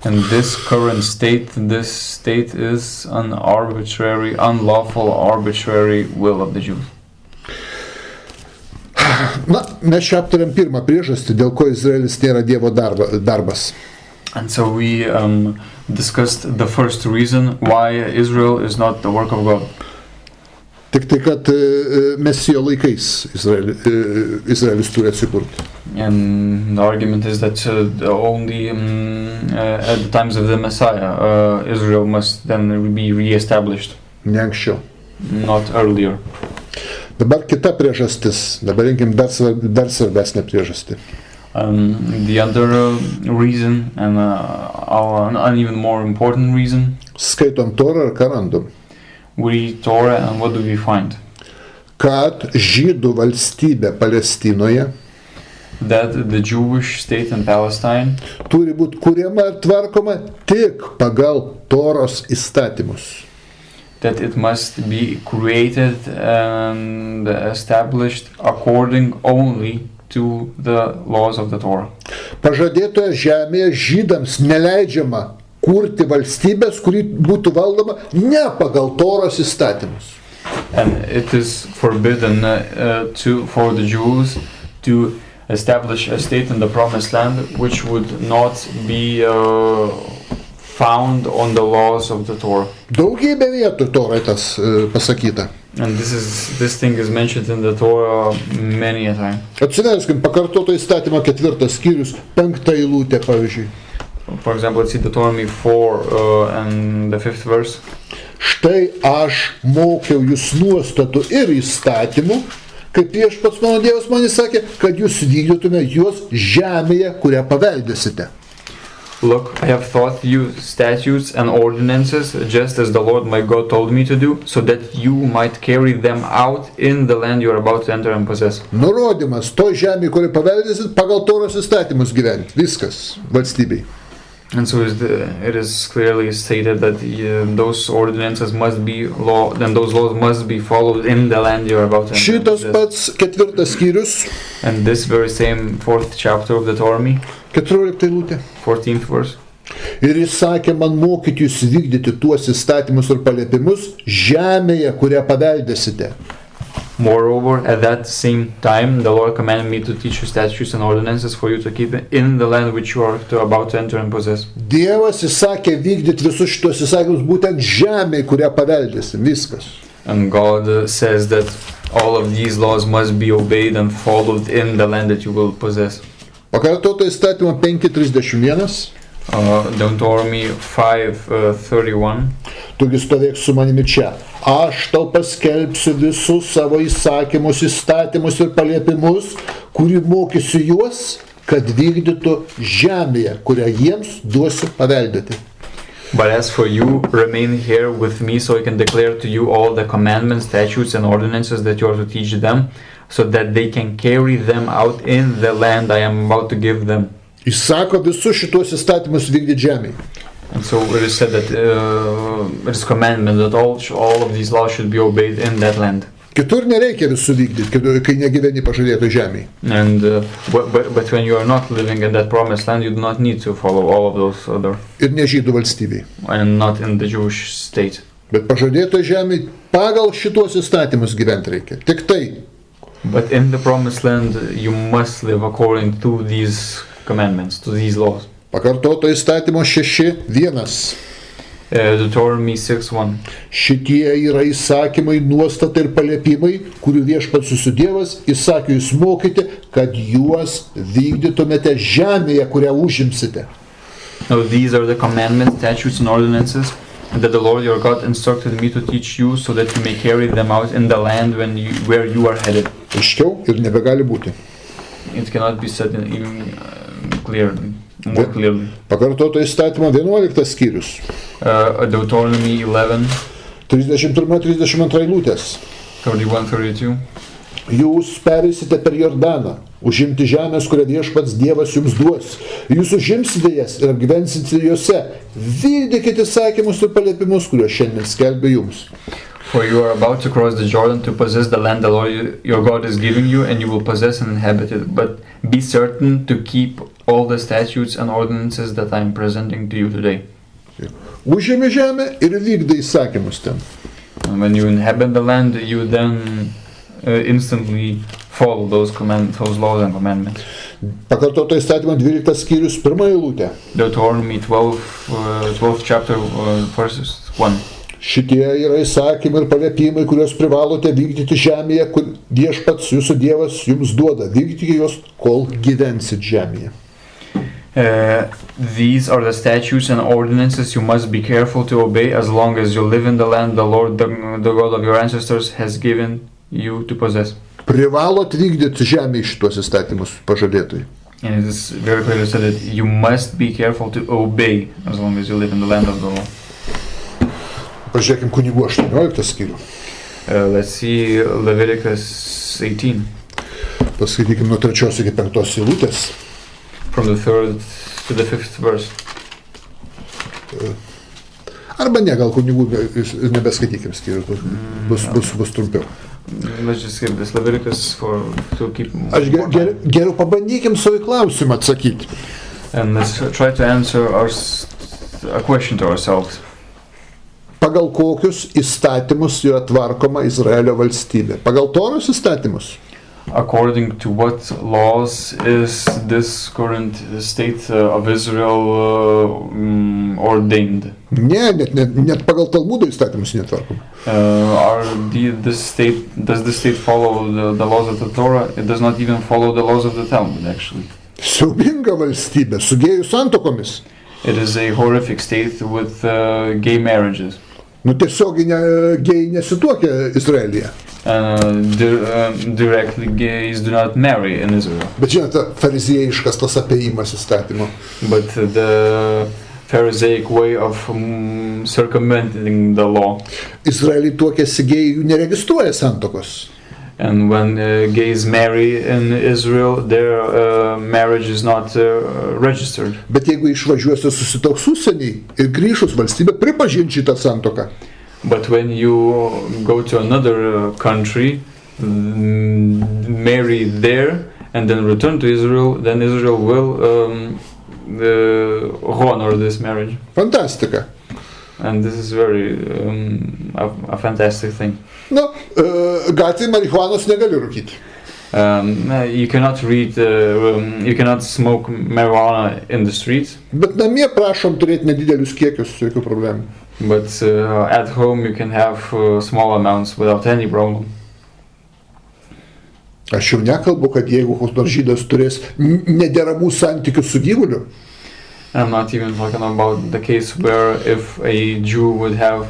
And this current state, this state is an arbitrary, unlawful, arbitrary will of the Jews. Na, mes čia aptariam pirmą priežastį, dėl ko Izraelis nėra Dievo darbas. And so we discussed the first reason why Israel is not the work of God. Tik tai, kad Mesijo laikais Izraelis turi atsikurti. And the argument is that only at the times of the Messiah, Israel must then be re-established. Ne anksčiau. Not earlier. Dabar kita priežastis, dabar rinkim dar svarbesnę priežastį. The other reason, and an even more important reason, skaitom Torą ir ką randam? We read Torah, and what do we find? Kad žydų valstybė Palestinoje that the Jewish state in Palestine turi būti kuriama ir tvarkoma tik pagal Toros įstatymus. That it must be created and established according only to the laws of the Torah. Pažadėtoje žemėje žydams neleidžiama kurti valstybės, kuri būtų valdoma ne pagal Toros įstatymus. And it is forbidden for the Jews to establish a state in the promised land which would not be found on the laws of the Torah. Daugybė vietų Torai tas pasakyta. And this thing is mentioned in the Torah many a time. Atsiverskim pakartoto įstatymo 4 skyrius 5 eilutė, pavyzdžiui. For example, let's see Deuteronomy 4 and the 5th verse. Štai aš mokiau jūs nuostatų ir įstatymų, kaip viešpats mano Dievas man įsakė, kad jūs vykdytume juos žemėje, kurią paveldėsite. Look, I have taught you statutes and ordinances, just as the Lord my God told me to do, so that you might carry them out in the land you are about to enter and possess. Nurodymas, to žemėje, kurią paveldėsit, pagal Toros įstatymus gyventi. Viskas, valstybei. And so it is clearly stated that those ordinances must be law, and those laws must be followed in the land you are about to enter. Šitas pats 4 skyrius. And this very same 4th chapter of the Torah, 14 eilutė. 14th verse. Ir jis sakė man mokyti jūs vykdyti tuos įstatymus ir paliepimus žemėje, kurią paveldėsite. Moreover, at that same time, the Lord commanded me to teach you statutes and ordinances for you to keep in the land which you are about to enter and possess. Dievas įsakė vykdyti visus šitos įsakymus būtent žemėje, kurią paveldėsim. Viskas. And God says that all of these laws must be obeyed and followed in the land that you will possess. Pakartoto įstatymo 5:31. Deuteronomy 5:31. Tugi stovėk su manimi čia. Aš tau paskelbsiu visus savo įsakymus, įstatymus ir paliepimus, kurį mokysiu juos, kad vykdytų žemėje, kurią jiems duosiu paveldėti. But as for you, remain here with me, so I can declare to you all the commandments, statutes, and ordinances that you are to teach them, so that they can carry them out in the land I am about to give them. Jis sako visus šitos įstatymus vykdyti žemėje. And so it is said that it is commandment that all of these laws should be obeyed in that land. Kitur nereikia visų vykdyti, kai negyveni pažadėtoj žemėje. And but when you are not living in that promised land, you do not need to follow all of those other. Ir ne žydų valstybei. And not in the Jewish state. Bet pažadėtoj žemėje pagal šitos įstatymus gyventi reikia. Tik tai. But in the promised land, you must live according to these commandments, to these laws. Pakartoto įstatymo 6:1. Deuteronomy 6:1. Šitie yra įsakymai, nuostatai ir paliepimai, kurių viešpats jūsų Dievas įsakė jūs mokyti, kad juos vykdytumėte žemėje, kurią užimsite. Now these are the commandments, statutes and ordinances that the Lord your God instructed me to teach you, so that you may carry them out in the land where you are headed. Aiškiau ir nebegali būti. It cannot be said even more clearly. Pakartoto įstatymo 11 skyrius. Deuteronomy 11, 31-32 eilutės. 31-32. Jūs pereisite per Jordaną, užimti žemės, kurią viešpats Dievas jums duos. Jūs užimsite jas ir apgyvensite juose. Vykdykite įsakymus ir paliepimus, kuriuos šiandien skelbia jums. For you are about to cross the Jordan to possess the land the Lord your God is giving you, and you will possess and inhabit it. But be certain to keep all the statutes and ordinances that I am presenting to you today. Užėmė žemę ir vykdai įsakymus ten. And when you inhabit the land, you then instantly follow those laws and commandments. Pakartoto įstatymo 12 skyrius, 1 eilutė. Deuteronomy 12 chapter, verses 1. Šitie yra įsakymai ir paliepimai, kuriuos privalote vykdyti žemėje, kur viešpats jūsų Dievas jums duoda. Vykdykite juos, kol gyvensit žemėje. These are the statutes and ordinances you must be careful to obey as long as you live in the land the Lord, the God of your ancestors, has given you to possess. Privalot vykdyti žemėje šitos įstatymus pažadėtojai. And it is very clearly said that you must be careful to obey as long as you live in the land of the Lord. Pažiūrėkim kunigų 18 skyrių. Let's see Leviticus 18. Paskaitykim nuo 3 iki 5 eilutės. From the 3rd to the 5th verse. Arba ne, gal kunigų nebeskaitykim skyrių, bus trumpiau. Let's just skip this Leviticus to keep. Aš geriau pabandykim savo klausimą atsakyti. And let's try to answer a question to ourselves. Pagal kokius įstatymus yra tvarkoma Izraelio valstybė? Pagal Toros įstatymus? According to what laws is this current state of Israel ordained? Ne, net pagal Talmudo įstatymus netvarkoma. Does this state follow the laws of the Torah? It does not even follow the laws of the Talmud, actually. Siaubinga valstybė, su gėjų santuokomis. It is a horrific state with gay marriages. Nu tiesiogiai gėjai nesituokia Izraelyje. Directly gays do not marry in Israel. Bet žinote, fariziejiškas tas apėjimas įstatymo. But the Pharisaic way of circumventing the law. Izraely tuokiasi gėjai, jų neregistruoja santuokos. And when gays marry in Israel, their marriage is not registered. Bet jeigu išvažiuosi susitoks užsieniai ir grįžus, valstybė pripažins šitą santuoką. But when you go to another country, marry there, and then return to Israel, then Israel will honor this marriage. Fantastika. And this is very a fantastic thing. Nu, gatvėje marihuanos negali rūkyti. You cannot smoke marijuana in the streets. Bet namie prašom turėti nedidelius kiekius, jokių problemų. But at home you can have small amounts without any problem. Aš jau nekalbu, kad jeigu koks nors žydas turės nederamų santykių su gyvuliu. I'm not even talking about the case where if a Jew would have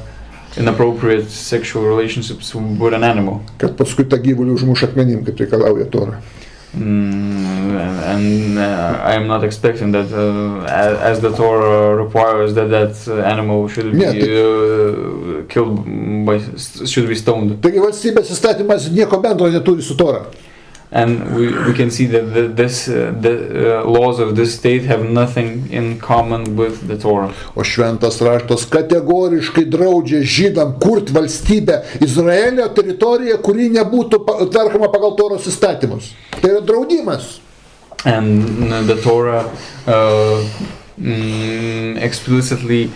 inappropriate sexual relationships with an animal. Kad paskui tą gyvulį užmuš akmenim, kaip reikalauja Tora. And I am not expecting that as the Torah requires that animal should be killed should be stoned. Taigi valstybės įstatymas nieko bendro neturi su Tora. And we can see that the laws of this state have nothing in common with the Torah. O šventas raštas kategoriškai draudžia žydam kurt valstybę Izraelio teritoriją, kuri nebūtų tvarkoma pagal Toros įstatymus. Tai yra draudimas. And the Torah explicitly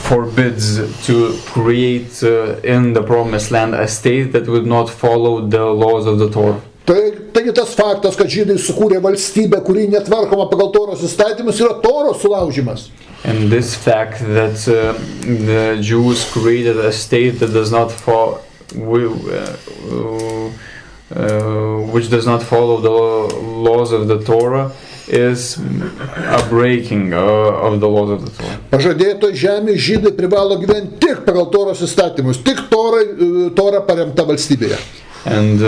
forbids to create in the promised land a state that would not follow the laws of the Torah. Taigi tas faktas, kad žydai sukūrė valstybę, kuri netvarkoma pagal Toros įstatymus, yra Toros sulaužimas. And this fact that the Jews created a state that does not which does not follow the laws of the Torah is a breaking of the laws of the Torah. Pažadėto žemė žydai privalo gyventi tik pagal Toros įstatymus, tik Tora paremta valstybėje. And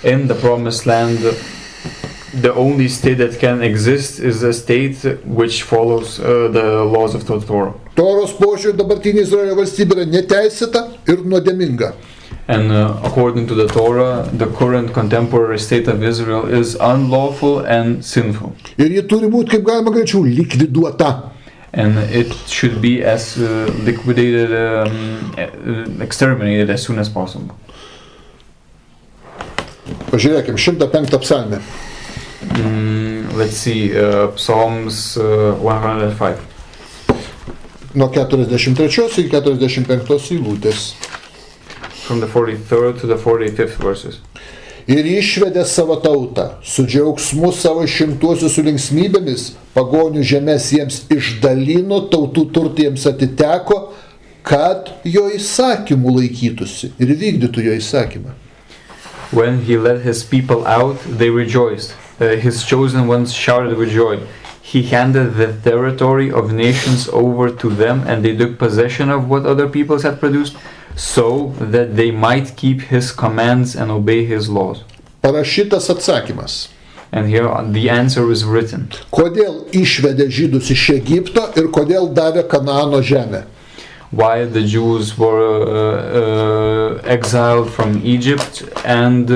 in the promised land, the only state that can exist is a state which follows the laws of the Torah. Toros požiūriu dabartinė Izraelio valstybė yra neteisėta ir nuodėminga. And according to the Torah, the current contemporary state of Israel is unlawful and sinful. Ir ji turi būti kaip galima greičiau likviduota. And it should be as liquidated, exterminated as soon as possible. Pažiūrėkime, 105 psalmę. Let's see, Psalms 105. Nuo 43 iki 45 eilutės. From the 43rd to the 45th verses. Ir išvedė savo tautą, su džiaugsmu savo šimtuosius su linksmybėmis, pagonių žemės jiems išdalino, tautų turtai jiems atiteko, kad jo įsakymų laikytųsi ir vykdytų jo įsakymą. When he led his people out, they rejoiced. His chosen ones shouted with joy. He handed the territory of nations over to them, and they took possession of what other peoples had produced, so that they might keep his commands and obey his laws. Parašytas atsakymas. And here the answer is written. Kodėl išvedė žydus iš Egipto ir kodėl davė Kanaano žemę? Why the Jews were exiled from Egypt and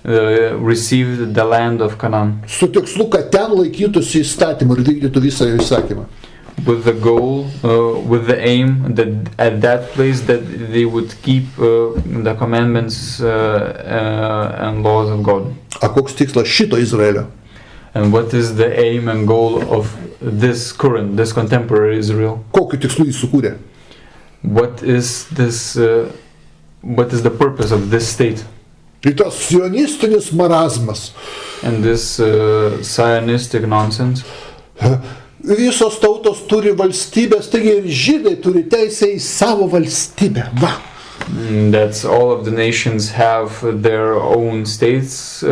received the land of Canaan. Su tikslu, kad ten laikytųsi įstatymų ir vykdytų visą jo įsakymą. With the goal, with the aim that at that place that they would keep the commandments and laws of God. A koks tikslas šito Izraelio? And what is the aim and goal of this contemporary Israel? Kokiu tikslu jį sukūrė? What is the purpose of this state? Tai tas sionistinis marazmas. And this Zionistic nonsense. Visos tautos turi valstybės, taigi ir žydai turi teisę į savo valstybę. Va. That's all of the nations have their own states,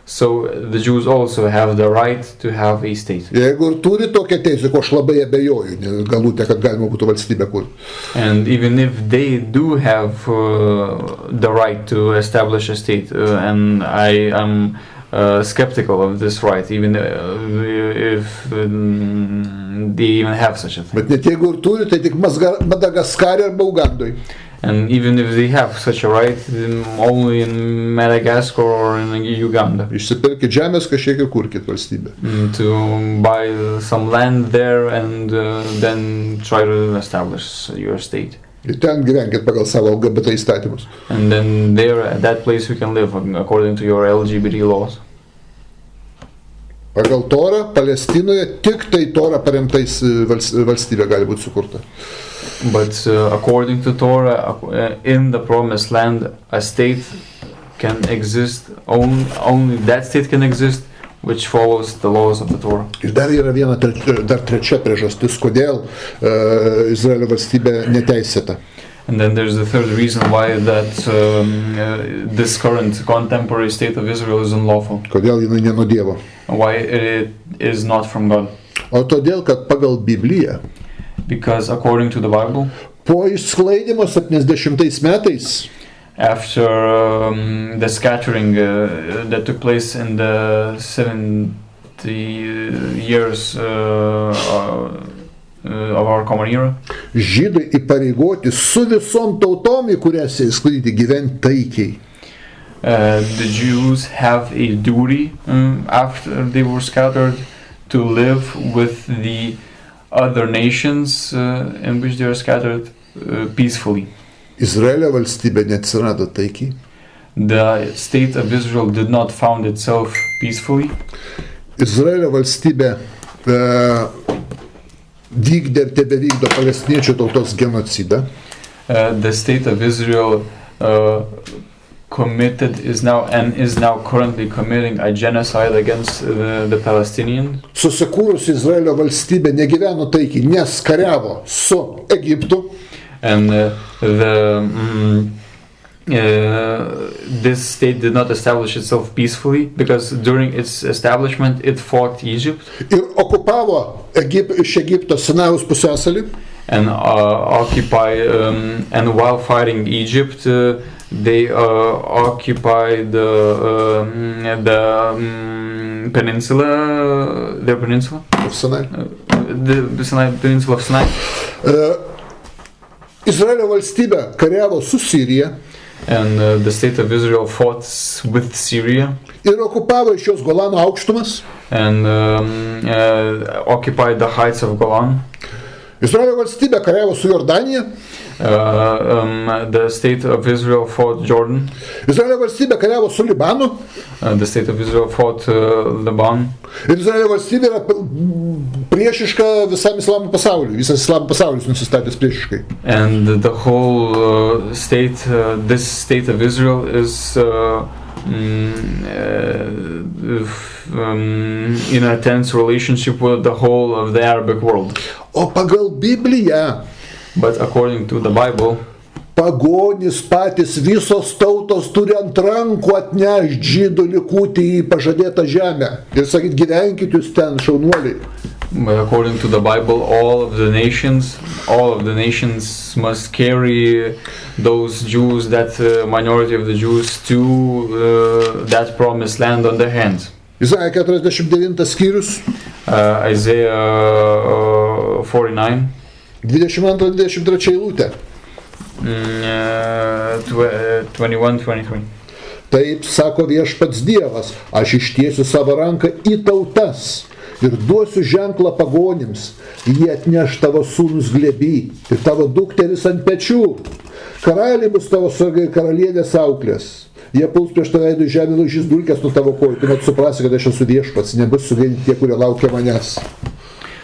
so the Jews also have the right to have a state. Jeigu ir turi tokią teisę, ko aš labai abejoju, galbūt, kad galima būtų valstybę kurti. And even if they do have the right to establish a state, and I am skeptical of this right, even if they even have such a thing. Bet net jeigu ir turi, tai tik Madagaskarė arba Ugandoj. And even if they have such a right, only in Madagascar or in Uganda. Išsipirkit žemės, kažkiek ir kurkit valstybę. To buy some land there and then try to establish your state. Ir ten gyvenkit pagal savo LGBT įstatymus. And then there, at that place, you can live according to your LGBT laws. Pagal Torą, Palestinoje tik tai Tora paremtais valstybė gali būti sukurta. But according to Torah, in the promised land, a state can exist, only that state can exist, which follows the laws of the Torah. Ir dar yra viena trečia priežastis, kodėl Izraelio valstybė neteisėta. And then there's the third reason why that this current contemporary state of Israel is unlawful. Kodėl jinai ne nuo Dievo? Why it is not from God. O todėl, kad pagal Bibliją, because according to the Bible, po išsklaidymo 70 metais, after the scattering that took place in the 70 years of our common era, žydai įpareigoti su visom tautom, į kurias įsklaidyti, gyventi taikiai. The Jews have a duty after they were scattered to live with the other nations in which they are scattered peacefully. Izraelio valstybė neatsirado taikiai. The state of Israel did not found itself peacefully. Izraelio valstybė vykdė ir tebevykdo palestiniečių tautos genocidą. The state of Israel committed is now currently committing a genocide against the Palestinians. Susikūrusi Izraelio valstybė negyveno taikiai, nes kariavo su Egiptu. And this state did not establish itself peacefully because during its establishment it fought Egypt. Ir okupavo iš Egipto Sinajaus pusiasalį. And and while fighting Egypt, they occupied the peninsula, their peninsula of Sinai. The Sinai peninsula of Sinai. Izraelio valstybė kariavo su Sirija. And the state of Israel fought with Syria. Ir okupavo iš jos Golano aukštumas. And occupied the heights of Golan. Izraelio valstybė kariavo su Jordanija. The state of Israel fought Jordan. Izraelio valstybė kariavo su Libanu. The state of Israel fought Lebanon. Ir Izraelio valstybė yra priešiška visam islamo pasauliui. Visas islamo pasaulis nusistatęs priešiškai. And the whole state, this state of Israel is in a tense relationship with the whole of the Arabic world. O pagal Bibliją, but according to the Bible, pagonys patys visos tautos turi ant rankų atnešti žydų likutį į pažadėtą žemę ir sakyt, gyvenkit jūs ten, šaunuoliai. According to the Bible, all of the nations must carry those Jews, that minority of the Jews, to that promised land on their hands. Izaija 49 skyrius. Isaiah 49. 22-23 eilutė. 21-23. Taip sako viešpats Dievas, aš ištiesiu savo ranką į tautas ir duosiu ženklą pagonims, jie atneš tavo sūnus glėby ir tavo dukteris ant pečių. Karaliai bus tavo sargai ir karalienės auklės. Jie puls prieš tave į žemę, laužys dulkes nuo tavo kojų. Tuomet suprasi, kad aš esu viešpats, nebus suvienyti tie, kurie laukia manęs.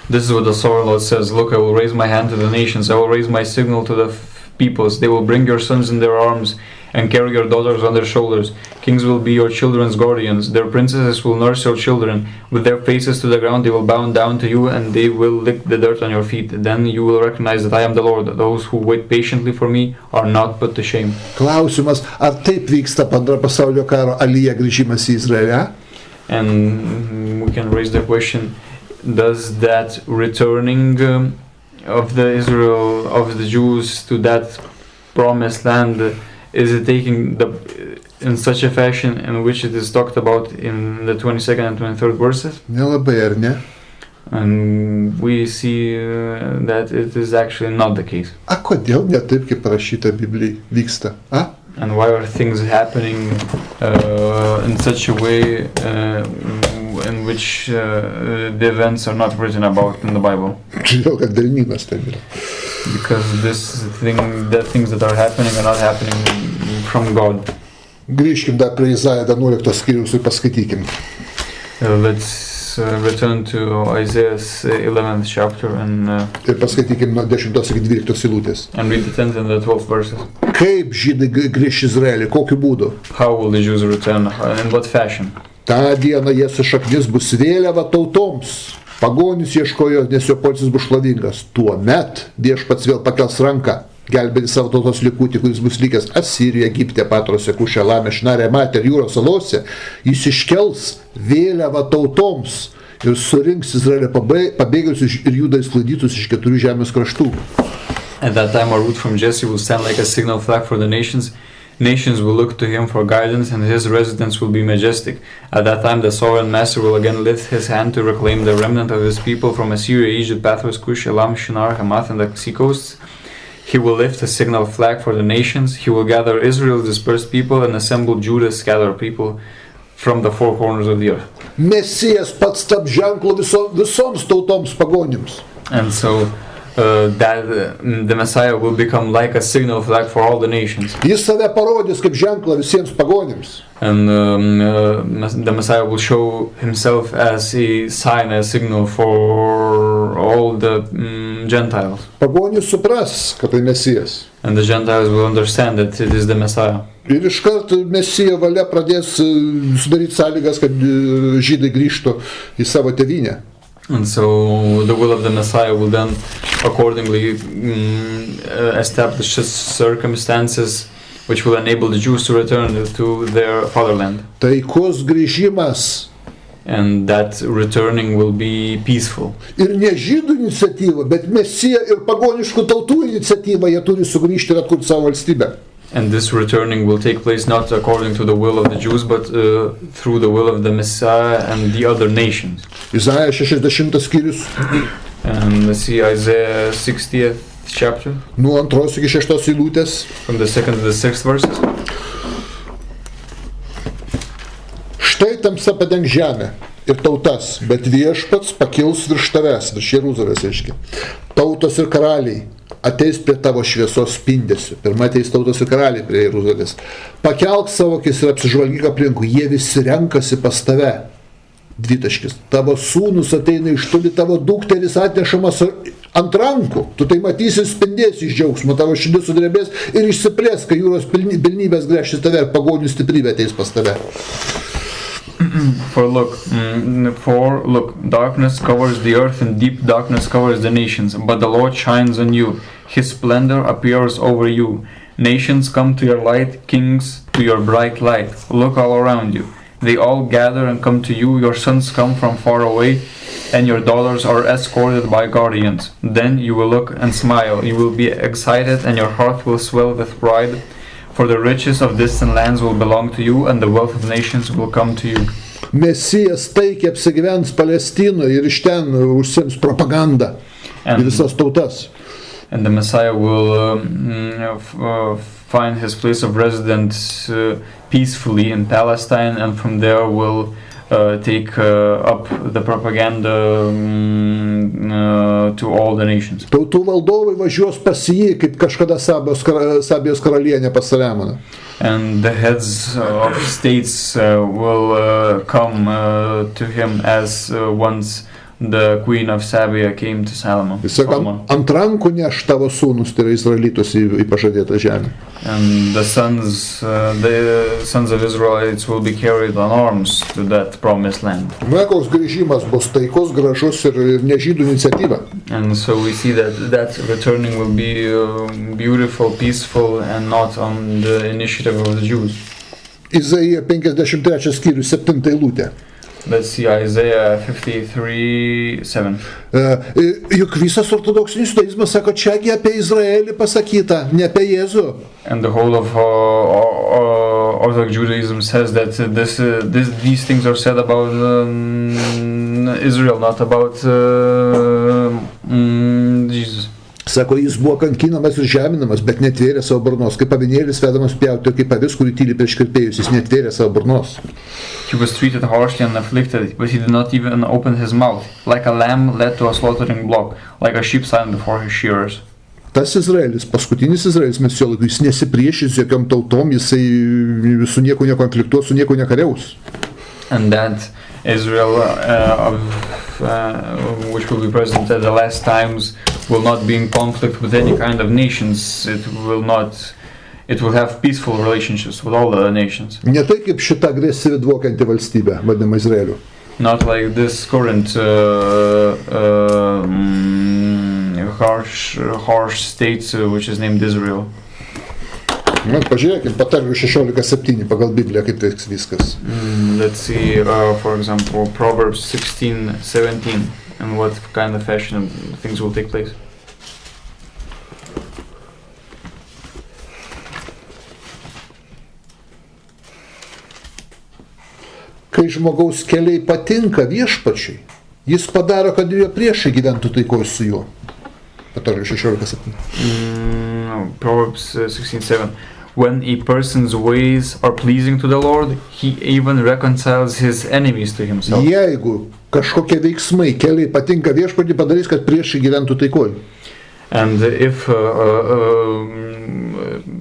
This is what the Sovereign Lord says. Look, I will raise my hand to the nations. I will raise my signal to the peoples. They will bring your sons in their arms and carry your daughters on their shoulders. Kings will be your children's guardians. Their princesses will nurse your children. With their faces to the ground, they will bow down to you, and they will lick the dirt on your feet. Then you will recognize that I am the Lord. Those who wait patiently for me are not put to shame. Klausimas, ar taip vyksta po antrojo pasaulinio karo Alija grįžimas į Izraelį? And we can raise the question, does that returning of the Jews to that promised land, is it taking in such a fashion in which it is talked about in the 22nd and 23rd verses? Nelabai, ar ne? And we see that it is actually not the case. A kodėl ne taip, kaip parašyta Biblijai vyksta? A? And why are things happening in such a way in which the events are not written about in the Bible? Todėl, kad velnynas ten yra. Because the things that are happening are not happening from God. Grįžkim dar prie Izaijo 11 skyrius ir paskaitykim. Let's return to Isaiah's 11th chapter and ir paskaitykim nuo 10 iki 12 eilutės. And read the 10th and the 12th verses. Kaip žydai grįš Izraelį, kokiu būdu? How will the Jews return? In what fashion? Ta diena jie šaknis bus vėliava tautoms. Pagonis ieškojo, nes jo poilsis bus šlovingas. Tuomet viešpats vėl pakels ranką, gelbėti savo tautos likutį, kuris bus likęs Asirijoje, Egipte, Patrose, Kuše, Lame, Šnare, Mate ir jūros salose. Jis iškels vėliavą tautoms ir surinks Izraelio pabėgėlius ir Judą išsklaidytus iš 4 žemės kraštų. At that time a root from Jesse will stand like a signal flag for the nations. Nations will look to him for guidance, and his residence will be majestic. At that time the sovereign master will again lift his hand to reclaim the remnant of his people from Assyria, Egypt, Pathros, Cush, Elam, Shinar, Hamath, and the seacoasts. He will lift a signal flag for the nations. He will gather Israel's dispersed people and assemble Judah's scattered people from the four corners of the earth. Mesijas pats taps ženklu visoms tautoms pagonims. And so the Messiah will become like a signal flag for all the nations. Jis save parodys kaip ženklą visiems pagonims. And the Messiah will show himself as a sign, a signal for all the Gentiles. Pagonys supras, kad tai Mesijas. And the Gentiles will understand that it is the Messiah. Ir iškart Mesijo valia pradės sudaryti sąlygas, kad žydai grįžtų į savo tėvynę. And so the will of the Messiah will then accordingly establish circumstances which will enable the Jews to return to their fatherland. Taikos grįžimas. And that returning will be peaceful. Ir ne žydų iniciatyva, bet Mesija ir pagoniškų tautų iniciatyva, jie turi sugrįžti ir atkurti savo valstybę. And this returning will take place not according to the will of the Jews, but through the will of the Messiah and the other nations. Izaijo 60 skyrius. And let's see Isaiah 60th chapter. Nuo 2 iki 6 eilutės. From the 2nd to the 6th verses. Štai tamsa padengs žemę ir tautas, bet viešpats pakils virš tavęs, virš Jeruzalės, reiškia. Tautos ir karaliai ateis prie tavo šviesos spindesių. Pirma ateis tautos ir karaliai prie Jeruzalės. Pakelk savo akis ir apsižvalgyk aplinkui, jie visi renkasi pas tave. Dvitaškis. Tavo sūnus ateina iš toli, tavo dukteris atnešamas ant rankų. Tu tai matysi ir spindėsi iš džiaugsmo, tavo širdis sudrebės ir išsiplės, kai jūros pilnybės gręžti tave ir pagonių stiprybė ateis pas tave. For look, darkness covers the earth and deep darkness covers the nations, but the Lord shines on you. His splendor appears over you. Nations come to your light, kings to your bright light. Look all around you. They all gather and come to you. Your sons come from far away, and your daughters are escorted by guardians. Then you will look and smile. You will be excited, and your heart will swell with pride. For the riches of distant lands will belong to you, and the wealth of nations will come to you. Mesijas taikiai apsigyvens Palestinoje ir iš ten užsiims propagandą į visas tautas. And the Messiah will find his place of residence peacefully in Palestine, and from there will take up the propaganda to all the nations. Tautų valdovai važiuos pas jį, kaip kažkada Sabijos karalienė pas Saliamoną. And the heads of states will come to him as once the queen of Sabia came to Solomon. Jis sako, ant rankų neš tavo sūnus, tai yra Izraelitus į pažadėtą žemę. And the sons of Israelites will be carried on arms to that promised land. Koks grįžimas bus taikos, gražus ir ne žydų iniciatyva. And so we see that returning will be beautiful, peaceful, and not on the initiative of the Jews. Izaijo 53 skyrius 7 eilutė. Let's see Isaiah 53:7. Juk visas ortodoksinis judaizmas sako, čiagi apie Izraelį pasakyta, ne apie Jėzų. And the whole of Orthodox Judaism says that these things are said about Israel, not about Jesus. Sako, jis buvo kankinamas ir žeminamas, bet netvėrė savo burnos, kaip avinėlis vedamas pjauti, kaip avis, kuri tyli prieš kirpėjus, jis netvėrė savo burnos. He was treated harshly and afflicted, but he did not even open his mouth, like a lamb led to a slaughtering block, like a sheep silent before his shearers. Tas Izraelis, paskutinis Izraelis Mesijo laiku, jis nesipriešins jokiom tautom, jisai su nieko nekonfliktuos, su nieko nekariaus. And that Israel, which will be present at the last times, will not be in conflict with any kind of nations. It will have peaceful relationships with all the nations. Ne tai kaip šita agresyvi dvokianti valstybė, vadinama Izraeliu. Not like this current harsh state which is named Israel. Pažiūrėkime, patarlių 16:7 pagal Bibliją, kaip veiks viskas. Let's see, for example, Proverbs 16:17, and what kind of fashion things will take place. Kai žmogaus keliai patinka viešpačiui, jis padaro, kad jo priešai gyventų taikoj su juo. Patarlių 16:7. Proverbs 16:7. When a person's ways are pleasing to the Lord, he even reconciles his enemies to himself. Jeigu kažkokie veiksmai keliai patinka viešpatį, padarys, kad priešai gyventų taikoj. And if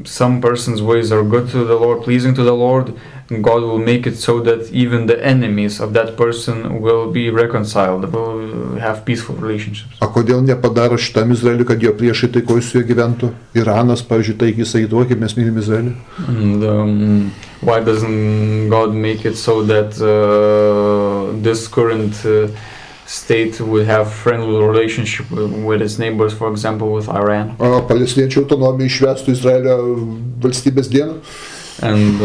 some person's ways are good to the Lord, pleasing to the Lord, God will make it so that even the enemies of that person will be reconciled, will have peaceful relationships. O kodėl nepadaro šitam Izraeliui, kad jo priešai taikoj su juo gyventų? Iranas, pavyzdžiui, taikiai sakytų, kaip mes mylim Izraelį. And why doesn't God make it so that this current state would have friendly relationship with its neighbors, for example, with Iran? O palestiniečių autonomija išvestų Izraelio valstybės dieną? And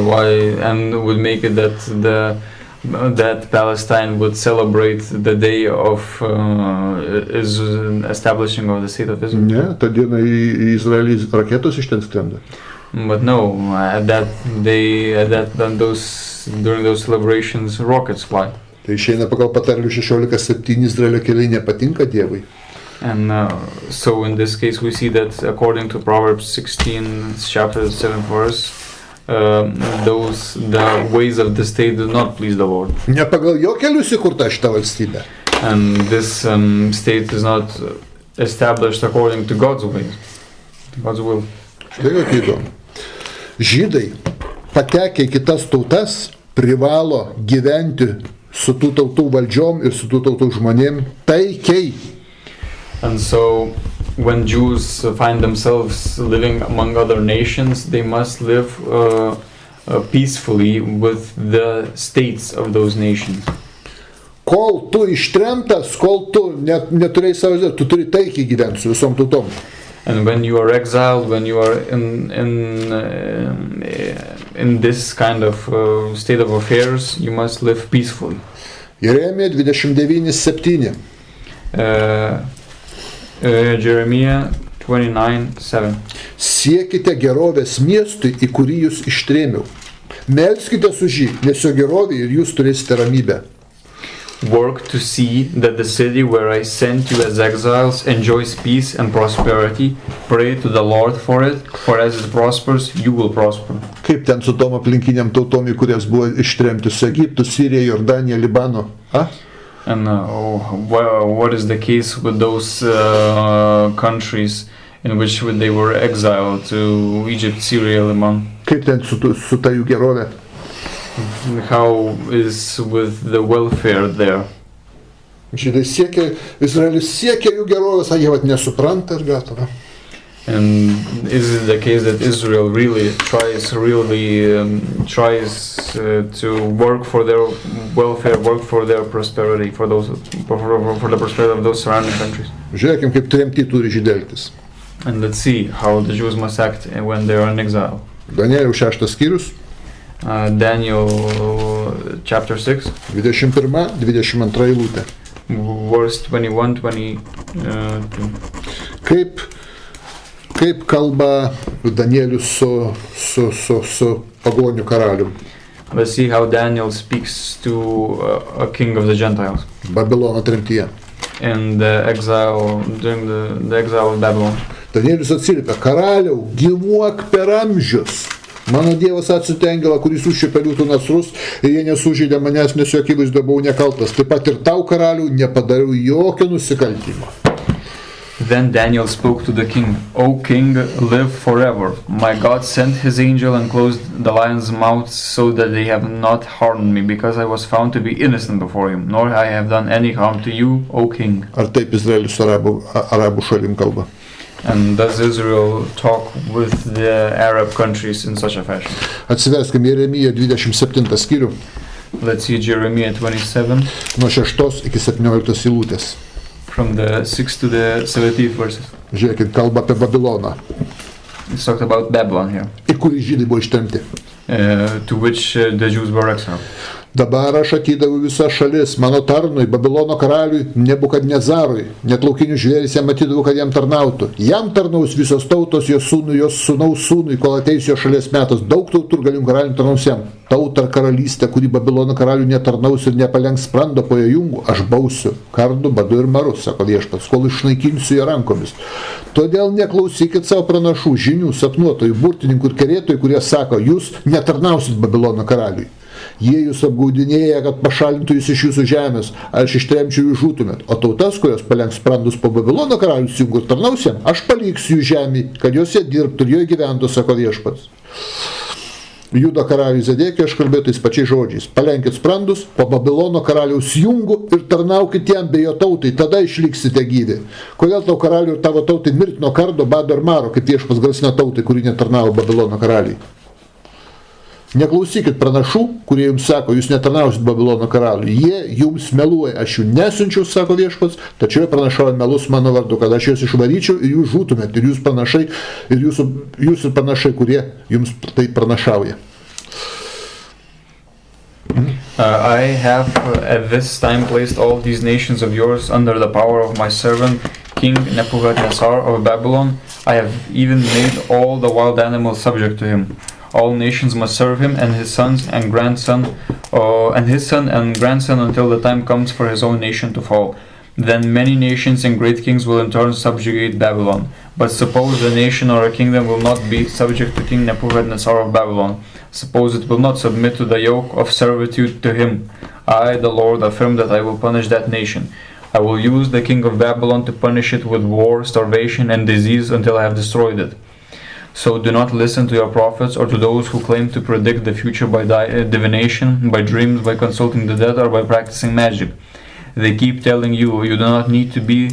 would make it that Palestine would celebrate the day of establishing of the state of Israel? Ne, tą dieną į Izraelį raketos iš ten skrenda. But no, during those celebrations, rockets fly. Tai išeina pagal patarlių 16:7 Izraelio keliai nepatinka Dievui. And so in this case we see that according to Proverbs 16, chapter 7 verse, the ways of the state do not please the Lord. Ne pagal jo kelius įkurta šita valstybė. And this state is not established according to God's ways, God's will. Štai kokia įdomu. Žydai patekę į kitas tautas privalo gyventi su tų tautų valdžiom ir su tų tautų žmonėm taikiai. And so when Jews find themselves living among other nations, they must live peacefully with the states of those nations. Kol tu ištremtas, kol tu neturėjai savo žemės, tu turi taikiai gyventi su visom tautom. And when you are exiled, when you are in this kind of state of affairs, you must live peacefully. Jeremija 29:7. Jeremiah 29:7. Siekite gerovės miestui, į kurį jūs ištrėmiau. Melskitės už jį, nes jo gerovė ir jūs turėsite ramybę. Work to see that the city where I sent you as exiles enjoys peace and prosperity. Pray to the Lord for it, for as it prospers, you will prosper. Kaip ten su tom aplinkiniam tautom, į kurias buvo ištremti su Egiptu, Sirija, Jordanija, Libano? And what is the case with those countries in which they were exiled to Egypt, Syria, Lebanon? Kaip ten su ta jų gerovė? How is with the welfare there? Žydai siekia, Izraelis siekia jų gerovės, jie nesupranta ir gatava. And is it the case that Israel really tries to work for their welfare, work for their prosperity, for the prosperity of those surrounding countries? Žiūrėkim, kaip tremti turi žydeltis. And let's see how the Jews must act when they are in exile. Danielio 6 skyrius. Daniel chapter 6. 21-22 eilutė. Verse 21-22. Kaip kalba Danielius su pagonių karalium. Let's see how Daniel speaks to a king of the Gentiles. Babilono tremtyje. In the exile, during the exile of Babylon. Danielius atsiliepia, karaliau, gyvuok per amžius. Mano Dievas atsiuntė angelą, kuris užčiupė liūtų nasrus ir jie nesužeidė manęs, nes jo akivaizdoje buvau nekaltas. Taip pat ir tau, karaliau, nepadariau jokio nusikaltimo. Then Daniel spoke to the king, O king, live forever. My God sent his angel and closed the lions' mouths so that they have not harmed me, because I was found to be innocent before him, nor I have done any harm to you, O king. Ar taip Izraelis su arabų šalim kalba? And does Israel talk with the Arab countries in such a fashion? Atsiverskime Jeremiją 27 skyrių. Let's see Jeremiah 27. Nuo 6 iki 17 eilutės. From the 6th to the 17th verses. Žiūrėkit, kalba apie Babiloną. It's talked about Babylon here. Į kurį žydai buvo ištremti. To which the Jews were exiled. Dabar aš atidaviau visą šalis mano tarnui, Babilono karaliui, Nebukadnezarui, net laukinių žvėris jam atidavau, kad jam tarnautų. Jam tarnaus visos tautos, jos sūnui, jos sūnaus sūnui, kol ateis jo šalies metas. Daug tautų ir galingų karalių tarnaus jam. Tautą ar karalystę, kuri Babilono karaliui netarnaus ir nepalenks sprando po jo jungų, aš bausiu kardu, badu ir maru, sako viešpats, kol išnaikinsiu jo rankomis. Todėl neklausykit savo pranašų, žinių, sapnuotojų, burtininkų ir kerėtojų, kurie sako, jūs netarnausit Babilono karaliui. Jie jūs apgaudinėja, kad pašalintų jūs iš jūsų žemės, aš ištremčiau jūs žūtumėt. O tautas, kurios palenks sprandus po Babilono karalius jungų ir tarnaus jam, aš paliksiu jų žemį, kad jos jie dirbtų ir joje gyventų, sako viešpats. Judo karaliui Zedekijui aš kalbėjau tais pačiais žodžiais. Palenkit sprandus, po Babilono karaliaus jungu ir tarnaukit jam bei jo tautai, tada išliksite gyvi. Kodėl tau karaliui ir tavo tautai mirti nuo kardo, bado ir maro, kaip Viešpats grasina tautai, kuri netarnavo Babilono karaliui? Neklausykit pranašų, kurie jums sako, jūs netarnausit Babilono karaliui. Jie jums meluoja, aš jų nesunčiau, sako Viešpats, tačiau jie pranašauja melus mano vardu, kad aš juos išvaryčiau ir jūs žūtumėt, ir jūs pranašai, ir jūsų pranašai, kurie jums tai pranašauja. I have at this time placed all these nations of yours under the power of my servant, King Nebuchadnezzar of Babylon. I have even made all the wild animals subject to him. All nations must serve him and his son and grandson until the time comes for his own nation to fall. Then many nations and great kings will in turn subjugate Babylon. But suppose a nation or a kingdom will not be subject to King Nebuchadnezzar of Babylon. Suppose it will not submit to the yoke of servitude to him. I, the Lord, affirm that I will punish that nation. I will use the king of Babylon to punish it with war, starvation, and disease until I have destroyed it. So do not listen to your prophets or to those who claim to predict the future by divination, by dreams, by consulting the dead, or by practicing magic. They keep telling you, you do not need to be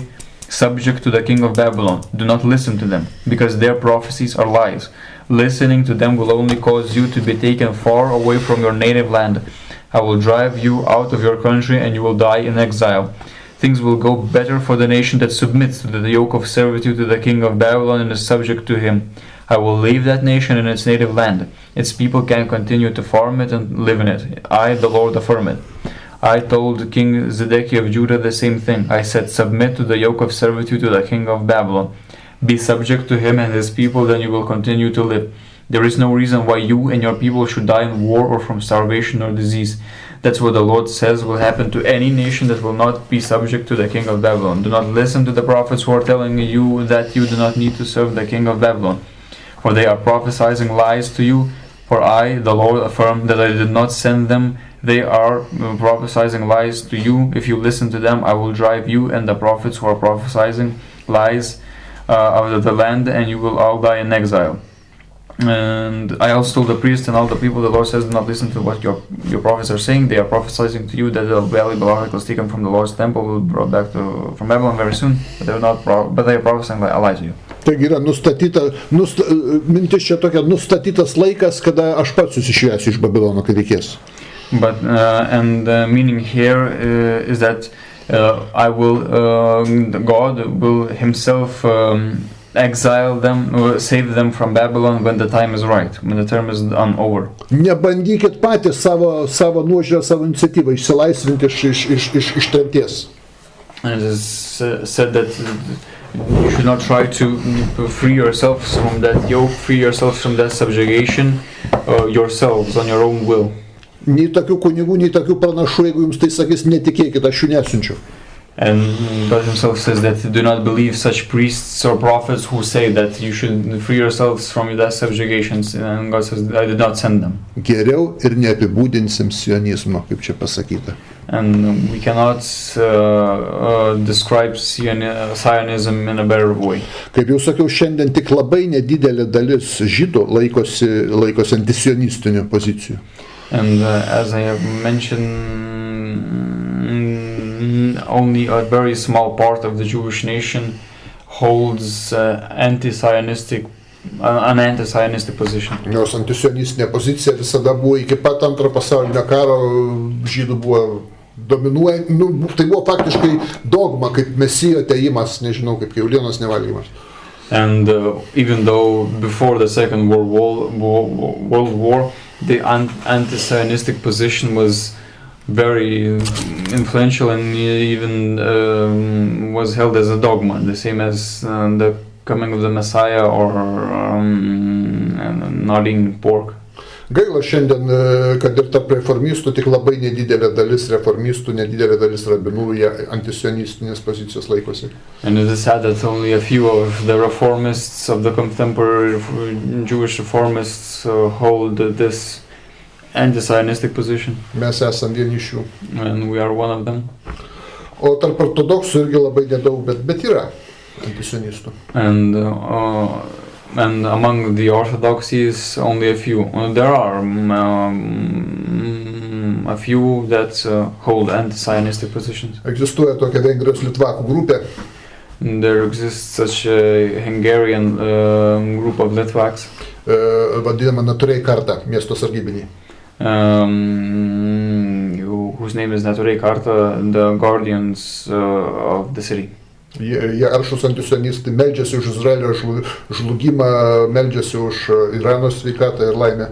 subject to the king of Babylon. Do not listen to them, because their prophecies are lies. Listening to them will only cause you to be taken far away from your native land. I will drive you out of your country and you will die in exile. Things will go better for the nation that submits to the yoke of servitude to the king of Babylon and is subject to him. I will leave that nation in its native land. Its people can continue to farm it and live in it. I, the Lord, affirm it. I told King Zedekiah of Judah the same thing. I said, submit to the yoke of servitude to the king of Babylon. Be subject to him and his people, then you will continue to live. There is no reason why you and your people should die in war or from starvation or disease. That's what the Lord says will happen to any nation that will not be subject to the king of Babylon. Do not listen to the prophets who are telling you that you do not need to serve the king of Babylon. For they are prophesying lies to you. For I, the Lord, affirm that I did not send them. They are prophesying lies to you. If you listen to them, I will drive you and the prophets who are prophesying lies out of the land, and you will all die in exile. And I also told the priests and all the people, the Lord says, do not listen to what your prophets are saying. They are prophesying to you that the valuable articles taken from the Lord's temple will be brought back from Babylon very soon. But they are prophesying a lie to you. Taigi yra mintis čia tokia nustatytas laikas, kada aš pats jūs išvesiu iš Babilono, kai reikės. But and the meaning here is that God will himself exile them, save them from Babylon when the time is right, when the term is over. Nebandykit patys savo nuožiūrą, savo iniciatyvą išsilaisvinti iš tremties. And it is said that you should not try to free yourselves from that yoke, free yourselves from that subjugation yourselves on your own will. Nei tokių kunigų, nei tokių pranašų, jeigu jums tai sakys, netikėkit, aš jų nesunčiau. And God himself says that do not believe such priests or prophets who say that you should free yourselves from that subjugation. And God says, I did not send them. Geriau ir neapibūdinsim sionizmo, kaip čia pasakyta. And we cannot describe Zionism in a better way. Kaip jau sakiau, šiandien tik labai nedidelė dalis žydų laikosi antisionistinių pozicijų. And as I have mentioned, only a very small part of the Jewish nation holds an anti-Zionistic position. Nors antisionistinė pozicija visada buvo iki pat antro pasaulinio karo, žydų buvo dominuojant, tai buvo faktiškai dogma, kaip mesijo atėjimas, nežinau, kaip kiaulienos nevalgymas. And even though before the Second World War, the anti-Zionistic position was very influential and even was held as a dogma, the same as the coming of the Messiah or not eating pork. Gaila šiandien, kad ir tarp reformistų tik labai nedidelė dalis reformistų, nedidelė dalis rabinų jie antisionistinės pozicijos laikosi. And it is sad that only a few of the reformists, of the contemporary Jewish reformists hold this anti-Zionistic position. Mes esam vieni iš jų. And we are one of them. O tarp ortodoksų irgi labai nedaug, bet yra antisionistų. And And among the orthodoxies, only a few. There are a few that hold anti-Zionistic positions. Egzistuoja tokia Vengrijos litvakų grupė, There exists such a Hungarian group of Litvaks, vadinama Natūriai karta, miesto sargybiniai. Whose name is Natūriai karta, the guardians of the city. Jie aršus antisionistai, meldžiasi už Izraelio žlugimą, meldžiasi už Irano sveikatą ir laimę.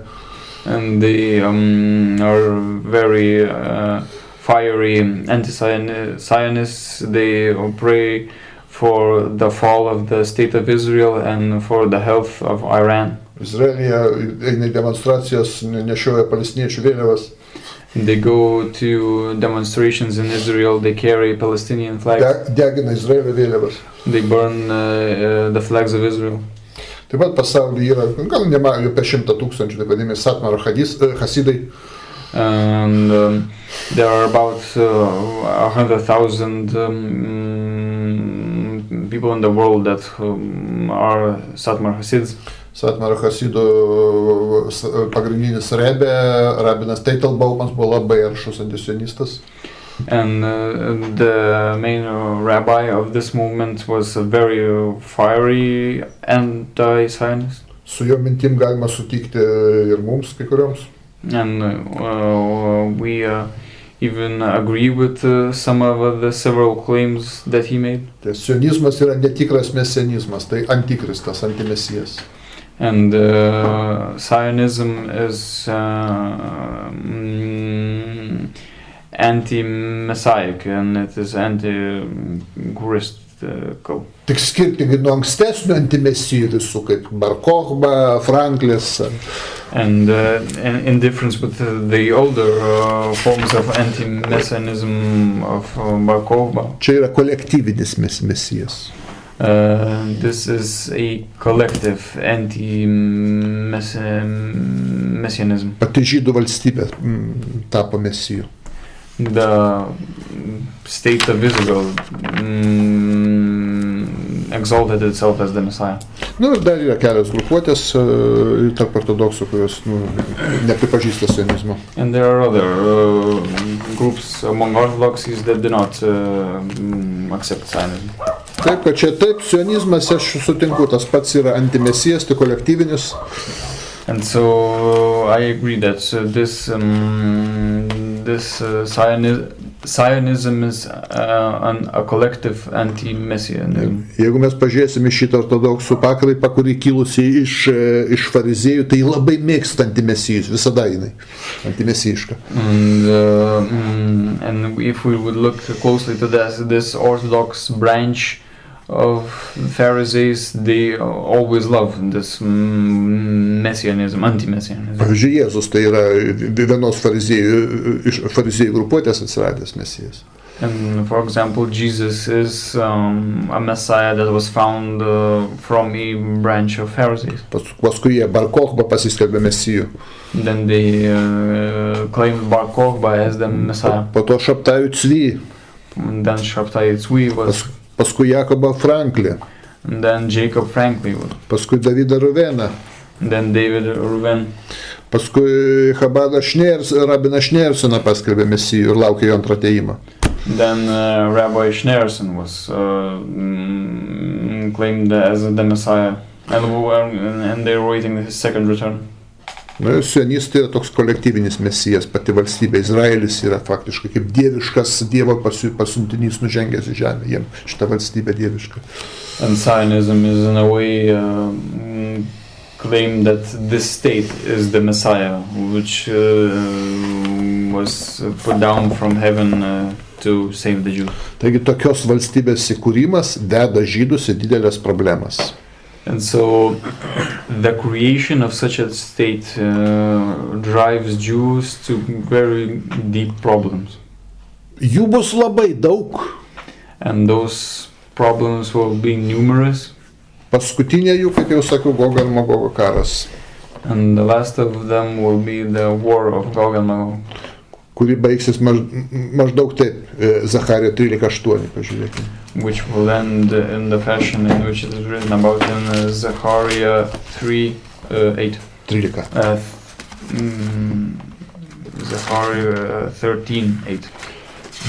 And they are very fiery anti-Zionists. They pray for the fall of the state of Israel and for the health of Iran. Izraelyje eina į demonstracijas, nešioja palestiniečių vėliavas. They go to demonstrations in Israel, they carry Palestinian flags. Degina Izraelio vėliavas. They burn the flags of Israel. Taip pat pasaulyje yra, gal nemažai apie 100 000, taip vadinami Satmaro hasidai. And there are about 100,000 people in the world that are Satmar Hasids. Satmaro hasidų pagrindinis rabinas Teitelbaumas buvo labai aršus antisionistas. And the main rabbi of this movement was a very fiery anti-Zionist. Su jo mintim galima sutikti ir mums kai kurioms. And we even agree with some of the several claims that he made. Tai sionizmas yra netikras mesianizmas, tai antikristas, antimesijas. And Zionism is anti-messiah and it is anti-Christical. Tik skirtingai nuo ankstesnių antimesijų visų, kaip Bar Kochba, Franklis. And in difference with the older forms of anti-messianism of Bar Kochba. Čia yra kolektyvinis mesijas. This is a collective anti-messianism. Pati žydų valstybė tapo mesiju. The state of Israel exalted itself as the Messiah. Ir dar yra kelios grupuotės tarp ortodoksų, kurios nepripažįsta sionizmo. And there are other groups among orthodoxies that do not accept Zionism. Taip, kad čia taip, sionizmas, aš sutinku, tas pats yra antimesijas, tai kolektyvinis. And so I agree that Zionism is a collective anti-messianism. Jeigu mes pažiūrėsime šitą ortodoksų pakraipą, kuri kilusi iš fariziejų, tai labai mėgsta antimesijus, visada jinai antimesijiška. And if we would look closely to this orthodox branch of Pharisees, they always love this messianism, anti-messianism. Pavyzdžiui, Jėzus tai yra vienos fariziejų grupuotės atsiradęs mesijas. And for example, Jesus is a Messiah that was found from a branch of Pharisees. Paskui jie Bar Kochba pasiskelbė mesijų. Then they claimed Bar Kochba as the Messiah. Po to Šabtajų Cvi. Then Šabtajų Cvi was. Paskui Jakobą Franklį. And then Jacob Franklin. Paskui Davidą Ruveną. Then David Ruven. Paskui Rabiną Šnersoną paskelbė mesijų ir laukė jo antrą atėjimą. Then Rabbi Schneerson was claimed as the Messiah, and they were waiting his second return. Sionistai yra toks kolektyvinis mesijas, pati valstybė. Izraelis yra faktiškai kaip dieviškas Dievo pasiuntinys nužengęs į žemę, jiem šita valstybė dieviška. And Zionism is in a way claim that this state is the Messiah, which was put down from heaven to save the Jews. Taigi tokios valstybės įkūrimas veda žydus į didelės problemas. And so the creation of such a state drives Jews to very deep problems. Jų bus labai daug. And those problems will be numerous. Paskutinė jų, kaip jau sakiau, Gogo ir Magogo karas. And the last of them will be the war of Gog and Magog. Kuri baigsis maždaug taip, Zacharijo 13:8, pažiūrėkime. which will end in the fashion in which it is written about in Zechariah 3:8. 13. Zechariah 13:8.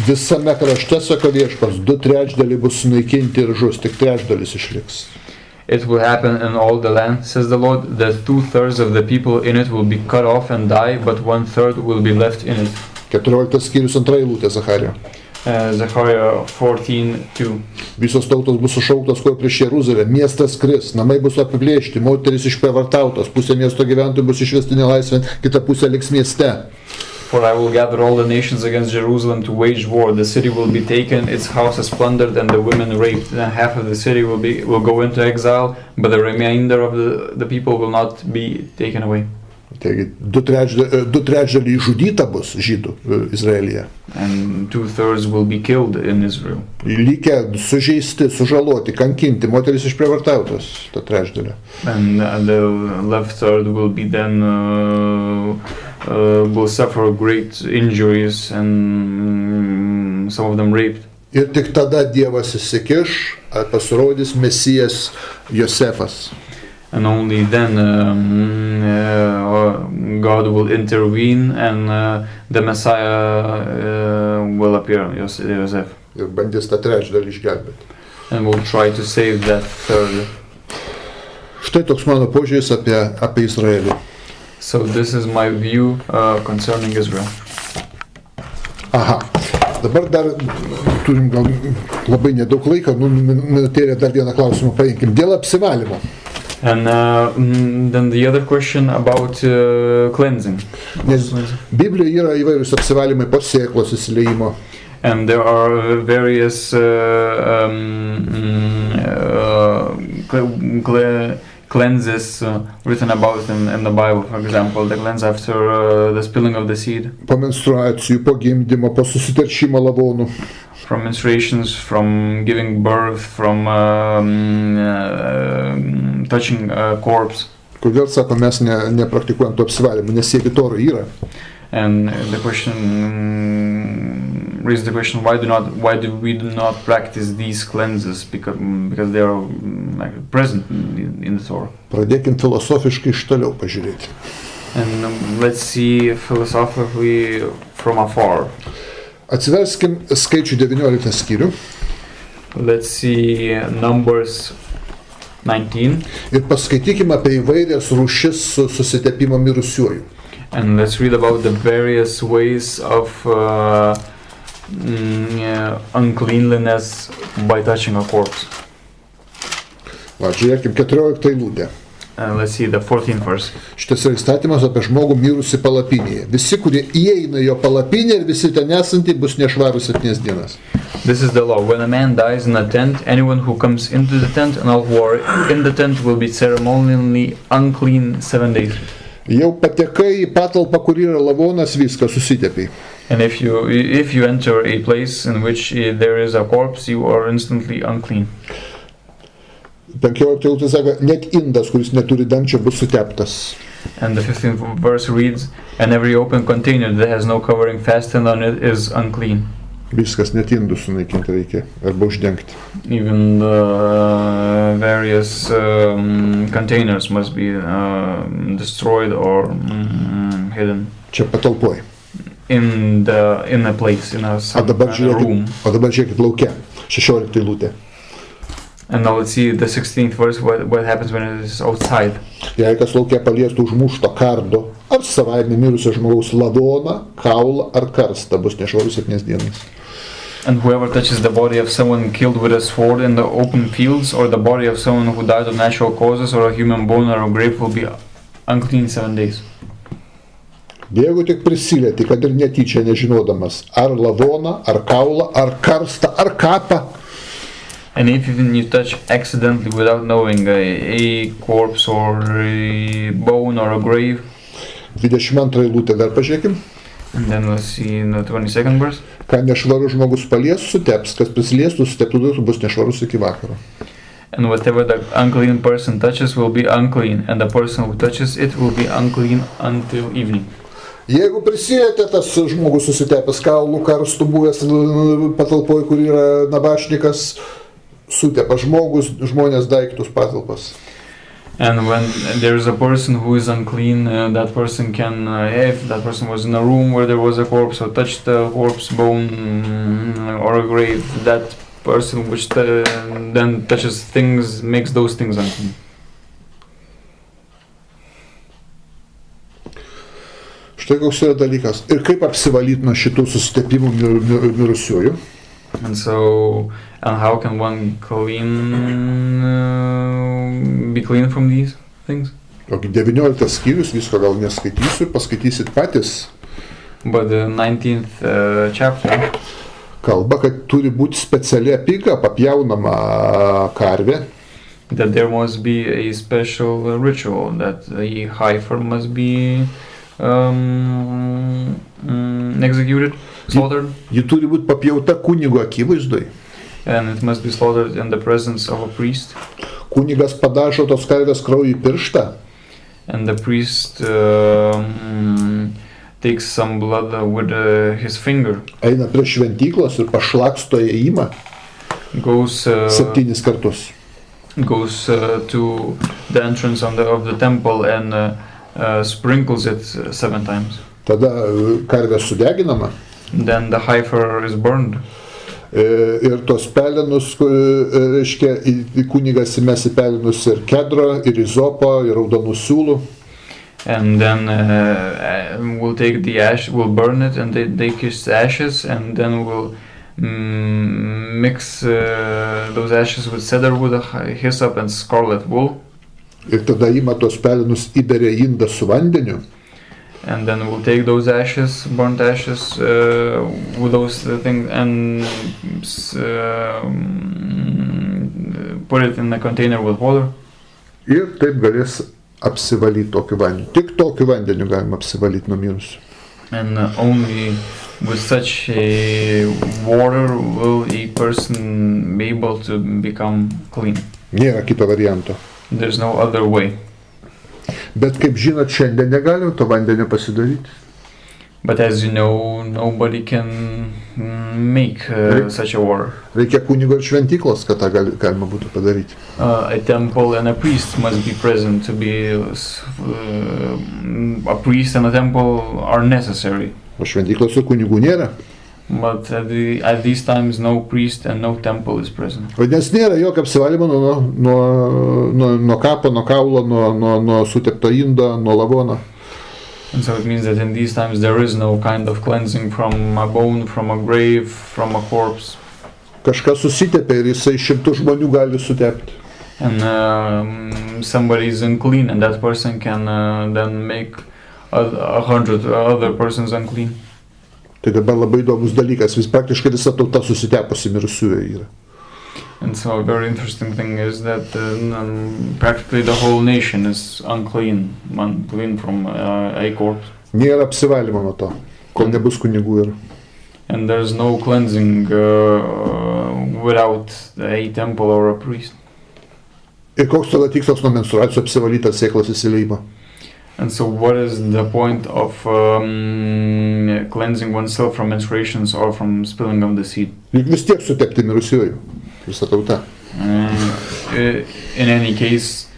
Visame krašte, sako Viešpats, 2/3 bus sunaikinti ir žus, tik 1/3 išliks. It will happen in all the land, says the Lord, that 2/3 of the people in it will be cut off and die, but 1/3 will be left in it. 14 skyrius 2 eilutė Zacharijo. Zechariah 14:2. Visos tautos bus sušauktos ko prieš Jeruzalę, miestas kris, namai bus apiplėšti, moterys išprievartautos, pusė miesto gyventojų bus išvesti nelaisvėn, kita pusė liks mieste. For I will gather all the nations against Jerusalem to wage war. The city will be taken, its houses plundered, and the women raped. And half of the city will go into exile, but the remainder of the people will not be taken away. Taigi, 2/3 žudyta bus žydų Izraelyje. And 2/3 will be killed in Israel. Likę sužeisti, sužaloti, kankinti, moterys išprievartautos, ta 1/3. And the left third will be then will suffer great injuries and some of them raped. Ir tik tada Dievas įsikiš, pasirodys Mesijas Josefas. And only then God will intervene and the Messiah will appear, Joseph. Ir bandys tą 1/3 išgelbėti. And will try to save that third. Štai toks mano požiūris apie Izraelį. So this is my view concerning Israel. Aha. Dabar dar turim gal labai nedaug laiko, minutėlę dar vieną klausimą paimkim. Dėl apsivalymo. And then the other question about cleansing. Nes Biblijoje yra įvairius apsivalymai po sėklos įsileimo. And there are various cleanses written about in the Bible. For example, the cleanse after the spilling of the seed. Po menstruacijų, po gimdymo, po susiteršimo lavonų. From menstruations, from giving birth, from touching a corpse. Kodėl, sako, mes nepraktikuojam to apsivalymų, nes jie Torah yra. And the question raises the question: why do we not practice these cleanses? Because they are present in the Torah. Pradėkim filosofiškai iš toliau pažiūrėti. And let's see philosophically from afar. Atsiverskim skaičių 19 skyrių. Let's see Numbers 19. Ir paskaitykim apie įvairias rūšis susitepimo mirusiuoju. And let's read about the various ways of uncleanliness by touching a corpse. Va, žiūrėkim, 14 eilutė. And let's see the 14th verse. Šitas yra įstatymas apie žmogų mirusį palapinėje. Visi, kurie įeina jo palapinę ir visi ten esantys bus nešvarūs 7 dienas. This is the law. When a man dies in a tent, anyone who comes into the tent and all who are in the tent will be ceremonially unclean 7 days. Jau patekai į patalpą, kur yra lavonas, viską susitepiai. And if you enter a place in which there is a corpse, you are instantly unclean. 15 eilutė sako, net indas, kuris neturi dangčio, bus suteptas. And the 15th verse reads, and every open container that has no covering fastened on it is unclean. Viskas, net indus sunaikinti reikia, arba uždengti. Even the various containers must be destroyed or hidden. Čia patalpoj. In a place, in a room. O dabar žiūrėkit lauke, 16 eilutė. And now let's see the 16th verse, what happens when it is outside. Jei kas lauke paliestų užmušto kardo, ar savaime mirusio žmogaus lavoną, kaulą ar karstą, bus nešvarus 7 dienas. And whoever touches the body of someone killed with a sword in the open fields, or the body of someone who died of natural causes, or a human bone or a grave will be unclean 7 days. Jeigu tik prisilieti, kad ir netyčia nežinodamas, ar lavoną, ar kaulą, ar karstą, ar kapą, and if even you touch accidentally without knowing a corpse or a bone or a grave. 22 eilutė dar pažiūrėkim. And then let's see in the 22nd verse. Ką nešvarus žmogus palies, suteps, kas prisiliestų, suteptų, bus nešvarus iki vakaro. And whatever the unclean person touches will be unclean, and the person who touches it will be unclean until evening. Jeigu prisijėtė tas žmogus susitepęs kaulų karstų buvęs patalpoj, kur yra nabašnikas, sutepa žmonės daiktus patalpas. And when there is a person who is unclean, that person can, if that person was in a room where there was a corpse or touched a corpse bone or a grave, that person which then touches things, makes those things unclean. Štai koks yra dalykas. Ir kaip apsivalyti nuo šitų susitepimų mirusiųjų? And so, and how can one be clean from these things? 19 skyrius, visko gal neskaitysiu, paskaitysit patys. But the 19th chapter kalba, kad turi būti speciali apyga, papjaunama karvė. That there must be a special ritual, that the heifer must be executed, slaughtered. Ji turi būti papjauta kunigo akivaizdoj. And it must be slaughtered in the presence of a priest. Kunigas padažo tos karvės krauju į pirštą. And the priest takes some blood with his finger. Eina prie šventyklos ir pašlaksto įėjimą. Goes 7 kartus. Goes to the entrance of the temple and sprinkles it 7 times. Tada karvė sudeginama. Then the heifer is burned. Ir tos pelenus, reiškia, kunigas įmes į pelenus ir kedro, ir izopo, ir raudonų siūlų. And then we'll take the ash, we'll burn it, and they take his ashes, and then we'll mix those ashes with cedar wood, hyssop, and scarlet wool. Ir tada ima tos pelenus įberia į indą su vandeniu. And then we'll take those ashes, burnt ashes, with those things, and put it in a container with water. Ir taip galės apsivalyti tokiu vandeniu. Tik tokiu vandeniu galima apsivalyti nuo mirusių. And only with such a water will a person be able to become clean. Nėra kito varianto. There's no other way. Bet kaip žinot, šiandien negalim to vandenio pasidaryti. But as you know, nobody can make such a water. Reikia kunigo ir šventyklos, kad tą galima būtų padaryti. A temple and a priest must be present to be a priest and a temple are necessary. O šventyklos ir kunigų nėra. But at these times no priest and no temple is present. Vadinasi, nėra jokio apsivalymo nuo kapo, nuo kaulo, nuo sutepto indo, nuo lavono. And so it means that in these times there is no kind of cleansing from a bone, from a grave, from a corpse. Kažkas susitepė ir jisai 100 žmonių gali sutepti. And somebody is unclean and that person can then make 100 other persons unclean. Tai dabar labai įdomus dalykas, praktiškai visa tauta susitepusi mirusiųjų yra. And so a very interesting thing is that practically the whole nation is unclean from a corpse. Nėra apsivalymo nuo to, kol nebus kunigų ir. And there's no cleansing without a temple or a priest. Ir koks tada tikslas nuo menstruacijų apsivalyti ar sėklos įsileimo? And so what is the point of cleansing oneself from menstruations or from spilling of the seed? Juk vis tiek sutepti mirusiųjų, visa tauta. In any case,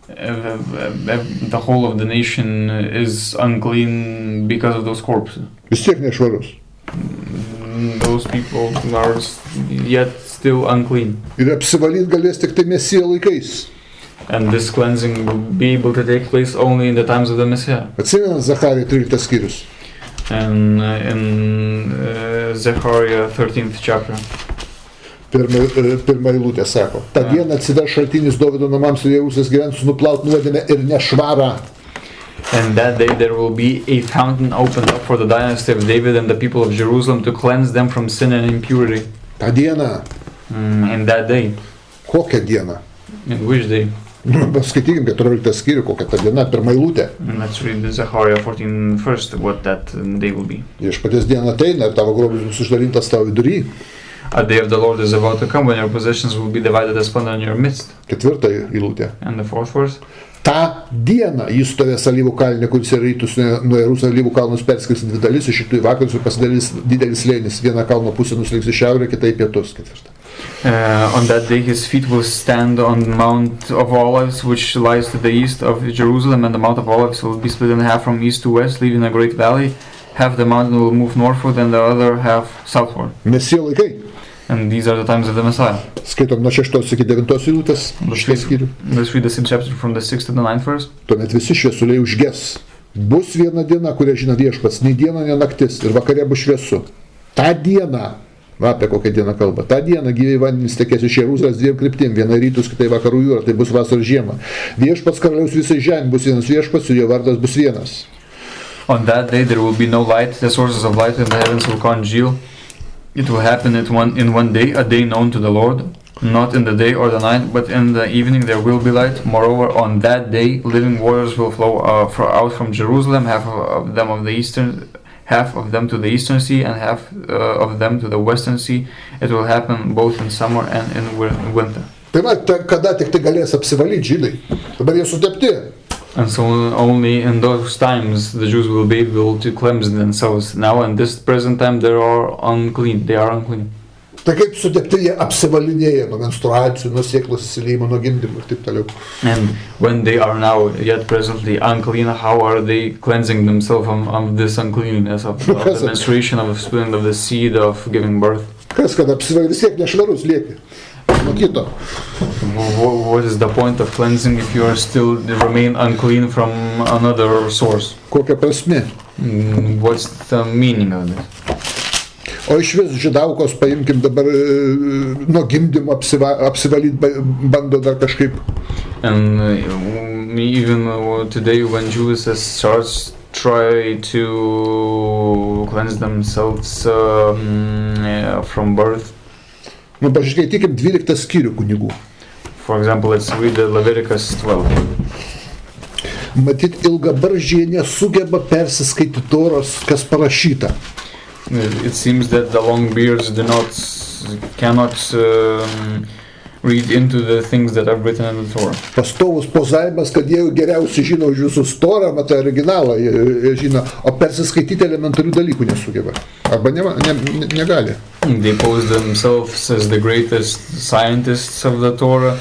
the whole of the nation is unclean because of those corpses. Vis tiek nešvarus. Those people are yet still unclean. Ir apsivalyti galės tik tai Mesijo laikais. And this cleansing will be able to take place only in the times of the Messiah. Atsimenat Zacharijos 13 skyrius. And in Zechariah 13th chapter. Pirma eilutė sako. Ta diena atsivers šaltinis Dovydo namams ir Jeruzalės gyventojams nuplaut nuodėmę ir nešvarą. And that day there will be a fountain opened up for the dynasty of David and the people of Jerusalem to cleanse them from sin and impurity. Ta diena. In that day. Kokią dieną? In which day? Paskaitykim 14 skyrių, kokia ta diena, pirma eilutė. Let's read Zechariah 14 first, what that day will be. Viešpaties diena ateina ir tavo grobis bus išdalintas tavo vidury. A day of the Lord is about to come when your possessions will be divided as plunder in your midst. 4 eilutė. And the 4th verse. Ta dieną jis stovės alyvų kalne, kuris yra rytus nuo Jeruzalės alyvų kalnus perskris dvi dalis, iš rytų į vakarus ir pasidarys didelis slėnis. Viena kalno pusė nuslinks į šiaurę, kita į pietus. Ketvirta. On that day his feet will stand on the Mount of Olives, which lies to the east of Jerusalem, and the Mount of Olives will be split in half from east to west, leaving a great valley. Half the mountain will move northward and the other half southward. Mesijo laikai. And these are the times of the Messiah. Skaitom nuo 6 iki 9 eilutės. Let's read the same chapter from the 6th to the 9th verse. Tuomet visi šviesuliai užges. Bus viena diena, kurią žino Viešpats, nei diena, nei naktis, ir vakare bus šviesu. Ta diena, apie kokią dieną kalba, ta diena gyviai vandenys tekės iš Jeruzalės dviem kryptim, viena rytus, kitai vakarų jūra, tai bus vasara žiema. Viešpats karaliaus visai žemė, bus vienas viešpats ir jo vardas bus vienas. On that day there will be no light, the sources of light in the heavens will congeal. It will happen in one day, a day known to the Lord, not in the day or the night, but in the evening there will be light. Moreover, on that day, living waters will flow out from Jerusalem, half of them to the eastern sea, and half of them to the western sea. It will happen both in summer and in winter. Tai va, kada tik tai galės apsivalyti žydai? Dabar jie sutepti. And so only in those times the Jews will be able to cleanse themselves. Now in this present time they are unclean. Tai kaip sutepti jie apsivalinėja nuo menstruacijų, nuo sėklos įsileimo, nuo gimdymo ir taip toliau. And when they are now yet presently unclean, how are they cleansing themselves of this uncleanness, of the menstruation, of the spilling of the seed, of giving birth? Kas, kad apsivalė vis tiek nešvarus lieki? Nuo kito. What is the point of cleansing if you are still remain unclean from another source? Kokia prasmė? What's the meaning of this? O iš vis žydaukos paimkim dabar nuo gimdymo apsivalyti bando dar kažkaip. And even today when Jews starts try to cleanse themselves from birth. Nu, pažiūrėkime 12 skyrių kunigų. For example, let's read the Leviticus 12. Matyt, ilgabarzdžiai nesugeba persiskaityti Toros, kas parašyta. It seems that the long beards cannot read into the things that are written in the Torah. Pastovus pozavimas, kad jie geriausiai žino už visus Torą, matai originalą, jie žino, o persiskaityti elementarių dalykų nesugeba. Arba negali. They pose themselves as the greatest scientists of the Torah,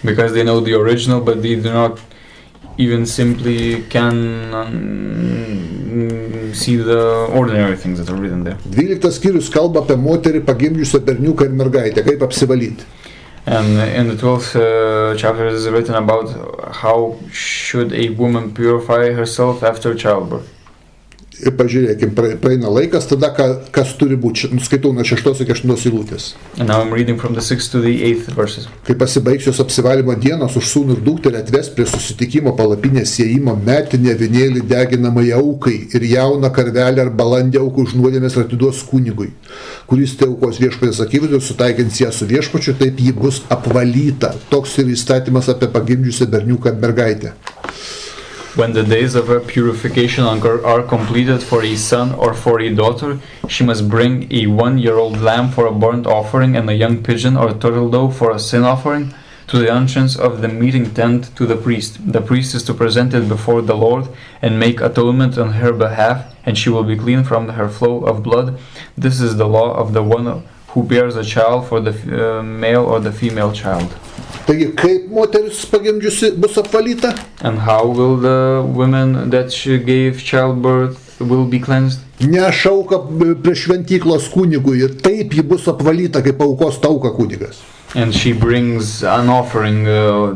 because they know the original, but they do not even simply can see the ordinary things that are written there. 12 skyrius kalba apie moterį pagimdžiusią berniuką ir mergaitę, kaip apsivalyti. And in the 12th chapter is written about how should a woman purify herself after childbirth. Ir pažiūrėkim, praeina laikas, tada kas turi būti. Skaitau nuo 6 iki 8 eilutės. And now I'm reading from the 6th to the 8th verses. Kai pasibaigsios apsivalymo dienos, už sūnų ir dukterį atves prie susitikimo palapinės siejimo metinį avinėlį deginamai aukai ir jauną karvelę ar balandį aukų už nuodėmės atiduos kunigui, kuris tai aukos viešpatės akivaizdoj sutaikins ją su viešpačiu, taip ji bus apvalyta. Toks ir įstatymas apie pagimdžiusią berniuką ir mergaitę. When the days of her purification are completed for a son or for a daughter, she must bring a 1-year-old lamb for a burnt offering and a young pigeon or turtle dove for a sin offering to the entrance of the meeting tent to the priest. The priest is to present it before the Lord and make atonement on her behalf, and she will be clean from her flow of blood. This is the law of the one who bears a child, for the male or the female child. Taigi, kaip moteris pagimdžiusi bus apvalyta? And how will the women that she gave childbirth will be cleansed? Nešauka prie šventyklos kunigui ir taip ji bus apvalyta, kaip aukos tauka kunigas. And she brings an offering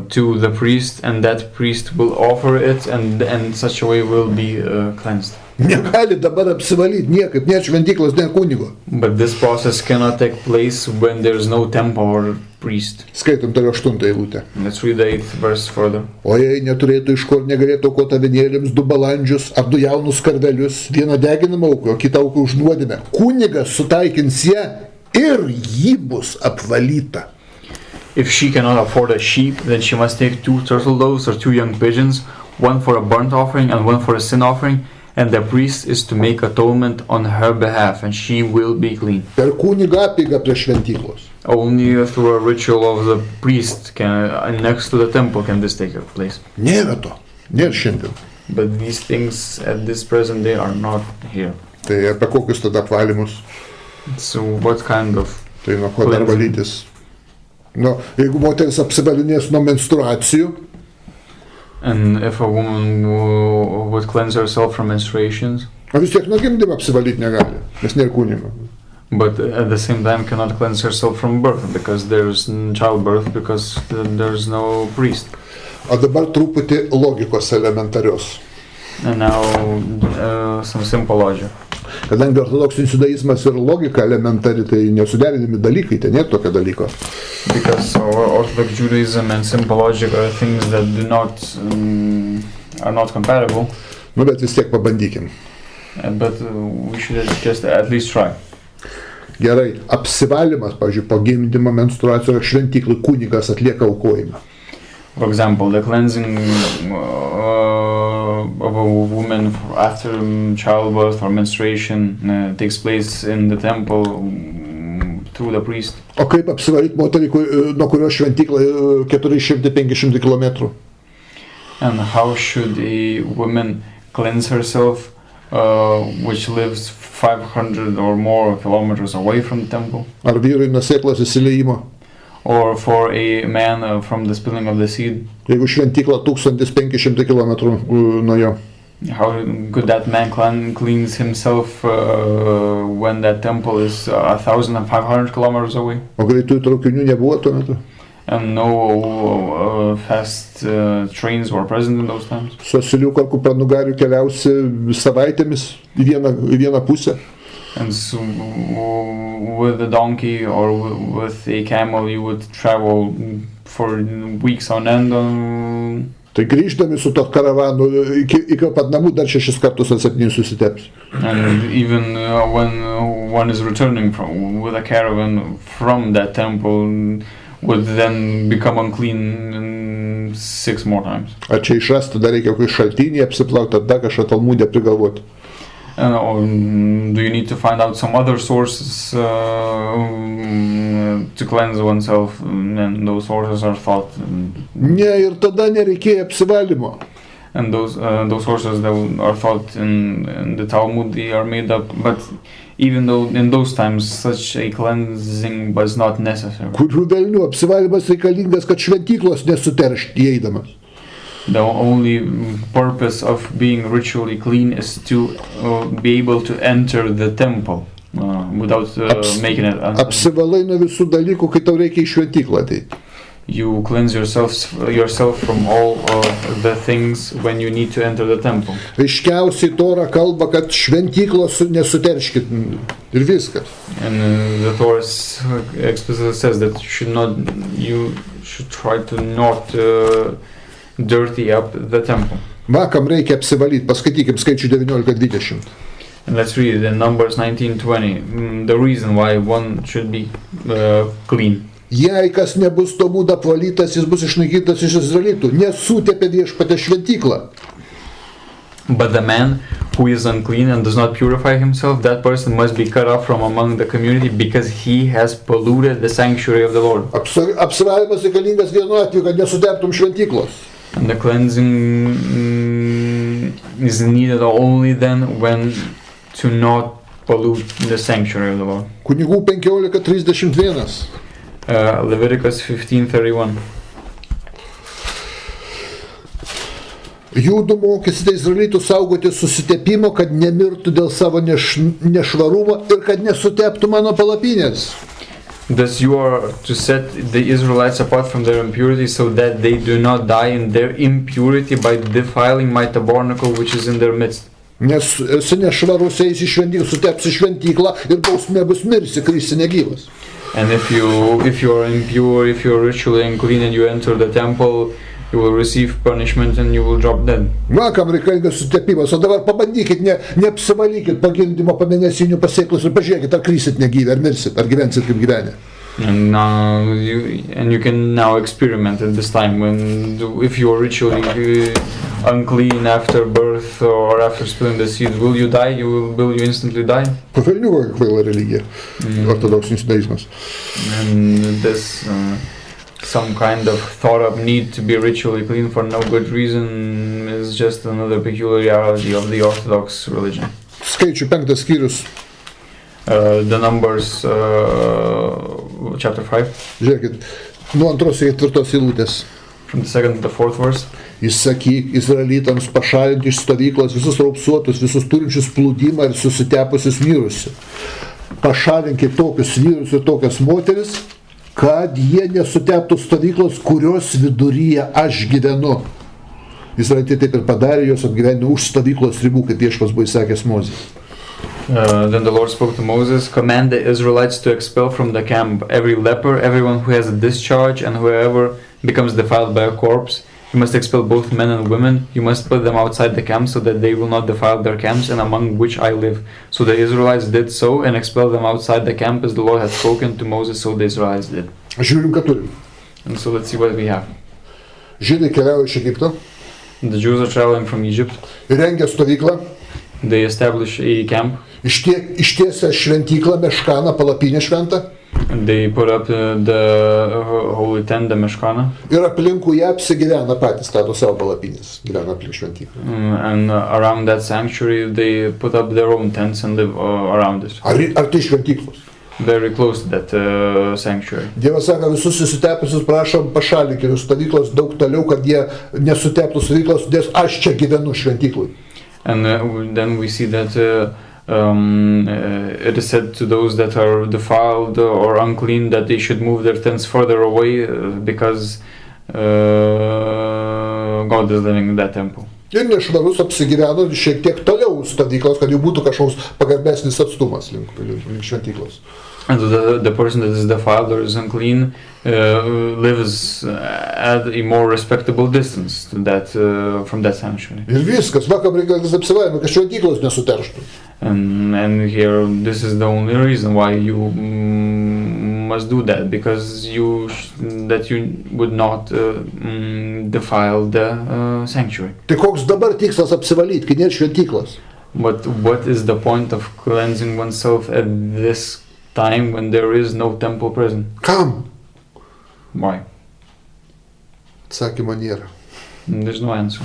to the priest, and that priest will offer it, and in such a way will be cleansed. Negali dabar apsivalyti niekaip, net šventyklos, net kunigo. But this process cannot take place when there is no temple or priest. Skaitom toliau 8 eilutę. Let's read the 8th verse further. O jei neturėtų iš kur negalėtų aukoti avinėliams 2 balandžius ar 2 jaunus karvelius, vieną deginamą auką, o kitą auką už nuodėmę, kunigas sutaikins ją ir ji bus apvalyta. If she cannot afford a sheep, then she must take 2 turtle doves or 2 young pigeons, one for a burnt offering and one for a sin offering, And the priest is to make atonement on her behalf, and she will be clean. Per kunigą apėgą prie šventyklos. Only through a ritual of the priest next to the temple can this take place. Nėra to. Nėra šiandien. But these things at this present day are not here. Tai apie kokius tada apvalymus? So what kind of... Tai nuo ko dar valytis? Nu, jeigu moteris apsivalinės nuo menstruacijų, And if a woman would cleanse herself from menstruations, vis tiek nuo gimdymo apsivalyti negali, nes nėra kunigo. but at the same time cannot cleanse herself from birth because there's childbirth, because there's no priest. O dabar truputį logikos elementarios. And now some simple logic. Kadangi ortodoksinis judaizmas ir logika elementari, tai nesuderinami dalykai, tai nėra tokio dalyko. Because Orthodox Judaism and simple logic are things that are not compatible. Nu, bet vis tiek pabandykim. But we should just at least try. Gerai, apsivalymas, pavyzdžiui, po gimdymo menstruacijos šventyklai kunigas atlieka aukojimą. For example, the cleansing of a woman after childbirth or menstruation takes place in the temple through the priest. O kaip apsivalyti moterį, nuo kurios šventykla 400-500 km? And how should a woman cleanse herself which lives 500 or more kilometers away from the temple? Ar vyrui nuo sėklos įsileimo? Or for a man from the spilling of the seed? Jeigu šventykla 1500 km nuo jo. How could that man cleanse himself when that temple is 1,500 kilometers away? O greitųjų traukinių nebuvo tuo metu? And no fast trains were present in those times? Su asiliuku ar kupranugariu keliausi savaitėmis į vieną pusę. And so with a donkey or with a camel you would travel for weeks on end. Tai grįždami su to karavanu iki pat namų dar 6 kartus ar 7 susiteps. And even when one is returning with a caravan from that temple would then become unclean 6 more times. Ar čia išrasti dar reikia kokį šaltinį apsiplauti, ar dar kažką Talmude prigalvoti? Or do you need to find out some other sources to cleanse oneself, and those sources are thought. Ne, ir tada nereikėjo apsivalymo. And those sources that are thought in the Talmud, they are made up. But even though in those times such a cleansing was not necessary. Kurių velnių apsivalymas reikalingas, kad šventyklos nesuteršti įeidamas. The only purpose of being ritually clean is to be able to enter the temple without making it. Apsivalai nuo visų dalykų, kai tau reikia į šventyklą ateiti. You cleanse yourself from all of the things when you need to enter the temple. Aiškiausiai Tora kalba, kad šventyklos nesuterškit ir viskas. And the Torah explicitly says that you should try to not dirty up the temple. Vakam reikia apsivalyti, paskaitykim skaičių 19-20. And let's read it in Numbers 19:20. The reason why one should be clean. Jei kas nebus to būdą apvalytas, jis bus išnaikintas iš Izraelitų. Nesutepė viešpatės šventyklą. But the man who is unclean and does not purify himself, that person must be cut off from among the community because he has polluted the sanctuary of the Lord. Apsivalymas reikalingas vienu atveju, kad nesuteptum šventyklos. And the cleansing is needed only then when to not pollute the sanctuary of the Lord. Kunigų 15:31. Leviticus 15:31. Judų mokysite Izraelitų saugoti susitepimo, kad nemirtų dėl savo nešvarumo ir kad nesuteptų mano palapinės. Thus you are to set the Israelites apart from their impurity so that they do not die in their impurity by defiling my tabernacle which is in their midst. Nes esi nešvarus, eisi šventyklą, sutepsi šventyklą ir bausmė bus mirsi, krisi negyvas. And if you are impure, if you are ritually unclean and you enter the temple, you will receive punishment and you will drop dead. Vakam reikalingas sutepimas, o dabar pabandykit, neapsivalykit pagimdymo pamėnesinių pasėklus ir pažiūrėkit, ar krysit negyvę, ar mirsit, ar gyvensit kaip gyvenę. And you can now experiment at this time if you are ritually unclean after birth or after spilling the seed, will you die? Will you instantly die? Pavelnių kvaila religija, ortodoksinis judaizmas. And this some kind of thought of need to be ritually clean for no good reason is just another peculiarity of the Orthodox religion. Skaičių 5 skyrius. The Numbers chapter 5. Žiūrėkit, nuo 2 iki 4 eilutės. From the 2nd to the 4th verse. Įsakyk Izraelitams pašalinti iš stovyklos visus raupsuotus, visus turinčius plūdimą ir susitepusius mirusius. Pašalinkit tokius vyrus ir tokias moteris, kad jie nesuteptų stovyklos, kurios viduryje aš gyvenu. Izraelitai taip ir padarė, jos apgyvendino už stovyklos ribų, kaip Viešpats buvo įsakęs Mozei. Then the Lord spoke to Moses, command the Israelites to expel from the camp every leper, everyone who has a discharge, and whoever becomes defiled by a corpse. You must expel both men and women. You must put them outside the camp so that they will not defile their camps and among which I live. So the Israelites did so and expelled them outside the camp as the Lord had spoken to Moses, so the Israelites did. Žiūrim, ką turim. And so let's see what we have. Žydai keliauja iš Egipto. The Jews are traveling from Egypt. Rengia stovyklą. They establish a camp. Ištiesia šventyklą, meškaną, palapinę šventą. They put up the holy tent, the meškaną. Ir aplinkui ją apsigyvena patys, stato savo palapinės, gyvena aplink šventyklą. And around that sanctuary they put up their own tents and live around it. Ar tai šventyklos? Very close to that sanctuary. Dievas sako, visus susitepusius prašom pašalinkit iš stovyklos daug toliau, kad jie nesuteptų stovyklos, nes aš čia gyvenu šventyklui. And then we see that it is said to those that are defiled or unclean that they should move their tents further away because God is living in that temple. Ir nešvarus apsigyveno šiek tiek toliau stovyklos, kad jau būtų kažkoks pagarbesnis atstumas link šventyklos. And the person that is defiled or is unclean lives at a more respectable distance to that, from that sanctuary. Ir viskas, vakam reikalingas apsivalymas, kad šventyklos nesuterštų. And here, this is the only reason why you must do that, because you would not defile the sanctuary. Tai koks dabar tikslas apsivalyti, kai nėra šventyklos? But what is the point of cleansing oneself at this time when there is no temple present? Kam? Why? Atsakymo nėra. There's no answer.